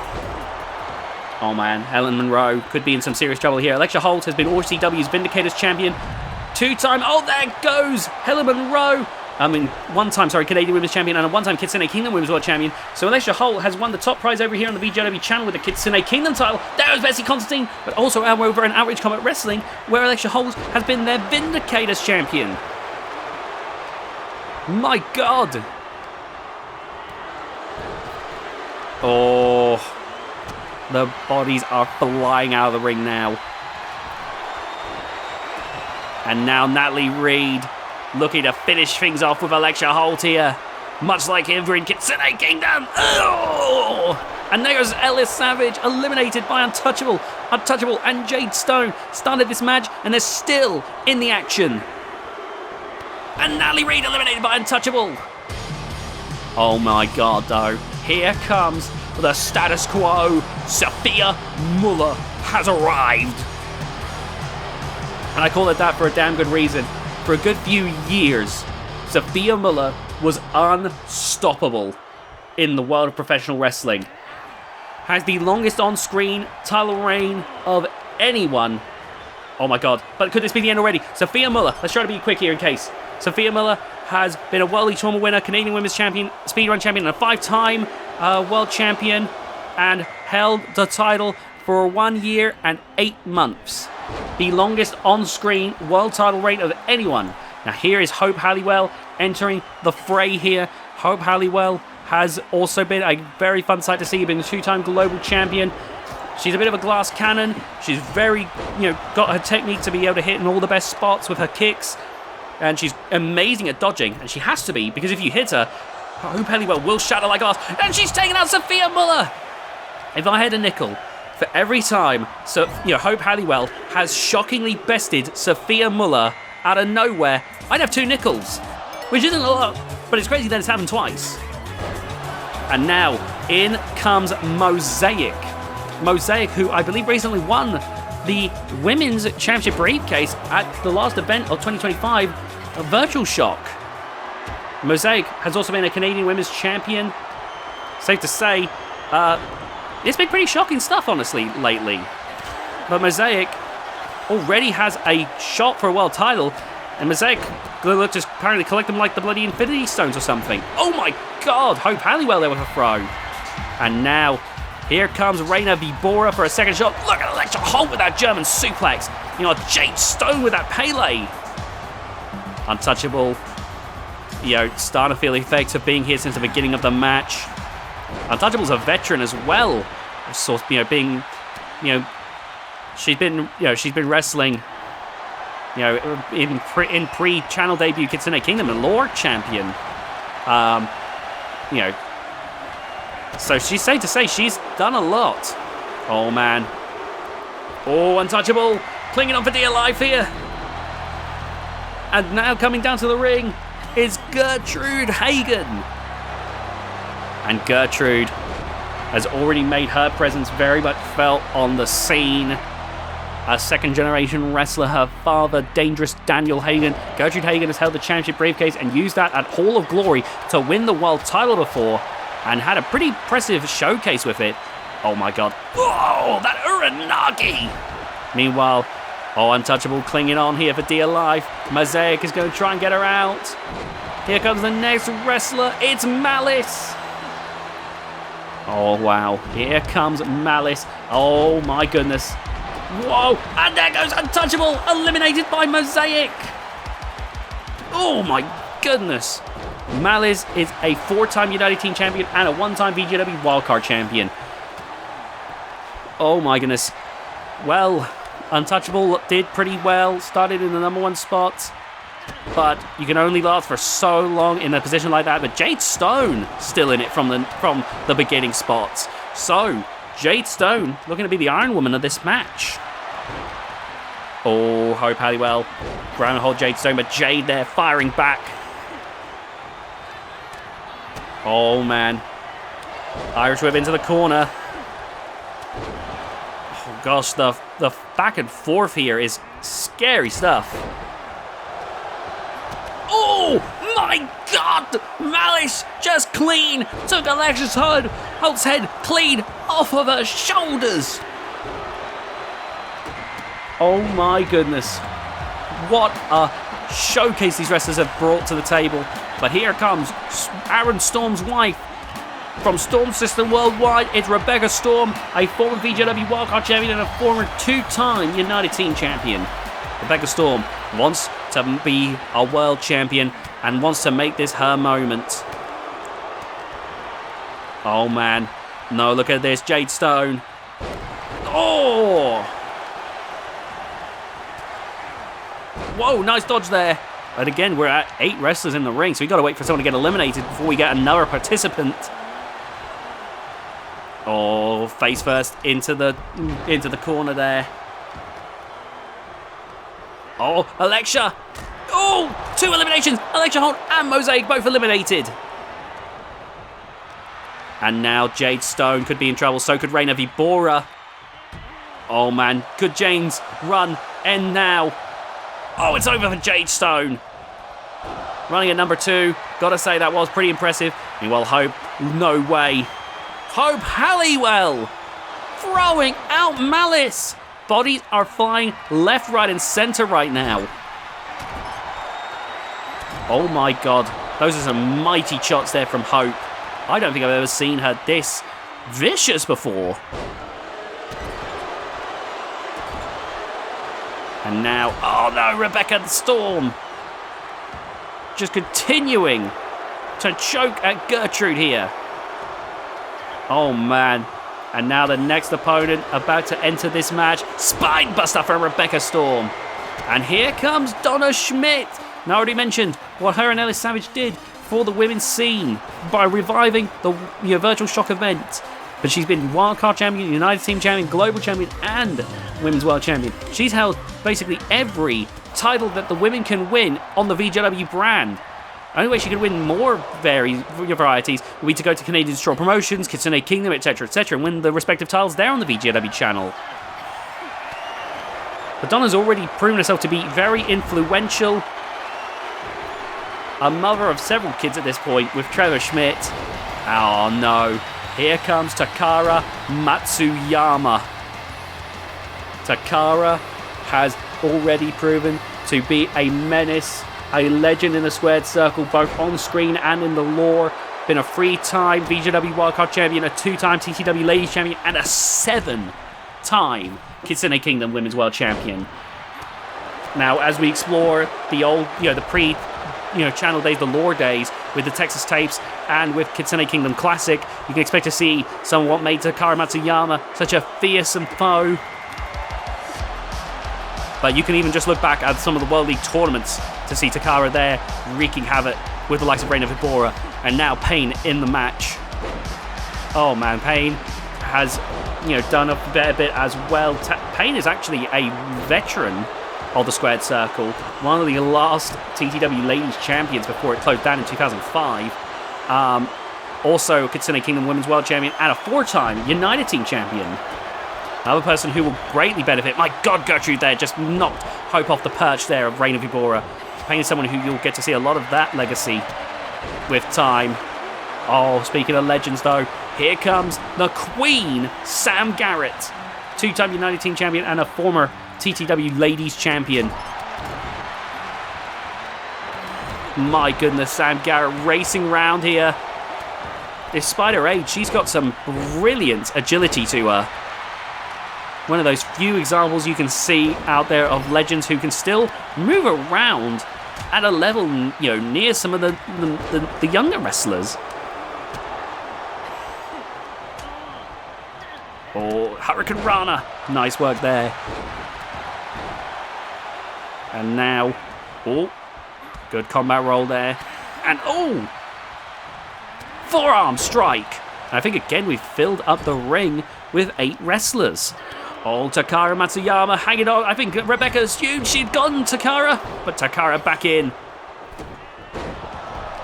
Oh man, Helen Monroe could be in some serious trouble here. Alexia Holt has been OCW's Vindicators champion. 2-time, oh there goes Helen Monroe. One-time Canadian Women's Champion and a one-time Kitsune Kingdom Women's World Champion. So Alexia Holt has won the top prize over here on the VGIW channel with the Kitsune Kingdom title. There was Bessie Constantine, but also over in Outrage Combat Wrestling, where Alexia Holt has been their Vindicators champion. My God. Oh, the bodies are flying out of the ring now. And now Natalie Reid looking to finish things off with Alexia Holt here. Much like him in Kitsune Kingdom. Oh! And there goes Ellis Savage, eliminated by Untouchable. Untouchable and Jade Stone started this match, and they're still in the action. And Natalie Reid eliminated by Untouchable. Oh my God, though. Here comes the status quo. Sophia Muller has arrived. And I call it that for a damn good reason. For a good few years, Sophia Muller was unstoppable in the world of professional wrestling. Has the longest on-screen title reign of anyone. Oh my God, but could this be the end already? Sophia Muller, let's try to be quick here in case. Sophia Muller has been a World Elite Tournament winner, Canadian Women's Champion, Speedrun Champion, and a 5-time World Champion, and held the title for 1 year and 8 months. The longest on-screen world title reign of anyone. Now here is Hope Halliwell entering the fray here. Hope Halliwell has also been a very fun sight to see, being a 2-time global champion. She's a bit of a glass cannon. She's very, got her technique to be able to hit in all the best spots with her kicks. And she's amazing at dodging. And she has to be, because if you hit her, Hope Halliwell will shatter like glass. And she's taking out Sophia Muller. If I had a nickel for every time Hope Halliwell has shockingly bested Sophia Muller out of nowhere, I'd have 2 nickels, which isn't a lot, but it's crazy that it's happened twice. And now in comes Mosaic, who I believe recently won the Women's Championship briefcase at the last event of 2025, a Virtual Shock. Mosaic has also been a Canadian Women's Champion. Safe to say, it's been pretty shocking stuff, honestly, lately. But Mosaic already has a shot for a world title, and Mosaic just apparently collect them like the bloody Infinity Stones or something. Oh my god, Hope Halliwell there with a throw. And now, here comes Reina Vibora for a second shot. Look at Electra Holt with that German suplex. You know, Jade Stone with that Pele. Untouchable. You know, starting to feel the effects of being here since the beginning of the match. Untouchable's a veteran as well. So, you know, being, you know, she's been wrestling, you know, in pre-channel debut Kitsune Kingdom and Lore champion. You know, so she's safe to say she's done a lot. Oh man. Oh, Untouchable clinging on for dear life here. And now coming down to the ring is Gertrude Hagen. And Gertrude has already made her presence very much felt on the scene. A second-generation wrestler, her father, Dangerous Daniel Hagen. Gertrude Hagen has held the championship briefcase and used that at Hall of Glory to win the world title before, and had a pretty impressive showcase with it. Oh my god. Whoa, that Uranagi! Meanwhile, Untouchable clinging on here for dear life. Mosaic is going to try and get her out. Here comes the next wrestler. It's Malice. Oh wow, here comes Malice. Oh my goodness. Whoa, and there goes Untouchable, eliminated by Mosaic. Oh my goodness. Malice is a 4-time United Team Champion and a 1-time VGIW Wildcard Champion. Oh my goodness. Well, Untouchable did pretty well, started in the #1 spot, but you can only last for so long in a position like that. But Jade Stone still in it from the beginning spots. So, Jade Stone looking to be the Iron Woman of this match. Oh, Hope Halliwell. Ground hold Jade Stone, but Jade there firing back. Oh, man. Irish whip into the corner. Oh, gosh, the back and forth here is scary stuff. Oh, my God! Malice just clean took Alexa's Holt's head clean off of her shoulders. Oh, my goodness. What a showcase these wrestlers have brought to the table. But here comes Aaron Storm's wife. From Storm System Worldwide, it's Rebecca Storm, a former VGIW Wildcard Champion and a former 2-time United Team Champion. Rebecca Storm wants to be a World Champion and wants to make this her moment. Oh man. No, look at this. Jade Stone. Oh! Whoa, nice dodge there. And again, we're at 8 wrestlers in the ring, so we got to wait for someone to get eliminated before we get another participant. Oh, face first into the corner there. Oh, Alexa. Oh, 2 eliminations. Alexa Holt and Mosaic both eliminated. And now Jade Stone could be in trouble. So could Reina Vibora. Oh, man. Could Jane's run end now? Oh, it's over for Jade Stone. Running at number 2. Gotta say, that was pretty impressive. Meanwhile, Hope, no way. Hope Halliwell throwing out Malice. Bodies are flying left, right, and center right now. Oh my God. Those are some mighty shots there from Hope. I don't think I've ever seen her this vicious before. And now, oh no, Rebecca Storm. Just continuing to choke at Gertrude here. Oh man. And now the next opponent about to enter this match. Spine buster for Rebecca Storm. And here comes Donna Schmidt. Now I already mentioned what her and Ellis Savage did for the women's scene by reviving the Virtual Shock event. But she's been Wildcard Champion, United Team Champion, Global Champion, and Women's World Champion. She's held basically every title that the women can win on the VGIW brand. The only way she could win more varieties would be to go to Canadian Destroy Promotions, Kitsune Kingdom, etc., etc., and win the respective titles there on the VGIW channel. But Donna's already proven herself to be very influential. A mother of several kids at this point with Trevor Schmidt. Oh no. Here comes Takara Matsuyama. Takara has already proven to be a menace, a legend in the squared circle, both on screen and in the lore. Been a 3-time VGIW Wildcard Champion, a 2-time TTW Ladies Champion, and a 7-time Kitsune Kingdom Women's World Champion. Now, as we explore the old, the pre, channel days, the lore days, with the Texas tapes and with Kitsune Kingdom Classic, you can expect to see some what made Takara Matsuyama such a fearsome foe. But you can even just look back at some of the World League tournaments to see Takara there wreaking havoc with the likes of Reina Vibora, and now Payne in the match. Oh man, Payne has done a fair bit as well. Payne is actually a veteran of the squared circle, one of the last TTW Ladies Champions before it closed down in 2005. Also Kitsune Kingdom Women's World Champion and a 4-time United Team Champion. Another person who will greatly benefit. My God, Gertrude there just knocked hope off the perch there of Reina Vibora. Payne is someone who you'll get to see a lot of that legacy with time. Oh, speaking of legends though, here comes the Queen, Sam Garrett. 2-time United Team Champion and a former TTW Ladies Champion. My goodness, Sam Garrett racing around here. Despite her age, she's got some brilliant agility to her. One of those few examples you can see out there of legends who can still move around at a level, near some of the younger wrestlers. Oh, Hurricane Rana. Nice work there. And now, good combat roll there. And forearm strike. And I think again we've filled up the ring with 8 wrestlers. Takara Matsuyama hanging on. I think Rebecca assumed she'd gone Takara, but Takara back in.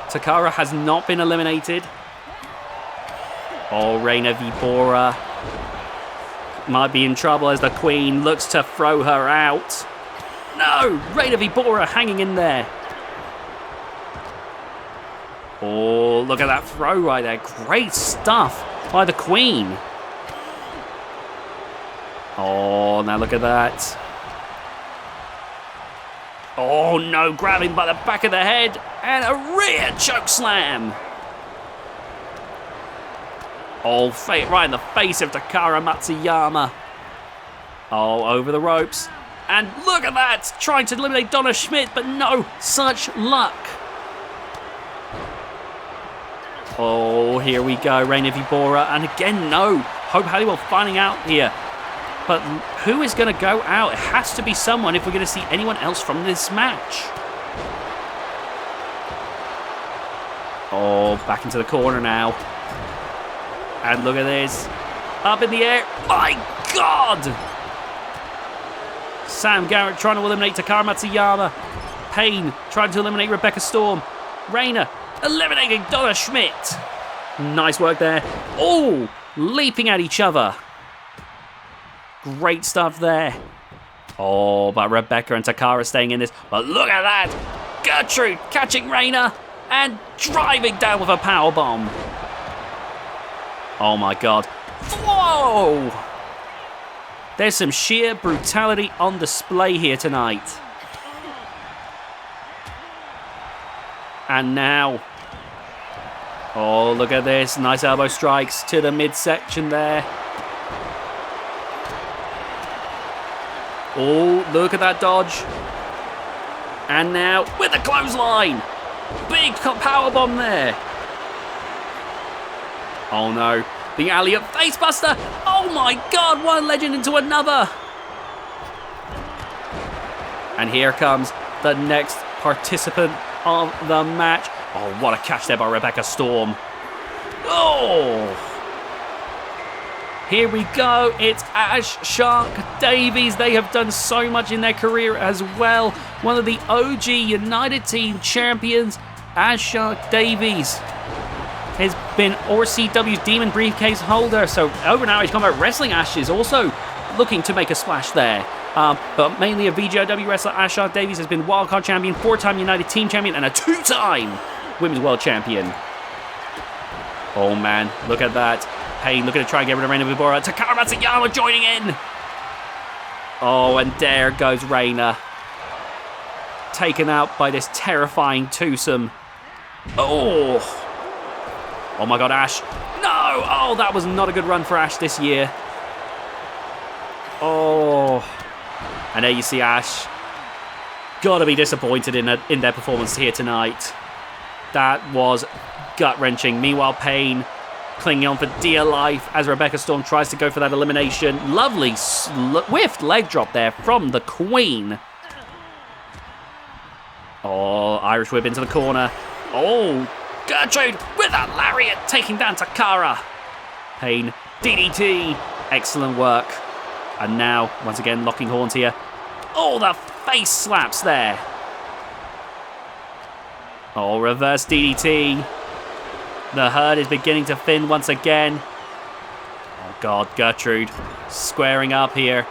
Takara has not been eliminated. Reina Vibora might be in trouble as the Queen looks to throw her out. No! Reina Vibora hanging in there. Look at that throw right there. Great stuff by the Queen. Now look at that. No, grabbing by the back of the head and a rear choke slam. Right in the face of Takara Matsuyama. Over the ropes. And look at that, trying to eliminate Donna Schmidt, but no such luck. Here we go, Reina Vibora, and again, no. Hope Halliwell finding out here. But who is going to go out? It has to be someone if we're going to see anyone else from this match. Back into the corner now. And look at this. Up in the air. My God! Sam Garrett trying to eliminate Takara Matsuyama. Payne trying to eliminate Rebecca Storm. Reina eliminating Donna Schmidt. Nice work there. Leaping at each other. Great stuff there. But Rebecca and Takara staying in this. But look at that. Gertrude catching Reina and driving down with a powerbomb. Oh my God. Whoa! There's some sheer brutality on display here tonight. And now. Look at this. Nice elbow strikes to the midsection there. Look at that dodge. And now with a clothesline. Big powerbomb there. No. The alley-up facebuster. Oh my God, one legend into another. And here comes the next participant of the match. What a catch there by Rebecca Storm. Here we go. It's Ash Shark Davies. They have done so much in their career as well. One of the OG United Team champions, Ash Shark Davies, has been RCW's Demon Briefcase holder. So over now, he's Combat Wrestling Ash is also looking to make a splash there. But mainly a VGIW wrestler, Ash Davies has been wildcard champion, 4-time United Team champion, and a 2-time Women's World Champion. Oh man, look at that. Payne looking to try and get rid of Reina Vibora. Takara Matsuyama joining in. Oh, and there goes Reina. Taken out by this terrifying twosome. Oh my god, Ash. No! Oh, that was not a good run for Ash this year. Oh. And there you see Ash. Gotta be disappointed in their performance here tonight. That was gut-wrenching. Meanwhile, Payne clinging on for dear life as Rebecca Storm tries to go for that elimination. Lovely whiffed leg drop there from the Queen. Oh, Irish whip into the corner. Oh, Gertrude with that lariat taking down Takara. Payne, DDT. Excellent work. And now, once again, locking horns here. Oh, the face slaps there. Oh, reverse DDT. The herd is beginning to thin once again. Oh, God, Gertrude squaring up here.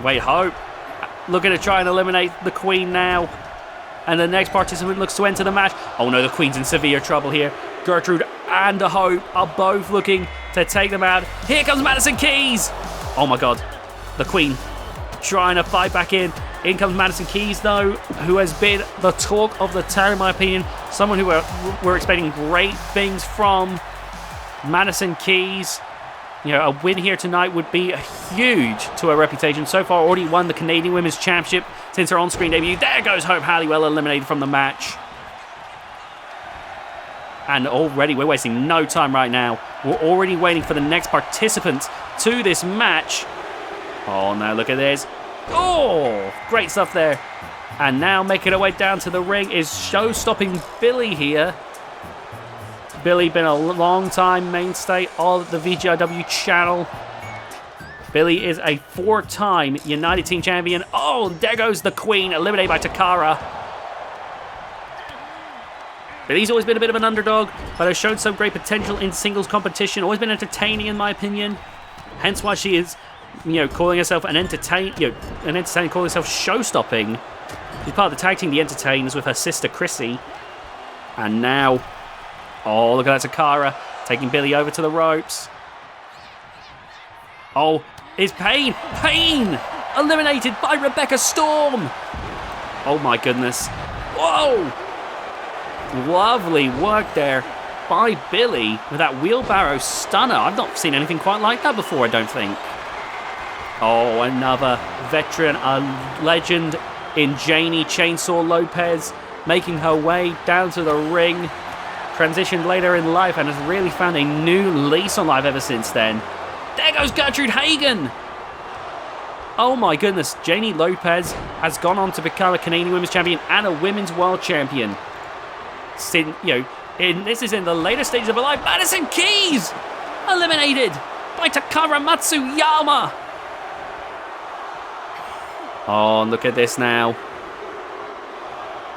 Wait, Hope looking to try and eliminate the Queen now. And the next participant looks to enter the match. Oh, no, the Queen's in severe trouble here. Gertrude and the Hope are both looking to take them out. Here comes Madison Keys. Oh, my God. The Queen trying to fight back in. In comes Madison Keys, though, who has been the talk of the town, in my opinion. Someone who we're expecting great things from. Madison Keys. You know, a win here tonight would be huge to her reputation. So far, already won the Canadian Women's Championship since her on-screen debut. There goes Hope Halliwell, eliminated from the match. And already, we're wasting no time right now. We're already waiting for the next participant to this match. Oh, no, look at this. Oh, great stuff there. And now making her way down to the ring is show-stopping Billy here. Billy been a long-time mainstay of the VGIW channel. Billy is a 4-time United Team champion. Oh, there goes the Queen, eliminated by Takara. Billy's always been a bit of an underdog, but has shown some great potential in singles competition. Always been entertaining, in my opinion. Hence why she is, calling herself calling herself show-stopping. She's part of the tag team, The Entertainers, with her sister Chrissy. And now, oh, look at that, Takara taking Billy over to the ropes. Oh, it's Payne eliminated by Rebecca Storm. Oh my goodness. Whoa. Lovely work there by Billy with that wheelbarrow stunner. I've not seen anything quite like that before, I don't think. Oh, another veteran, a legend in Janie Chainsaw Lopez, making her way down to the ring. Transitioned later in life and has really found a new lease on life ever since then. There goes Gertrude Hagen. Oh my goodness, Janie Lopez has gone on to become a Canadian Women's Champion and a Women's World Champion. This is in the later stages of her life. Madison Keys eliminated by Takara Matsuyama. Oh, look at this now.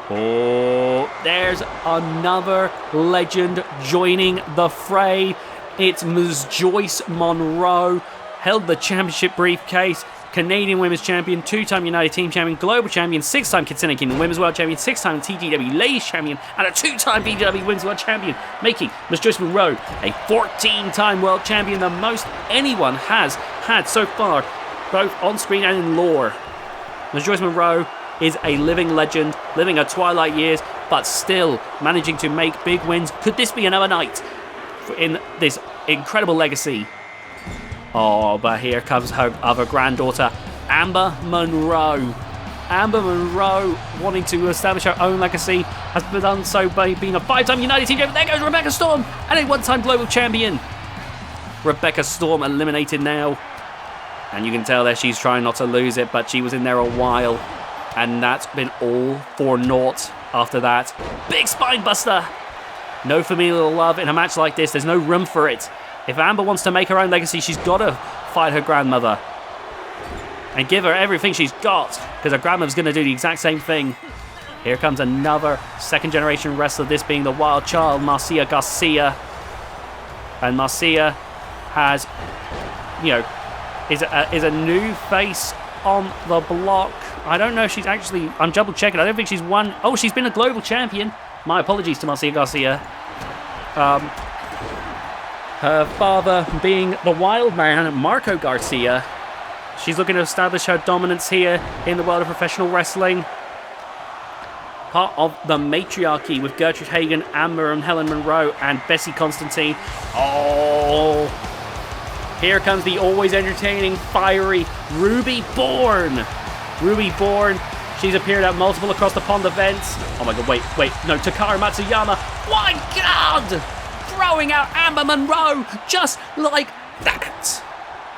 Oh, there's another legend joining the fray. It's Ms. Joyce Monroe. Held the championship briefcase. Canadian Women's Champion, 2-time United Team Champion, Global Champion, 6-time Kitsune Kingdom Women's World Champion, 6-time TGW Ladies Champion, and a 2-time BGW Women's World Champion, making Ms. Joyce Monroe a 14-time World Champion, the most anyone has had so far, both on screen and in lore. Ms. Joyce Monroe is a living legend, living her twilight years, but still managing to make big wins. Could this be another night in this incredible legacy? Oh, but here comes her other granddaughter, Amber Monroe. Amber Monroe, wanting to establish her own legacy, has done so by being a 5-time United Team champion. There goes Rebecca Storm, and a 1-time Global Champion. Rebecca Storm eliminated now. And you can tell that she's trying not to lose it, but she was in there a while. And that's been all for naught after that. Big spine buster. No familial love in a match like this. There's no room for it. If Amber wants to make her own legacy, she's got to fight her grandmother. And give her everything she's got. Because her grandmother's going to do the exact same thing. Here comes another second-generation wrestler. This being the wild child, Marcia Garcia. And Marcia has, is a new face on the block. I don't know if she's actually... I'm double checking. I don't think she's won... Oh, she's been a global champion. My apologies to Marcia Garcia. Her father being the wild man, Marco Garcia. She's looking to establish her dominance here in the world of professional wrestling. Part of the matriarchy with Gertrude Hagen, Amber and Helen Monroe, and Bessie Constantine. Oh, here comes the always entertaining, fiery Ruby Bourne. Ruby Bourne, she's appeared at multiple across the pond events. Oh my god, wait, no, Takara Matsuyama. My god! Throwing out Amber Monroe just like that.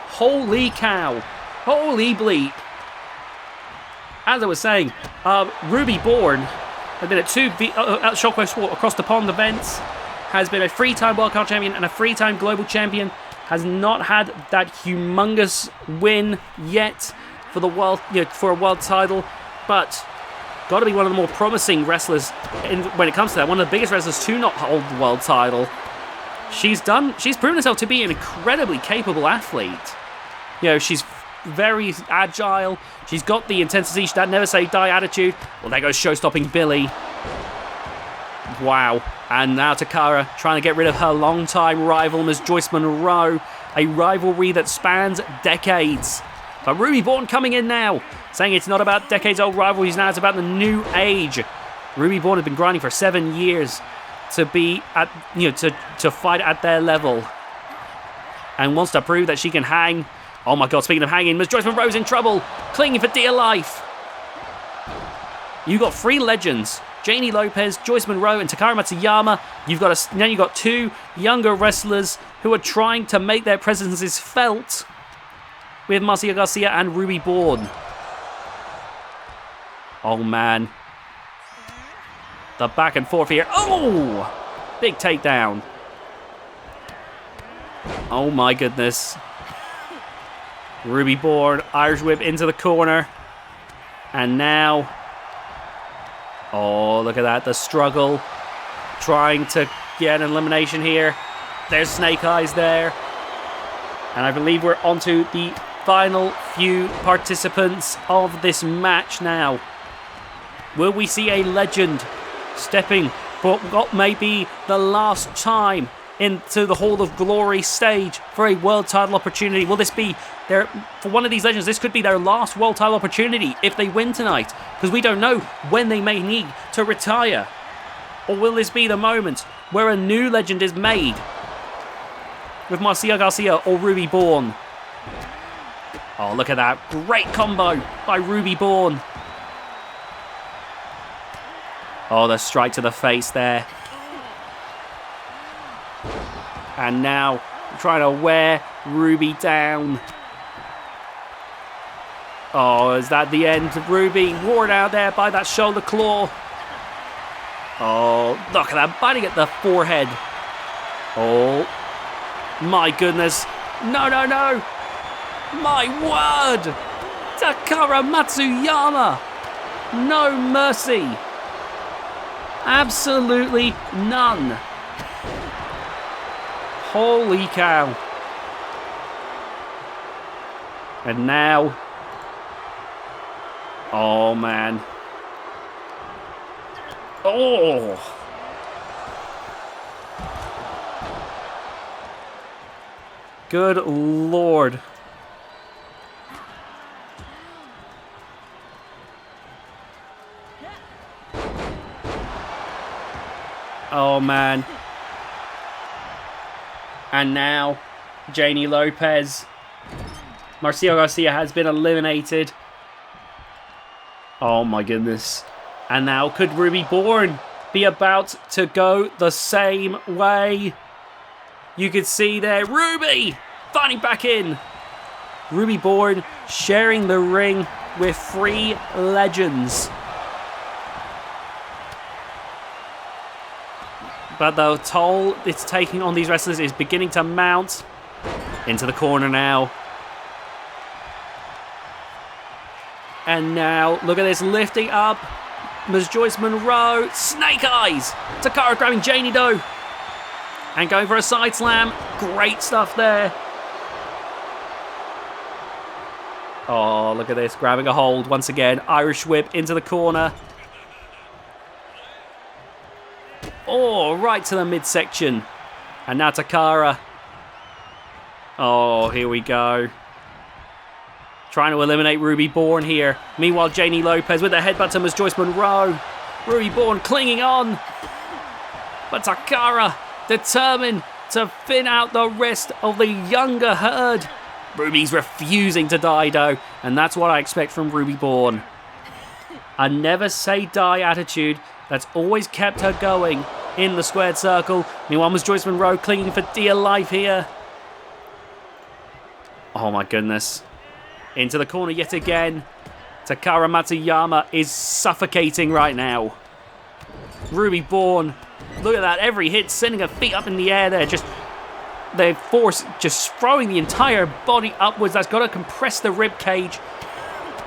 Holy cow. Holy bleep. As I was saying, Ruby Bourne has been at two Shockwave Sport across the pond events, has been a 3-time World Cup champion and a 3-time global champion, has not had that humongous win yet for the world, for a world title, but got to be one of the more promising wrestlers when it comes to that. One of the biggest wrestlers to not hold the world title. She's proven herself to be an incredibly capable athlete. She's very agile. She's got the intensity, that never say die attitude. Well, there goes show-stopping Billy. Wow. And now Takara trying to get rid of her long-time rival, Ms. Joyce Monroe. A rivalry that spans decades. But Ruby Bourne coming in now, saying it's not about decades-old rivalries now, it's about the new age. Ruby Bourne has been grinding for 7 years to be at, to fight at their level. And wants to prove that she can hang. Oh my god, speaking of hanging, Ms. Joyce Monroe's in trouble, clinging for dear life. You got 3 legends, Janie Lopez, Joyce Monroe, and Takara Matsuyama. Now you've got 2 younger wrestlers who are trying to make their presences felt with Marcia Garcia and Ruby Bourne. Oh man. The back and forth here. Oh! Big takedown. Oh my goodness. Ruby Bourne, Irish whip into the corner. And now... Oh, look at that. The struggle. Trying to get an elimination here. There's Snake Eyes there. And I believe we're onto the final few participants of this match now. Will we see a legend stepping for what may be the last time into the Hall of Glory stage for a world title opportunity? Will this be their, for one of these legends, this could be their last world title opportunity if they win tonight, because we don't know when they may need to retire? Or will this be the moment where a new legend is made with Marcia Garcia or Ruby Bourne? Oh, look at that. Great combo by Ruby Bourne. Oh, the strike to the face there. And now trying to wear Ruby down. Oh, is that the end? Ruby worn out there by that shoulder claw. Oh, look at that, biting at the forehead. Oh, my goodness. No, no, no. My word. Takara Matsuyama. No mercy. Absolutely none. Holy cow. And now... Oh, man. Oh! Good Lord. Oh, man. And now, Janie Lopez. Marcia Garcia has been eliminated. Oh my goodness. And now, could Ruby Bourne be about to go the same way? You could see there, Ruby finding back in. Ruby Bourne sharing the ring with 3 legends. But the toll it's taking on these wrestlers is beginning to mount. Into the corner now. And now, look at this, lifting up Ms. Joyce Monroe. Snake Eyes! Takara grabbing Janie Doe. And going for a side slam. Great stuff there. Oh, look at this. Grabbing a hold once again. Irish whip into the corner. Oh, right to the midsection. And now Takara. Oh, here we go. Trying to eliminate Ruby Bourne here. Meanwhile, Janie Lopez with a headbutt to Miss Joyce Monroe. Ruby Bourne clinging on. But Takara determined to thin out the rest of the younger herd. Ruby's refusing to die, though. And that's what I expect from Ruby Bourne. A never say die attitude that's always kept her going in the squared circle. Meanwhile, Miss Joyce Monroe clinging for dear life here. Oh my goodness. Into the corner yet again. Takara Matsuyama is suffocating right now. Ruby Bourne, look at that. Every hit sending her feet up in the air there. The force just throwing the entire body upwards. That's got to compress the rib cage.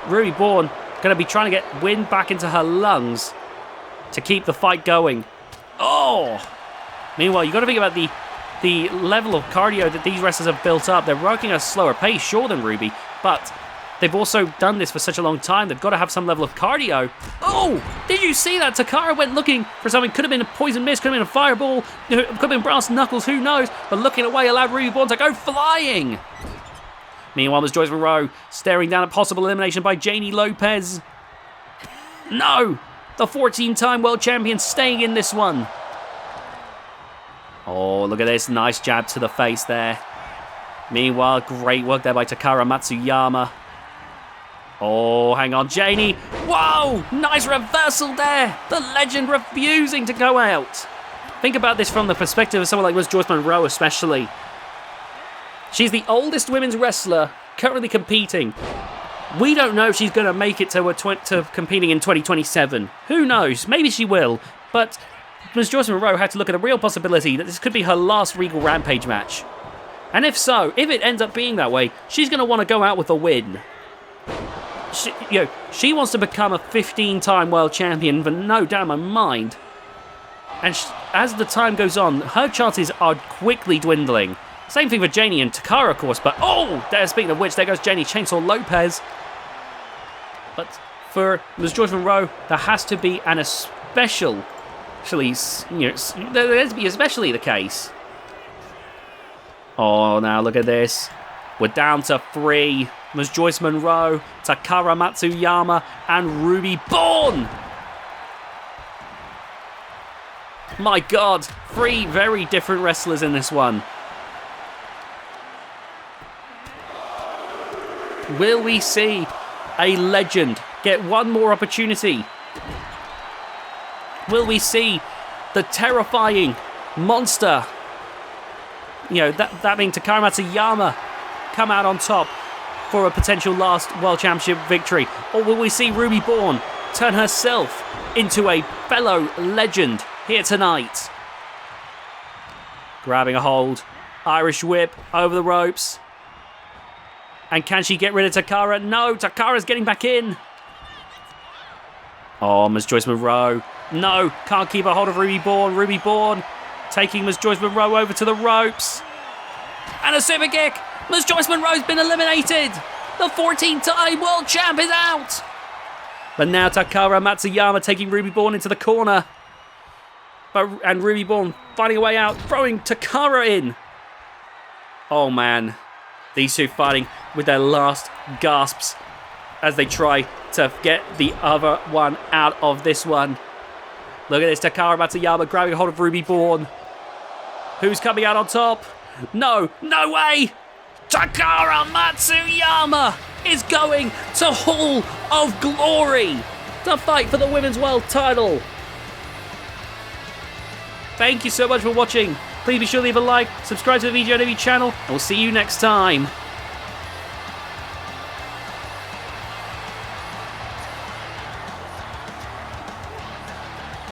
Ruby Bourne going to be trying to get wind back into her lungs to keep the fight going. Oh! Meanwhile, you've got to think about the level of cardio that these wrestlers have built up. They're working at a slower pace, sure, than Ruby, but they've also done this for such a long time. They've got to have some level of cardio. Oh! Did you see that? Takara went looking for something. Could have been a poison mist, could have been a fireball, could have been brass knuckles, who knows? But looking away allowed Ruby Bourne to go flying. Meanwhile, Miss Joyce Monroe staring down at possible elimination by Janie Lopez. No! The 14-time world champion staying in this one. Oh, look at this. Nice jab to the face there. Meanwhile, great work there by Takara Matsuyama. Oh, hang on, Janie. Whoa! Nice reversal there. The legend refusing to go out. Think about this from the perspective of someone like Miss Joyce Monroe especially. She's the oldest women's wrestler currently competing. We don't know if she's going to make it to competing in 2027. Who knows? Maybe she will. But Ms. Joyce Monroe had to look at the real possibility that this could be her last Regal Rampage match. And if so, if it ends up being that way, she's going to want to go out with a win. She wants to become a 15-time world champion, for no doubt in my mind. And as the time goes on, her chances are quickly dwindling. Same thing for Janie and Takara, of course, but speaking of which, there goes Janie Chainsaw Lopez. But for Ms. Joyce Monroe, there has to be there has to be especially the case. Oh, now look at this. We're down to 3. Ms. Joyce Monroe, Takara Matsuyama, and Ruby Bourne. My God, 3 very different wrestlers in this one. Will we see a legend get one more opportunity? Will we see the terrifying monster, that being Takara Matsuyama, come out on top for a potential last World Championship victory? Or will we see Ruby Bourne turn herself into a fellow legend here tonight? Grabbing a hold, Irish whip over the ropes. And can she get rid of Takara? No, Takara's getting back in. Oh, Ms. Joyce Monroe. No, can't keep a hold of Ruby Bourne. Ruby Bourne taking Ms. Joyce Monroe over to the ropes. And a super kick. Ms. Joyce Monroe's been eliminated. The 14-time world champ is out. But now Takara Matsuyama taking Ruby Bourne into the corner. And Ruby Bourne finding a way out, throwing Takara in. Oh, man. These two fighting with their last gasps as they try to get the other one out of this one. Look at this, Takara Matsuyama grabbing a hold of Ruby Bourne. Who's coming out on top? No way! Takara Matsuyama is going to Hall of Glory to fight for the Women's World title. Thank you so much for watching. Please be sure to leave a like, subscribe to the VGIW channel, and we'll see you next time.